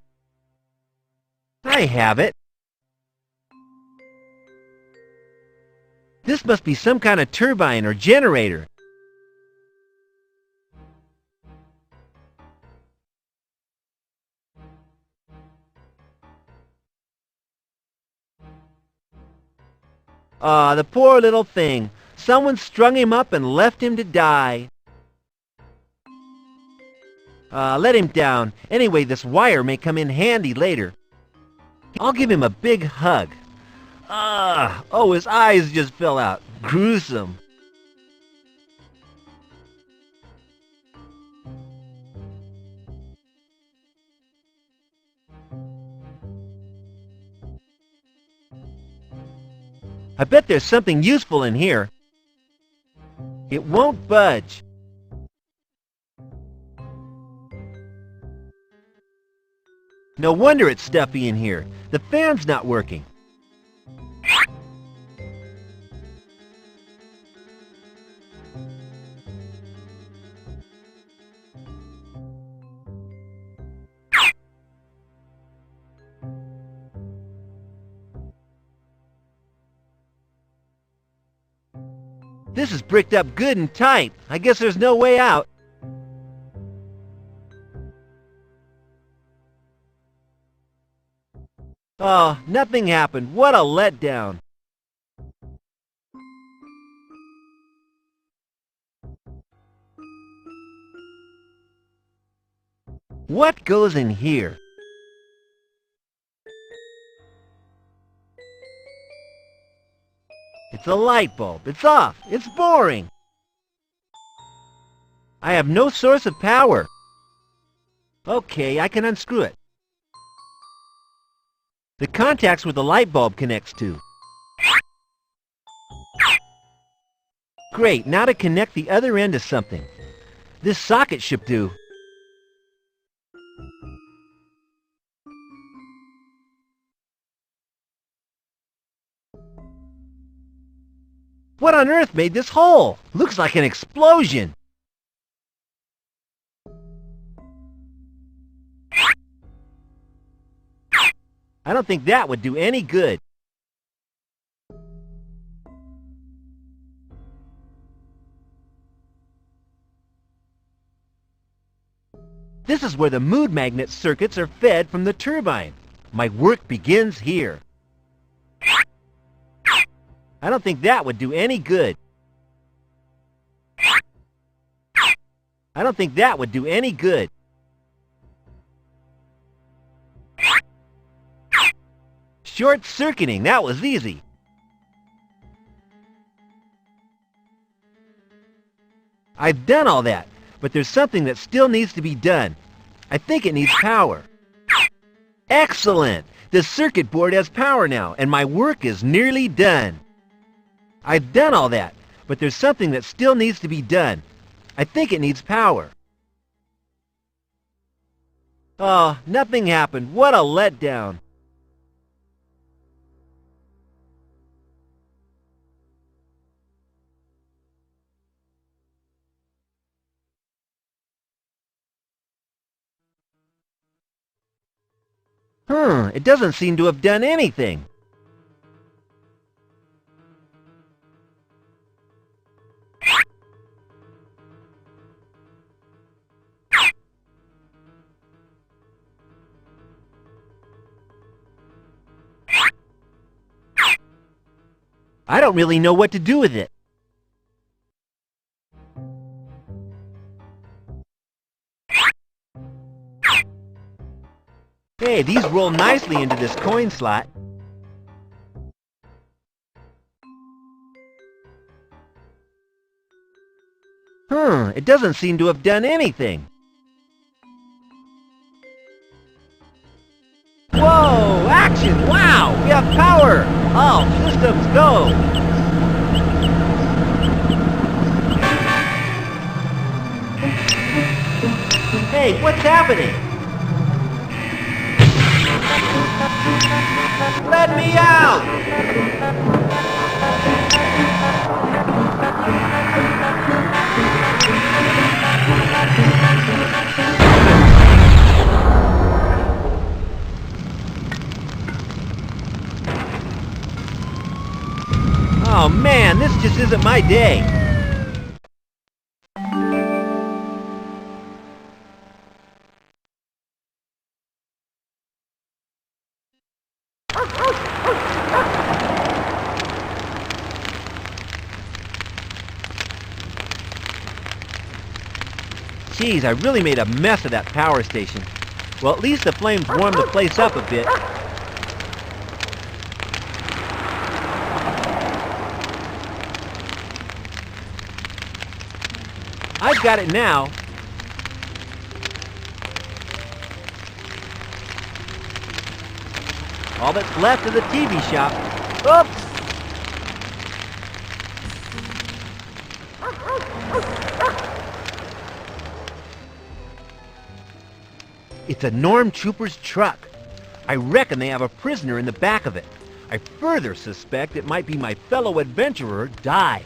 [SPEAKER 1] I have it. This must be some kind of turbine or generator. Ah, the poor little thing. Someone strung him up and left him to die. Let him down. Anyway, this wire may come in handy later. I'll give him a big hug. Oh, his eyes just fell out. Gruesome. I bet there's something useful in here. It won't budge. No wonder it's stuffy in here. The fan's not working. This is bricked up good and tight. I guess there's no way out. Oh, nothing happened. What a letdown. What goes in here? It's a light bulb. It's off. It's boring. I have no source of power. Okay, I can unscrew it. The contact's where the light bulb connects to. Great, now to connect the other end to something. This socket should do. What on earth made this hole? Looks like an explosion. I don't think that would do any good. This is where the mood magnet circuits are fed from the turbine. My work begins here. I don't think that would do any good. I don't think that would do any good. Short-circuiting, that was easy. I've done all that, but there's something that still needs to be done. I think it needs power. Excellent! The circuit board has power now, and my work is nearly done. I've done all that, but there's something that still needs to be done. I think it needs power. Oh, nothing happened. What a letdown. It doesn't seem to have done anything. I don't really know what to do with it. Hey, these roll nicely into this coin slot. It doesn't seem to have done anything. Whoa, action! Wow, we have power! All systems go! Hey, what's happening? Let me out! Oh man, this just isn't my day. Geez, I really made a mess of that power station. Well, at least the flames warmed the place up a bit. I've got it now. All that's left of the TV shop. Oops! It's a Norm Trooper's truck. I reckon they have a prisoner in the back of it. I further suspect it might be my fellow adventurer, Di.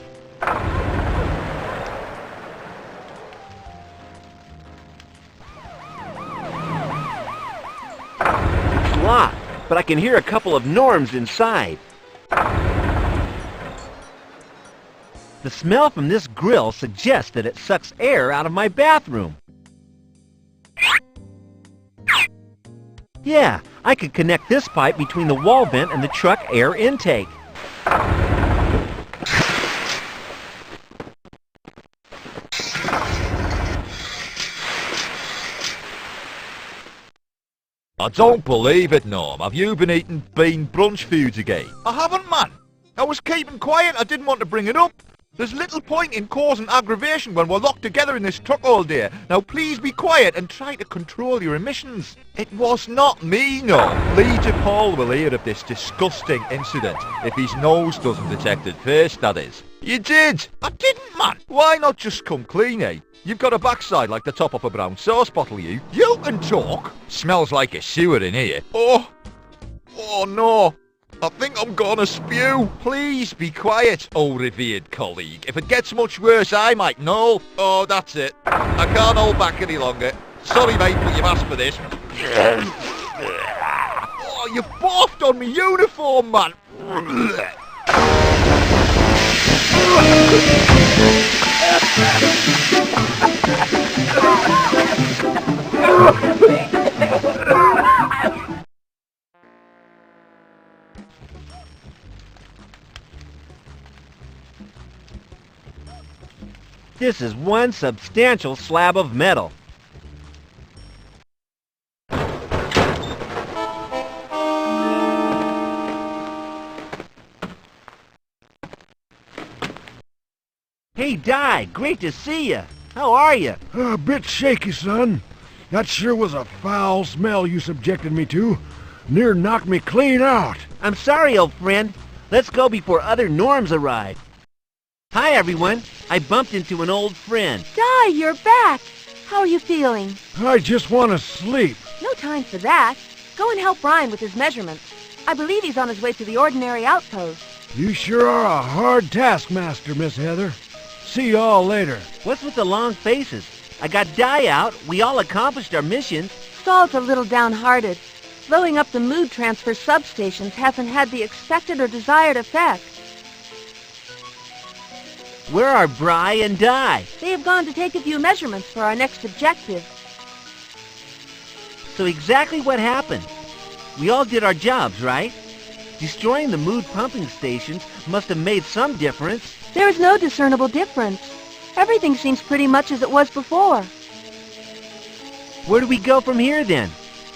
[SPEAKER 1] It's locked, but I can hear a couple of Norms inside. The smell from this grill suggests that it sucks air out of my bathroom. Yeah, I could connect this pipe between the wall vent and the truck air intake.
[SPEAKER 5] I don't believe it, Norm. Have you been eating bean brunch foods again?
[SPEAKER 7] I haven't, man. I was keeping quiet. I didn't want to bring it up. There's little point in causing aggravation when we're locked together in this truck all day. Now please be quiet and try to control your emissions.
[SPEAKER 5] It was not me, Norm. Leader Paul will hear of this disgusting incident if his nose doesn't detect it first, that is. You did!
[SPEAKER 7] I didn't, man.
[SPEAKER 5] Why not just come clean, eh? You've got a backside like the top of a brown sauce bottle, you.
[SPEAKER 7] You can talk.
[SPEAKER 5] Smells like a sewer in here.
[SPEAKER 7] Oh no. I think I'm gonna spew.
[SPEAKER 5] Please be quiet, oh revered colleague. If it gets much worse, I might know.
[SPEAKER 7] Oh, that's it. I can't hold back any longer. Sorry, mate, but you've asked for this.
[SPEAKER 5] Oh, you barfed on me uniform, man.
[SPEAKER 1] This is one substantial slab of metal. Hey, Di, great to see you. How are you?
[SPEAKER 2] A bit shaky, son. That sure was a foul smell you subjected me to. Near knocked me clean out.
[SPEAKER 1] I'm sorry, old friend. Let's go before other Norms arrive. Hi, everyone. I bumped into an old friend.
[SPEAKER 13] Di, you're back. How are you feeling?
[SPEAKER 2] I just want to sleep.
[SPEAKER 13] No time for that. Go and help Brian with his measurements. I believe he's on his way to the ordinary outpost.
[SPEAKER 2] You sure are a hard taskmaster, Miss Heather. See you all later.
[SPEAKER 1] What's with the long faces? I got Di out. We all accomplished our missions.
[SPEAKER 13] Saul's a little downhearted. Blowing up the mood transfer substations hasn't had the expected or desired effect.
[SPEAKER 1] Where are Bri and Di?
[SPEAKER 13] They have gone to take a few measurements for our next objective.
[SPEAKER 1] So exactly what happened? We all did our jobs, right? Destroying the mood pumping stations must have made some difference.
[SPEAKER 13] There is no discernible difference. Everything seems pretty much as it was before.
[SPEAKER 1] Where do we go from here, then?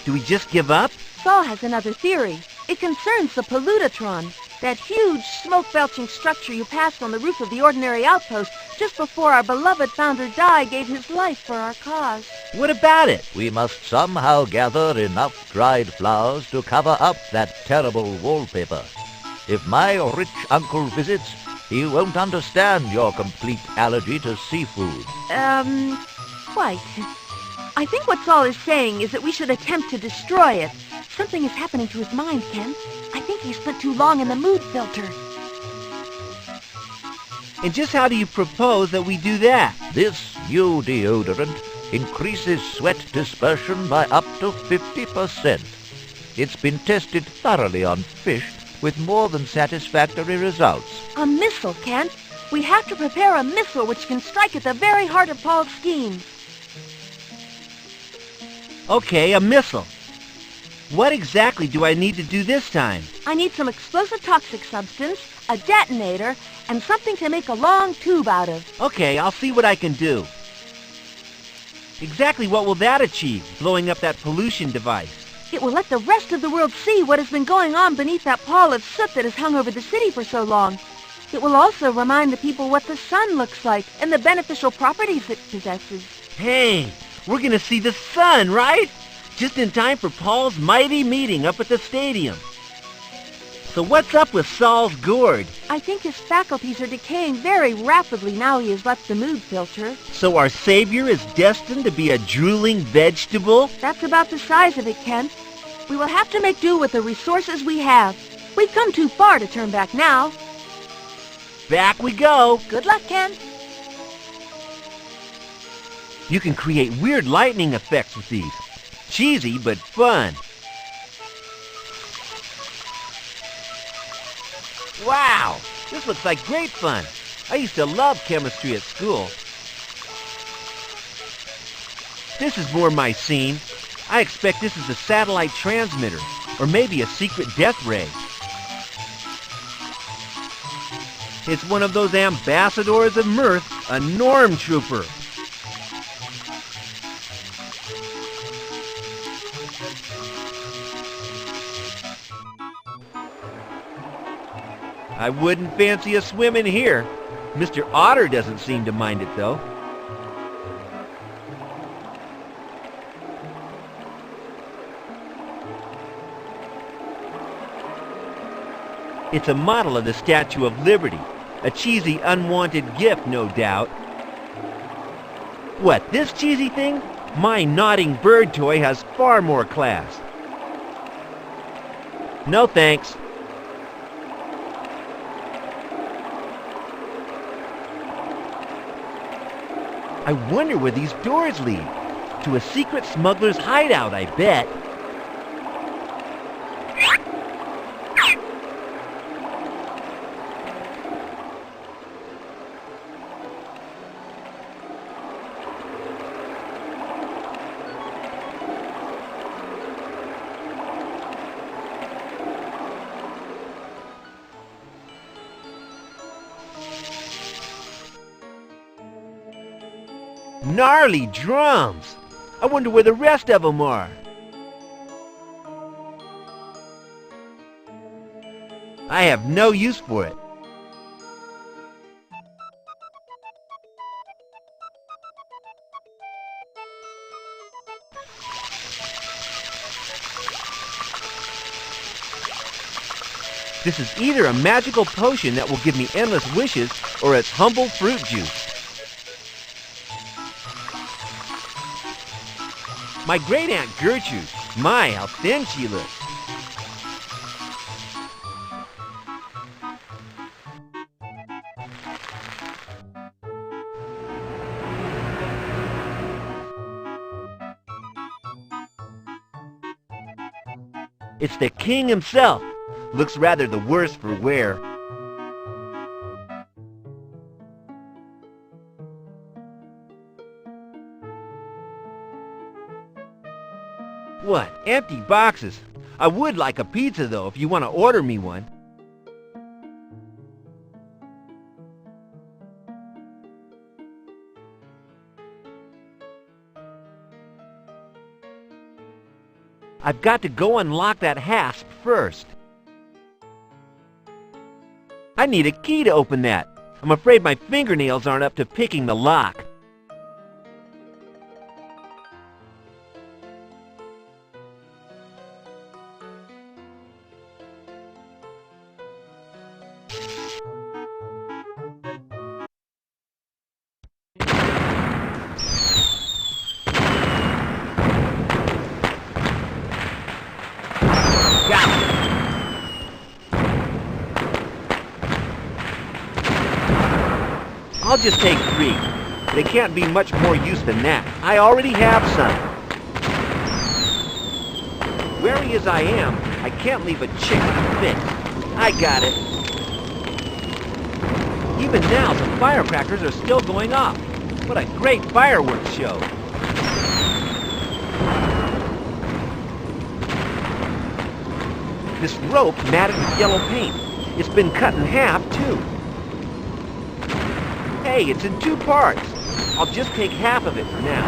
[SPEAKER 1] Do we just give up?
[SPEAKER 13] Saul has another theory. It concerns the Pollutatron, that huge smoke-belching structure you passed on the roof of the ordinary outpost just before our beloved founder Di gave his life for our cause.
[SPEAKER 1] What about it?
[SPEAKER 14] We must somehow gather enough dried flowers to cover up that terrible wallpaper.
[SPEAKER 5] If my rich uncle visits, he won't understand your complete allergy to seafood.
[SPEAKER 13] Quite. I think what Saul is saying is that we should attempt to destroy it. Something is happening to his mind, Ken. I think he spent too long in the mood filter.
[SPEAKER 1] And just how do you propose that we do that?
[SPEAKER 5] This new deodorant increases sweat dispersion by up to 50%. It's been tested thoroughly on fish with more than satisfactory results.
[SPEAKER 13] A missile, Ken. We have to prepare a missile which can strike at the very heart of Paul's scheme.
[SPEAKER 1] Okay, a missile. What exactly do I need to do this time?
[SPEAKER 13] I need some explosive toxic substance, a detonator, and something to make a long tube out of.
[SPEAKER 1] Okay, I'll see what I can do. Exactly what will that achieve, blowing up that pollution device?
[SPEAKER 13] It will let the rest of the world see what has been going on beneath that pall of soot that has hung over the city for so long. It will also remind the people what the sun looks like and the beneficial properties it possesses.
[SPEAKER 1] Hey, we're gonna see the sun, right? Just in time for Paul's mighty meeting up at the stadium. So what's up with Saul's gourd?
[SPEAKER 13] I think his faculties are decaying very rapidly now he has left the mood filter.
[SPEAKER 1] So our savior is destined to be a drooling vegetable?
[SPEAKER 13] That's about the size of it, Ken. We will have to make do with the resources we have. We've come too far to turn back now.
[SPEAKER 1] Back we go.
[SPEAKER 13] Good luck, Ken.
[SPEAKER 1] You can create weird lightning effects with these. Cheesy, but fun. Wow, this looks like great fun. I used to love chemistry at school. This is more my scene. I expect this is a satellite transmitter, or maybe a secret death ray. It's one of those ambassadors of mirth, a norm trooper. I wouldn't fancy a swim in here. Mr. Otter doesn't seem to mind it, though. It's a model of the Statue of Liberty. A cheesy, unwanted gift, no doubt. What, this cheesy thing? My nodding bird toy has far more class. No thanks. I wonder where these doors lead. To a secret smuggler's hideout, I bet. Gnarly drums! I wonder where the rest of them are. I have no use for it. This is either a magical potion that will give me endless wishes, or it's humble fruit juice. My great-aunt Gertrude. My, how thin she looks. It's the king himself. Looks rather the worse for wear. What? Empty boxes? I would like a pizza, though, if you want to order me one. I've got to go unlock that hasp first. I need a key to open that. I'm afraid my fingernails aren't up to picking the lock. I'll just take 3. They can't be much more use than that. I already have some. Wary as I am, I can't leave a chick to fit. I got it. Even now, the firecrackers are still going off. What a great fireworks show. This rope's matted with yellow paint. It's been cut in half, too. Hey, it's in 2 parts. I'll just take half of it for now.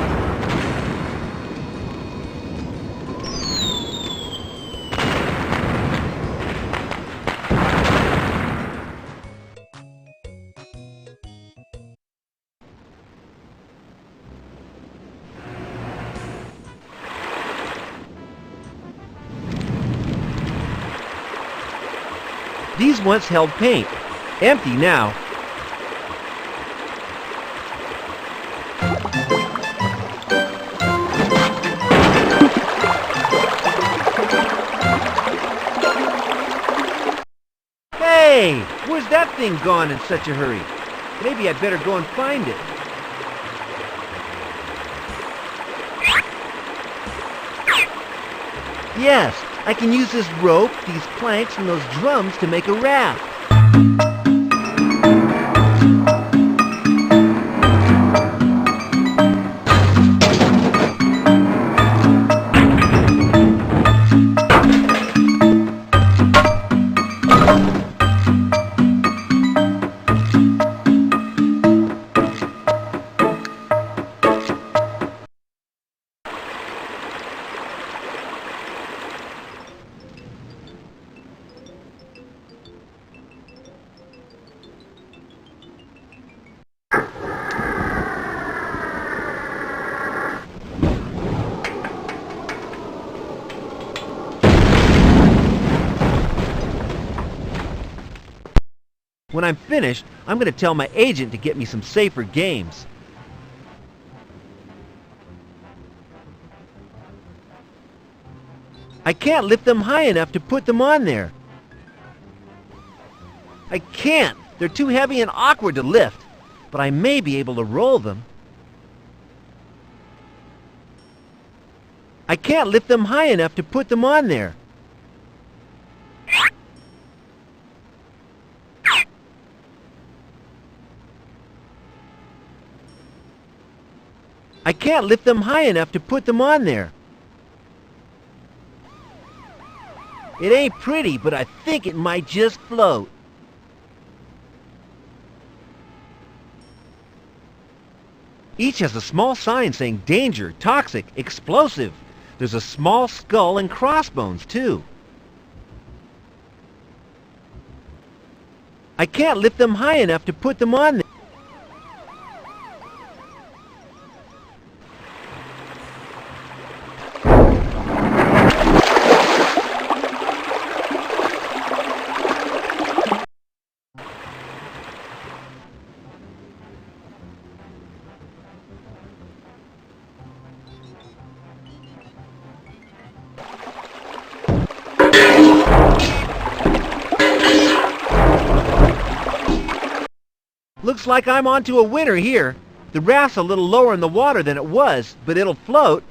[SPEAKER 1] These once held paint. Empty now. Hey! Where's that thing gone in such a hurry? Maybe I'd better go and find it. Yes, I can use this rope, these planks, and those drums to make a raft. When I'm finished, I'm going to tell my agent to get me some safer games. I can't lift them high enough to put them on there. I can't. They're too heavy and awkward to lift, but I may be able to roll them. I can't lift them high enough to put them on there. I can't lift them high enough to put them on there. It ain't pretty, but I think it might just float. Each has a small sign saying danger, toxic, explosive. There's a small skull and crossbones, too. I can't lift them high enough to put them on there. Looks like I'm onto a winner here. The raft's a little lower in the water than it was, but it'll float.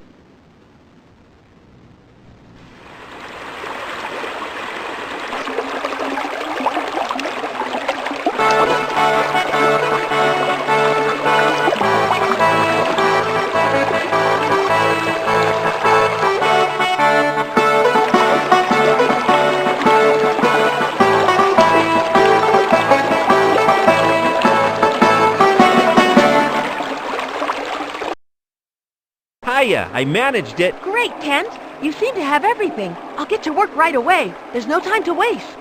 [SPEAKER 1] Hiya, I managed it.
[SPEAKER 13] Great, Kent. You seem to have everything. I'll get to work right away. There's no time to waste.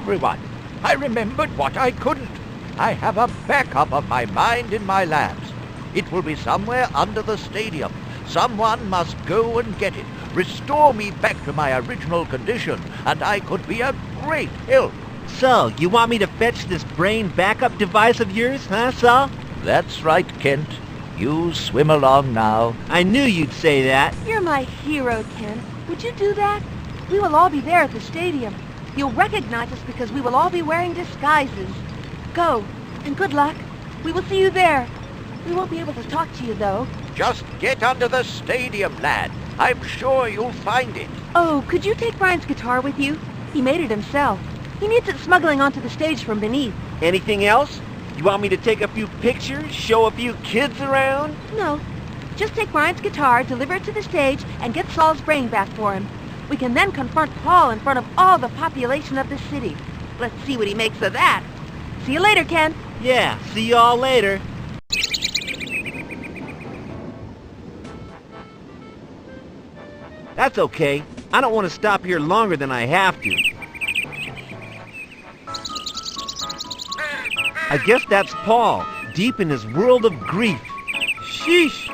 [SPEAKER 5] everyone. I remembered what I couldn't. I have a backup of my mind in my labs. It will be somewhere under the stadium. Someone must go and get it. Restore me back to my original condition, and I could be a great help.
[SPEAKER 1] So, you want me to fetch this brain backup device of yours, huh, Saul?
[SPEAKER 5] That's right, Kent. You swim along now.
[SPEAKER 1] I knew you'd say that.
[SPEAKER 13] You're my hero, Ken. Would you do that? We will all be there at the stadium. You'll recognize us because we will all be wearing disguises. Go, and good luck. We will see you there. We won't be able to talk to you, though.
[SPEAKER 5] Just get under the stadium, lad. I'm sure you'll find it.
[SPEAKER 13] Oh, could you take Brian's guitar with you? He made it himself. He needs it smuggling onto the stage from beneath.
[SPEAKER 1] Anything else? You want me to take a few pictures, show a few kids around?
[SPEAKER 13] No. Just take Brian's guitar, deliver it to the stage, and get Saul's brain back for him. We can then confront Paul in front of all the population of the city. Let's see what he makes of that. See you later, Ken.
[SPEAKER 1] Yeah, see you all later. That's okay. I don't want to stop here longer than I have to. I guess that's Paul, deep in his world of grief. Sheesh!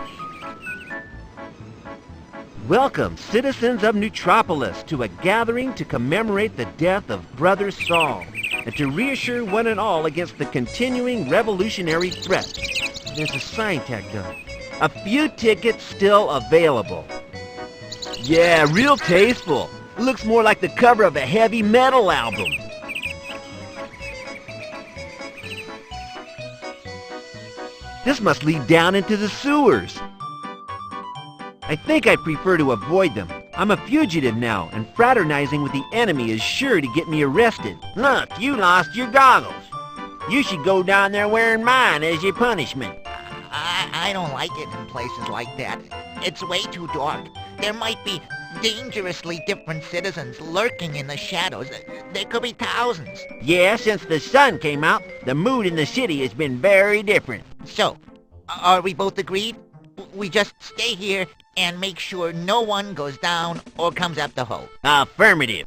[SPEAKER 1] Welcome, citizens of Neutropolis, to a gathering to commemorate the death of Brother Saul, and to reassure one and all against the continuing revolutionary threat. There's a sign tacked on. A few tickets still available. Yeah, real tasteful. Looks more like the cover of a heavy metal album. This must lead down into the sewers. I think I prefer to avoid them. I'm a fugitive now, and fraternizing with the enemy is sure to get me arrested. Look, you lost your goggles. You should go down there wearing mine as your punishment.
[SPEAKER 11] I don't like it in places like that. It's way too dark. There might be dangerously different citizens lurking in the shadows. There could be thousands.
[SPEAKER 1] Yeah, since the sun came out, the mood in the city has been very different.
[SPEAKER 11] So, are we both agreed? We just stay here and make sure no one goes down or comes up the hole.
[SPEAKER 1] Affirmative.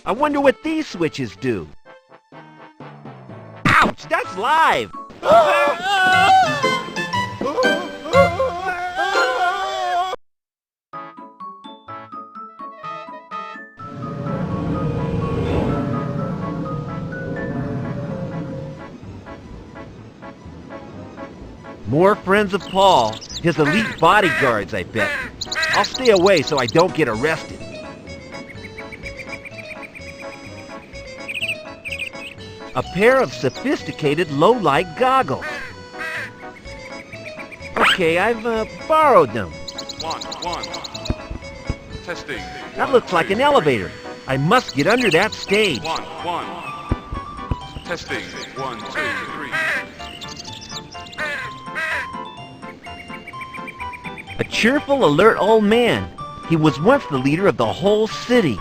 [SPEAKER 1] I wonder what these switches do. Ouch, that's live! More friends of Paul, his elite bodyguards, I bet. I'll stay away so I don't get arrested. A pair of sophisticated low-light goggles. Okay, I've borrowed them.
[SPEAKER 14] One. Testing.
[SPEAKER 1] That looks like an elevator. I must get under that stage.
[SPEAKER 14] One. Testing. 1, 2, 3.
[SPEAKER 1] A cheerful, alert old man. He was once the leader of the whole city.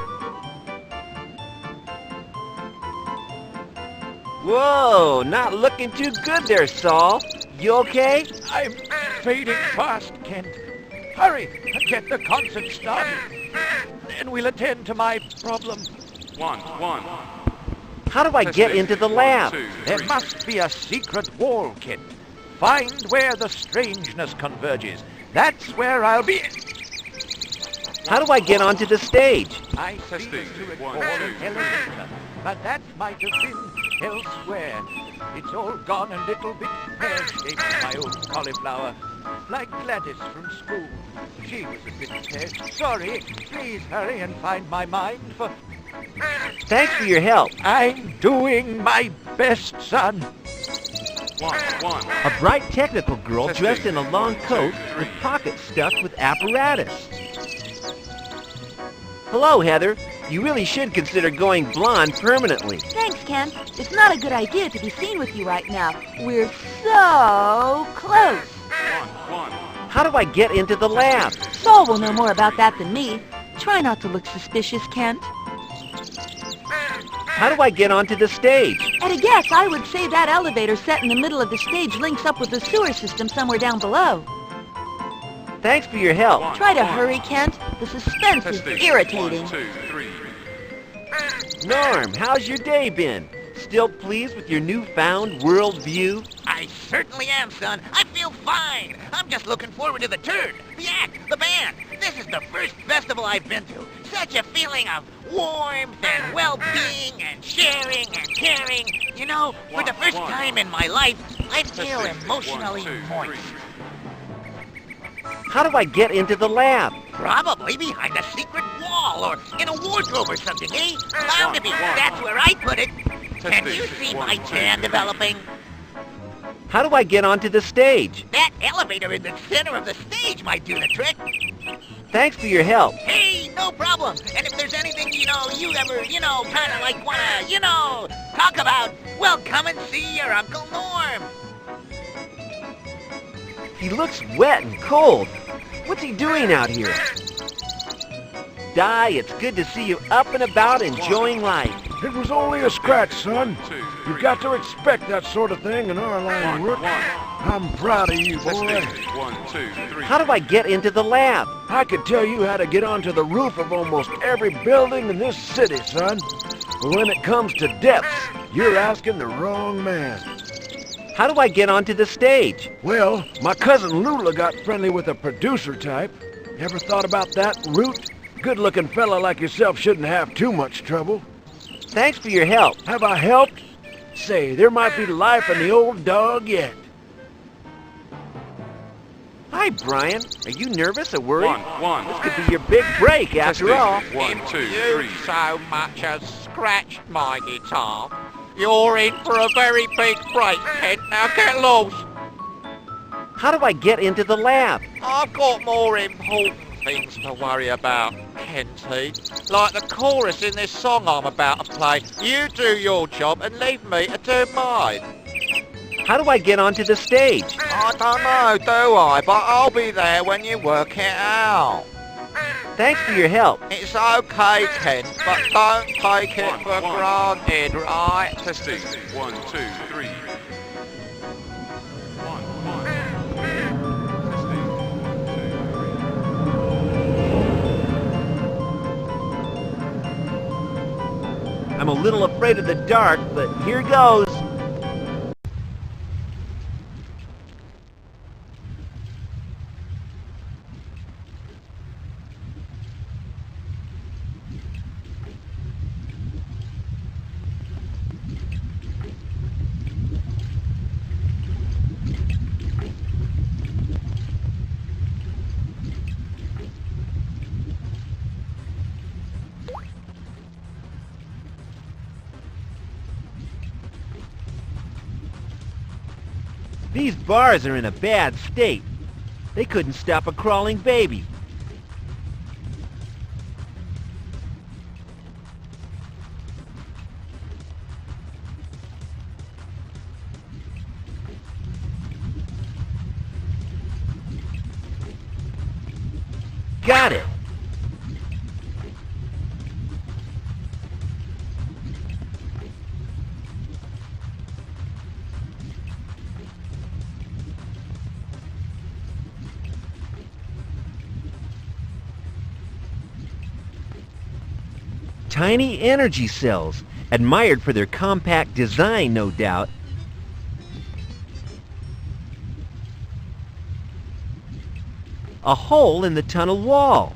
[SPEAKER 1] Whoa, not looking too good there, Saul. You okay?
[SPEAKER 5] I'm fading fast, Kent. Hurry and get the concert started. Then we'll attend to my problem.
[SPEAKER 14] One.
[SPEAKER 1] How do I get into the lab?
[SPEAKER 14] 1, 2, 3.
[SPEAKER 5] There must be a secret wall, Kent. Find where the strangeness converges. That's where I'll be.
[SPEAKER 1] How do I get onto the stage?
[SPEAKER 5] I
[SPEAKER 14] Testing.
[SPEAKER 5] seem to recall
[SPEAKER 14] 1, 2,
[SPEAKER 5] an
[SPEAKER 14] 3.
[SPEAKER 5] elevator, but that might have been elsewhere. It's all gone a little bit pear-shaped, my old cauliflower, like Gladys from school. She was a bit pear. Sorry, please hurry and find my mind for...
[SPEAKER 1] Thanks for your help.
[SPEAKER 5] I'm doing my best, son.
[SPEAKER 14] One.
[SPEAKER 1] A bright technical girl
[SPEAKER 14] Testing.
[SPEAKER 1] dressed in a long
[SPEAKER 14] 1, 2,
[SPEAKER 1] coat
[SPEAKER 14] 3.
[SPEAKER 1] with pockets stuffed with apparatus. Hello, Heather. You really should consider going blonde permanently.
[SPEAKER 13] Thanks, Ken. It's not a good idea to be seen with you right now. We're so close.
[SPEAKER 14] One.
[SPEAKER 1] How do I get into the lab?
[SPEAKER 13] Saul will know more about that than me. Try not to look suspicious, Kent.
[SPEAKER 1] How do I get onto the stage?
[SPEAKER 13] At a guess, I would say that elevator set in the middle of the stage links up with the sewer system somewhere down below.
[SPEAKER 1] Thanks for your help.
[SPEAKER 13] Try to hurry, Kent. The suspense is
[SPEAKER 14] Testing.
[SPEAKER 13] irritating.
[SPEAKER 14] 1, 2, 3.
[SPEAKER 1] Norm, how's your day been? Still pleased with your newfound world view?
[SPEAKER 11] I certainly am, son. I feel fine. I'm just looking forward to the turn, the act, the band. This is the first festival I've been to. Such a feeling of warmth and well-being and sharing and caring. You know, for the first time in my life, I feel emotionally moist.
[SPEAKER 1] How do I get into the lab?
[SPEAKER 11] Probably behind a secret wall or in a wardrobe or something, eh? Bound to be. That's where I put it. Can you see my tan developing?
[SPEAKER 1] How do I get onto the stage?
[SPEAKER 11] That elevator in the center of the stage might do the trick.
[SPEAKER 1] Thanks for your help.
[SPEAKER 11] Hey, no problem. And if there's anything, you ever, kind of like wanna, talk about, well, come and see your Uncle Norm.
[SPEAKER 1] He looks wet and cold. What's he doing out here? Di, it's good to see you up and about enjoying life.
[SPEAKER 2] It was only a scratch, son. You've got to expect that sort of thing in our line of work. I'm proud of you, boy.
[SPEAKER 14] 1, 2, 3.
[SPEAKER 1] How do I get into the lab?
[SPEAKER 2] I could tell you how to get onto the roof of almost every building in this city, son. But when it comes to depths, you're asking the wrong man.
[SPEAKER 1] How do I get onto the stage?
[SPEAKER 2] Well, my cousin Lula got friendly with a producer type. Ever thought about that, Root? Good-looking fella like yourself shouldn't have too much trouble.
[SPEAKER 1] Thanks for your help.
[SPEAKER 2] Have I helped? Say, there might be life in the old dog yet.
[SPEAKER 1] Hi, Brian. Are you nervous or worried?
[SPEAKER 14] 1.
[SPEAKER 1] This could be your big break after all.
[SPEAKER 14] 1, 2,
[SPEAKER 11] You
[SPEAKER 14] 3.
[SPEAKER 11] so much as scratched my guitar. You're in for a very big break, Kent. Now get loose.
[SPEAKER 1] How do I get into the lab?
[SPEAKER 11] I've got more important things to worry about, Kenty. Like the chorus in this song I'm about to play. You do your job and leave me to do mine.
[SPEAKER 1] How do I get onto the stage?
[SPEAKER 11] I don't know, do I? But I'll be there when you work it out.
[SPEAKER 1] Thanks for your help.
[SPEAKER 11] It's okay, Ken, but don't take it for granted, right?
[SPEAKER 14] Testing. 1, 2, 3. 1.
[SPEAKER 1] I'm a little afraid of the dark, but here goes. These bars are in a bad state. They couldn't stop a crawling baby. Got it. Tiny energy cells, admired for their compact design, no doubt. A hole in the tunnel wall.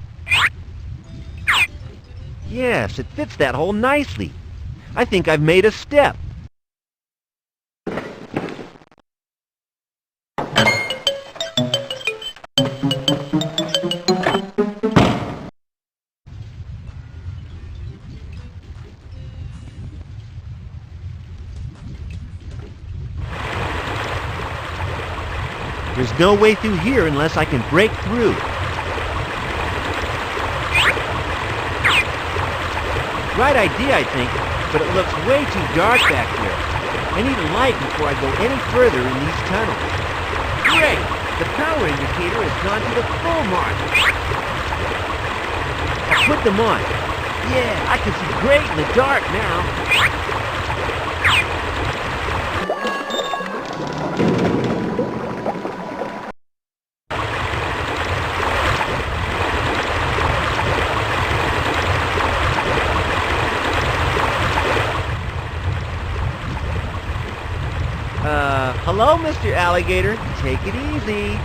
[SPEAKER 1] Yes, it fits that hole nicely. I think I've made a step. There's no way through here unless I can break through. Right idea, I think, but it looks way too dark back here. I need a light before I go any further in these tunnels. Great! The power indicator has gone to the full mark. I'll put them on. Yeah, I can see great in the dark now. Hello, Mr. Alligator. Take it easy.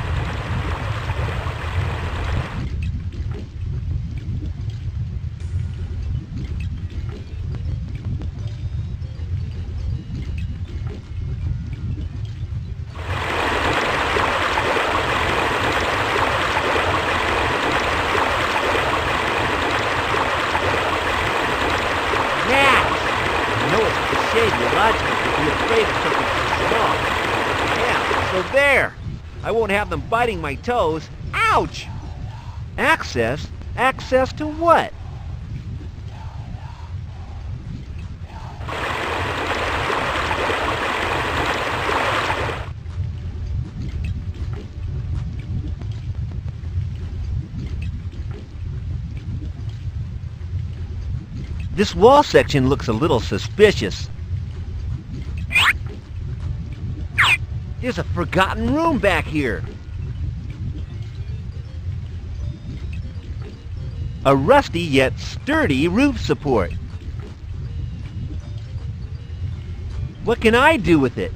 [SPEAKER 1] There! I won't have them biting my toes. Ouch! Access? Access to what? This wall section looks a little suspicious. There's a forgotten room back here. A rusty yet sturdy roof support. What can I do with it?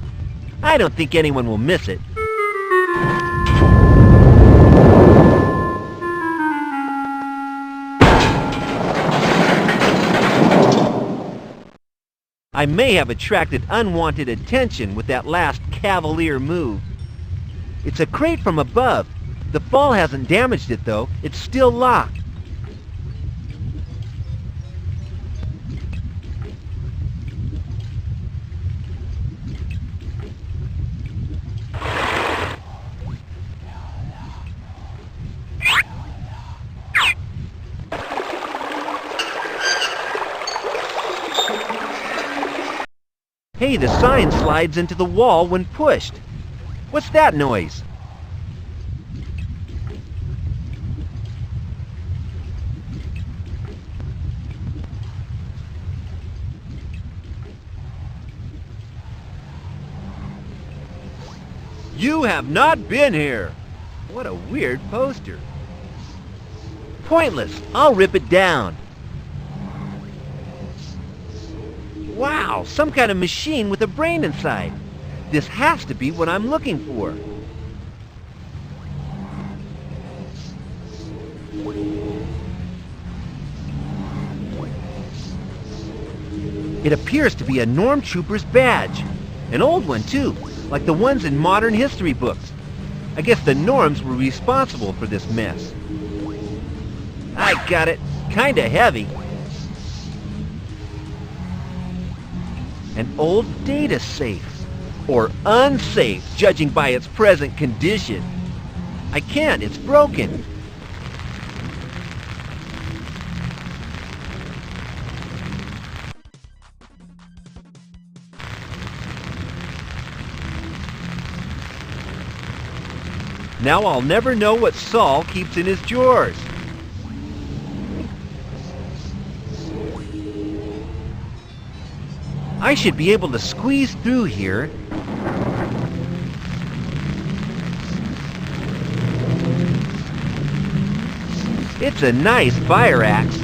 [SPEAKER 1] I don't think anyone will miss it. I may have attracted unwanted attention with that last cavalier move. It's a crate from above. The fall hasn't damaged it, though. It's still locked. Hey, the sign slides into the wall when pushed. What's that noise? You have not been here. What a weird poster. Pointless. I'll rip it down. Wow, some kind of machine with a brain inside. This has to be what I'm looking for. It appears to be a Norm Trooper's badge. An old one, too, like the ones in modern history books. I guess the Norms were responsible for this mess. I got it. Kinda heavy. An old data safe. Or unsafe, judging by its present condition. I can't, it's broken. Now I'll never know what Saul keeps in his drawers. I should be able to squeeze through here. It's a nice fire axe.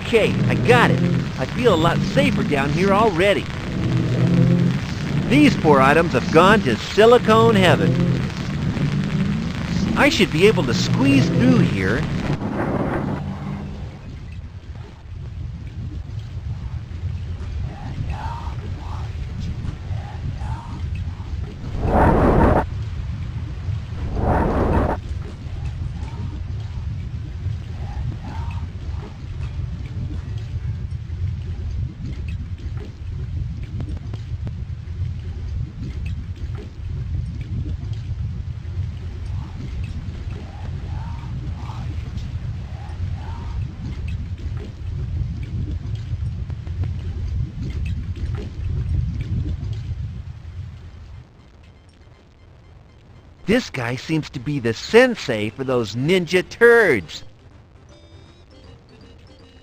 [SPEAKER 1] Okay, I got it. I feel a lot safer down here already. These 4 items have gone to silicone heaven. I should be able to squeeze through here. This guy seems to be the sensei for those ninja turds.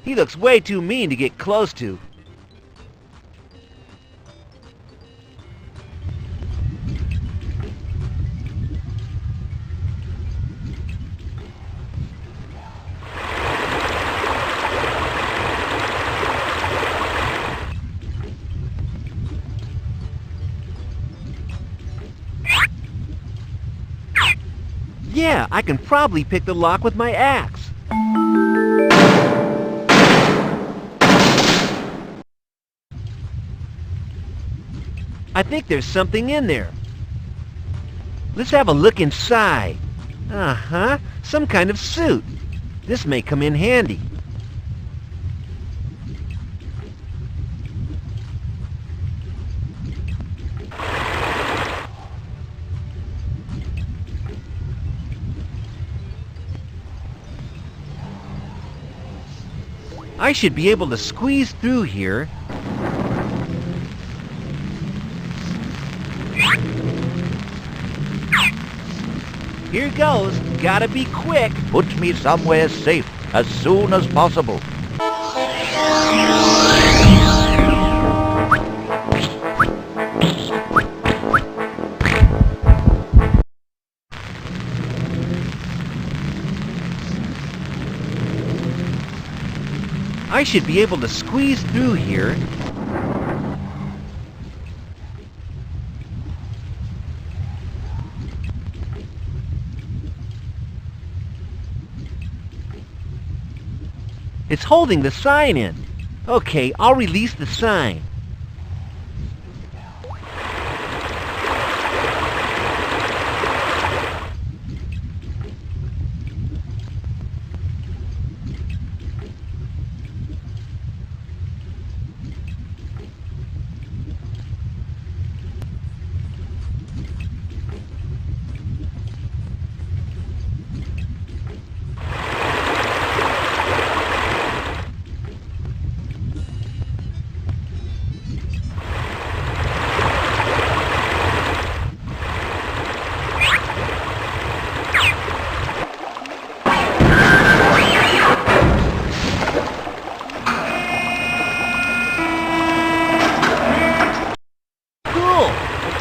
[SPEAKER 1] He looks way too mean to get close to. Yeah, I can probably pick the lock with my axe. I think there's something in there. Let's have a look inside. Uh-huh, some kind of suit. This may come in handy. I should be able to squeeze through here. Here goes. Gotta be quick.
[SPEAKER 5] Put me somewhere safe as soon as possible.
[SPEAKER 1] I should be able to squeeze through here. It's holding the sign in. Okay, I'll release the sign.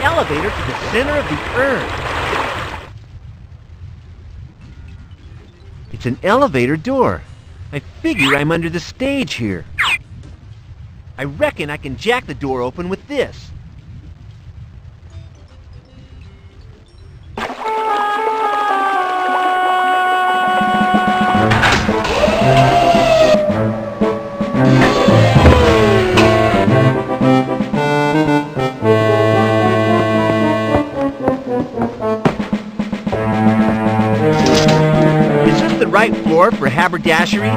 [SPEAKER 1] Elevator to the center of the earth. It's an elevator door. I figure I'm under the stage here. I reckon I can jack the door open with this. Right floor for haberdashery?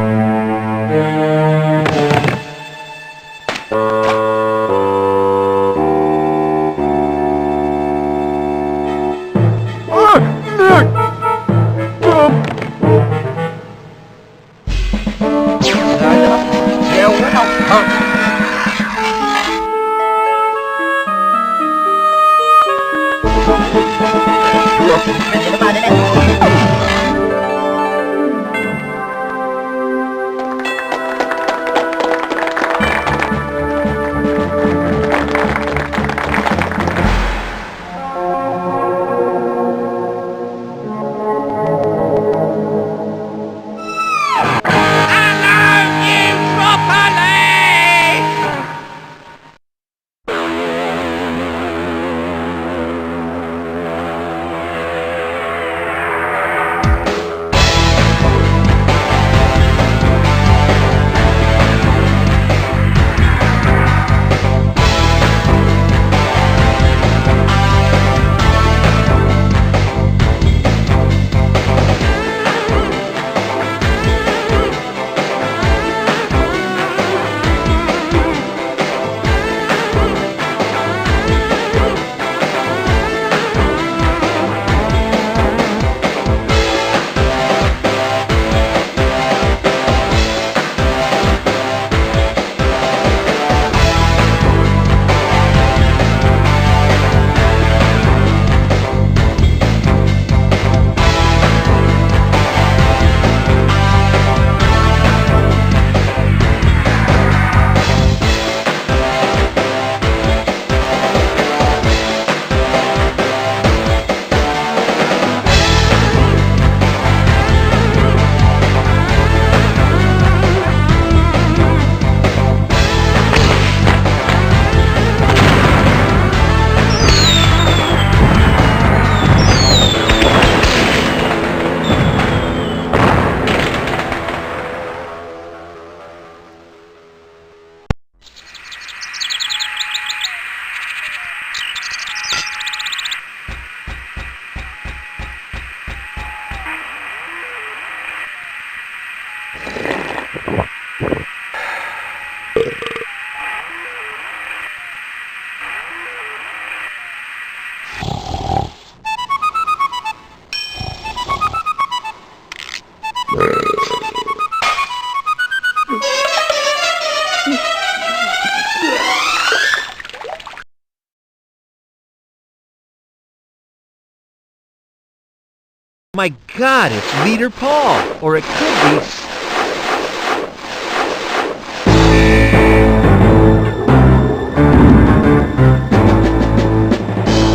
[SPEAKER 1] My God, it's Leader Paul. Or it could be...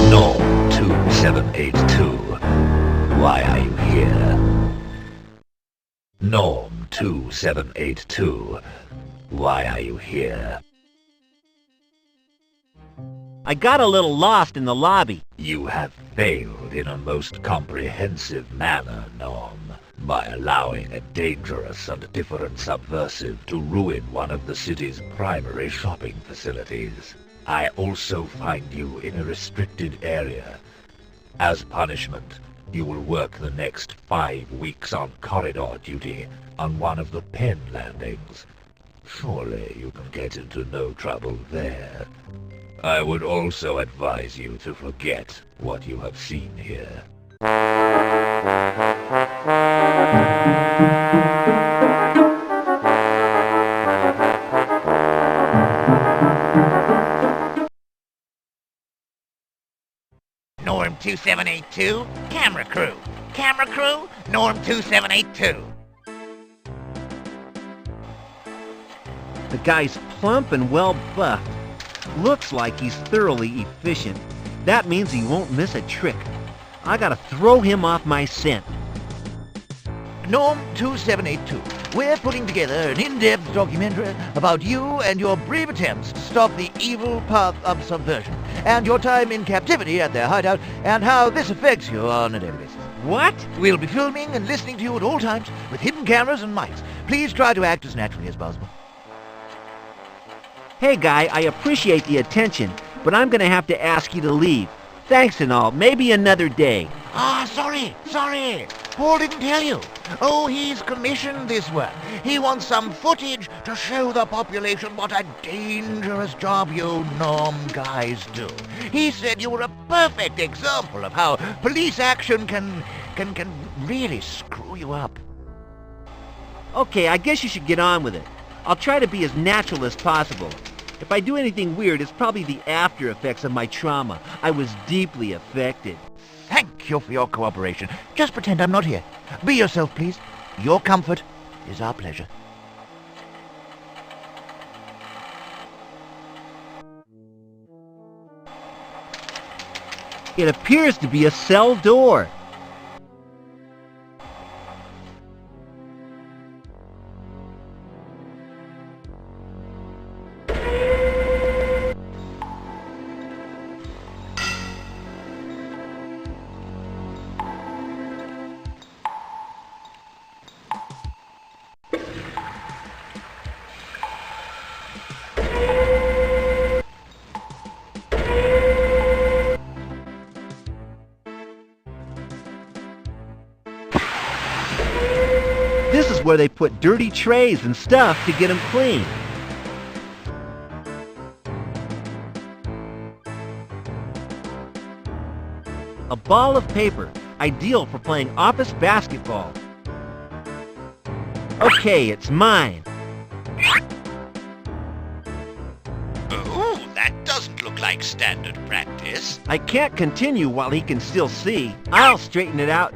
[SPEAKER 12] Norm 2782. Why are you here? Norm 2782. Why are you here?
[SPEAKER 1] I got a little lost in the lobby.
[SPEAKER 12] You have failed in a most comprehensive manner, Norm, by allowing a dangerous and different subversive to ruin one of the city's primary shopping facilities. I also find you in a restricted area. As punishment, you will work the next 5 weeks on corridor duty on one of the pen landings. Surely you can get into no trouble there. I would also advise you to forget what you have seen here.
[SPEAKER 7] Norm 2782, camera crew. Camera crew, Norm 2782.
[SPEAKER 1] The guy's plump and well buffed. Looks like he's thoroughly efficient. That means he won't miss a trick. I gotta throw him off my scent.
[SPEAKER 7] Norm 2782, we're putting together an in-depth documentary about you and your brave attempts to stop the evil path of subversion, and your time in captivity at their hideout, and how this affects you on a daily basis.
[SPEAKER 1] What?
[SPEAKER 7] We'll be filming and listening to you at all times with hidden cameras and mics. Please try to act as naturally as possible.
[SPEAKER 1] Hey guy, I appreciate the attention, but I'm gonna have to ask you to leave. Thanks and all, maybe another day.
[SPEAKER 7] Sorry. Paul didn't tell you. Oh, he's commissioned this work. He wants some footage to show the population what a dangerous job you Norm guys do. He said you were a perfect example of how police action can really screw you up.
[SPEAKER 1] Okay, I guess you should get on with it. I'll try to be as natural as possible. If I do anything weird, it's probably the after effects of my trauma. I was deeply affected.
[SPEAKER 7] Thank you for your cooperation. Just pretend I'm not here. Be yourself, please. Your comfort is our pleasure.
[SPEAKER 1] It appears to be a cell door. This is where they put dirty trays and stuff to get them clean. A ball of paper, ideal for playing office basketball. Okay, it's mine.
[SPEAKER 12] Ooh, that doesn't look like standard practice.
[SPEAKER 1] I can't continue while he can still see. I'll straighten it out.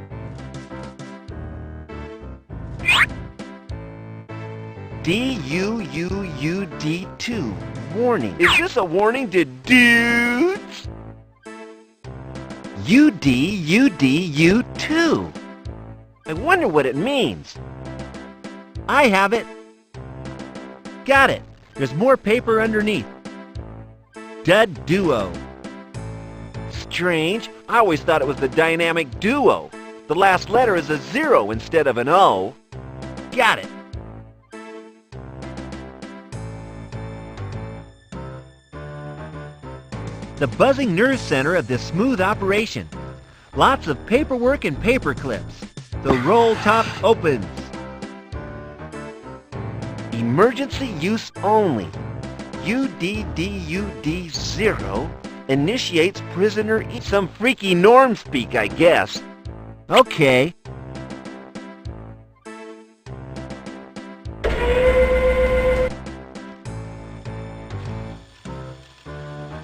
[SPEAKER 1] D-U-U-U-D-2. Warning.
[SPEAKER 10] Is this a warning to dudes?
[SPEAKER 1] U-D-U-D-U-2. I wonder what it means. I have it. Got it. There's more paper underneath. Dud Duo. Strange. I always thought it was the dynamic duo. The last letter is a 0 instead of an O. Got it. The buzzing nerve center of this smooth operation. Lots of paperwork and paper clips. The roll top opens. Emergency use only. UDDUD0 initiates prisoner some freaky norm speak, I guess. Okay.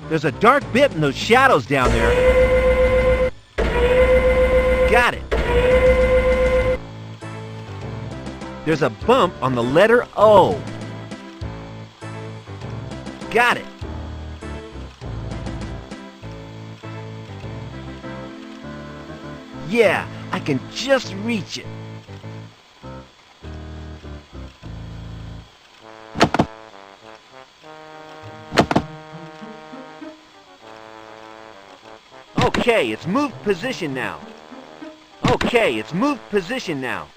[SPEAKER 1] There's a dark bit in those shadows down there. Got it. There's a bump on the letter O. Got it. Yeah, I can just reach it. Okay, it's moved position now. Okay, it's moved position now.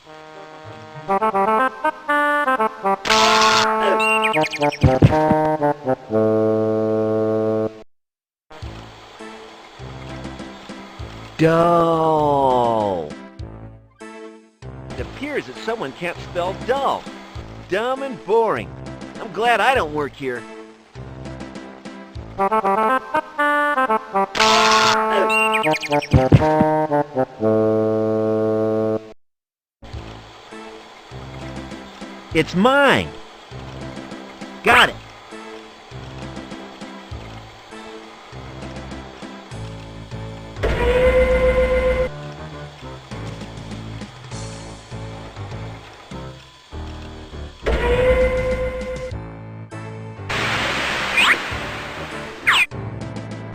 [SPEAKER 1] Dull. It appears that someone can't spell dull. Dumb and boring. I'm glad I don't work here. It's mine. Got it.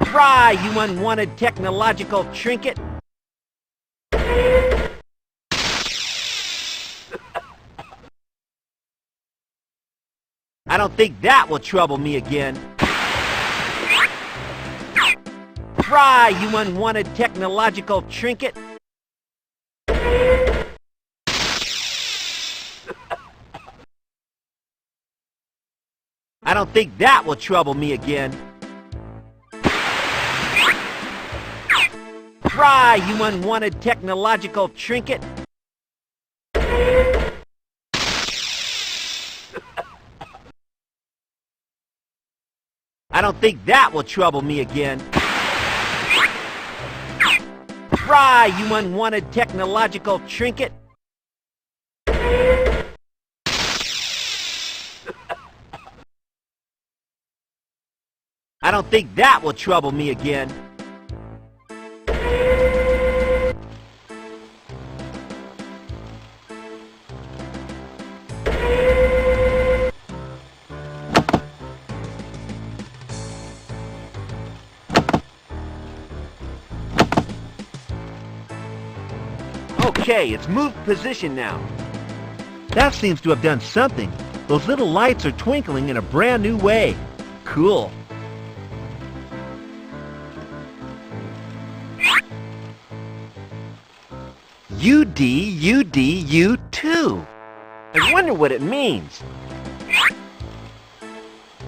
[SPEAKER 1] Try, you unwanted technological trinket. I don't think that will trouble me again. Try, you unwanted technological trinket. I don't think that will trouble me again. Try, you unwanted technological trinket. I don't think that will trouble me again. Try, you unwanted technological trinket. I don't think that will trouble me again. Okay, it's moved position now. That seems to have done something. Those little lights are twinkling in a brand new way. Cool. U2. I wonder what it means.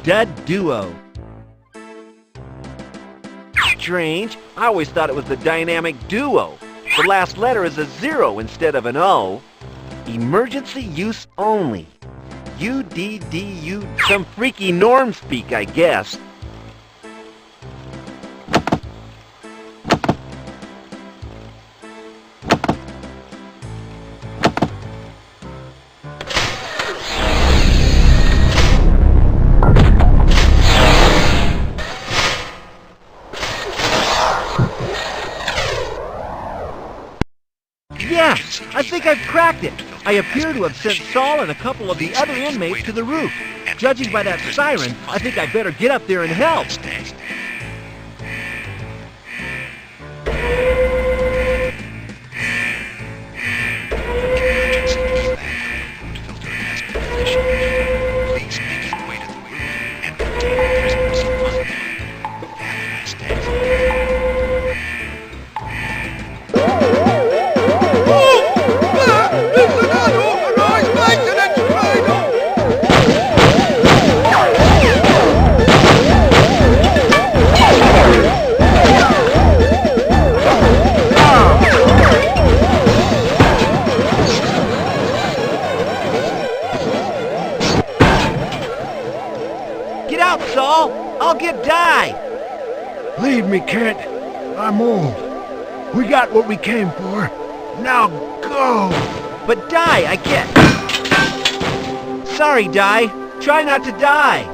[SPEAKER 1] Dud duo. Strange. I always thought it was the dynamic duo. The last letter is a 0 instead of an O. Emergency use only. UDDU. Some freaky norm speak, I guess. Yeah, I think I've cracked it. I appear to have sent Saul and a couple of the other inmates to the roof. Judging by that siren, I think I better get up there and help. I'll get Di!
[SPEAKER 2] Leave me, Kent. I'm old. We got what we came for. Now go!
[SPEAKER 1] But Di, I can't... Sorry, Di. Try not to die.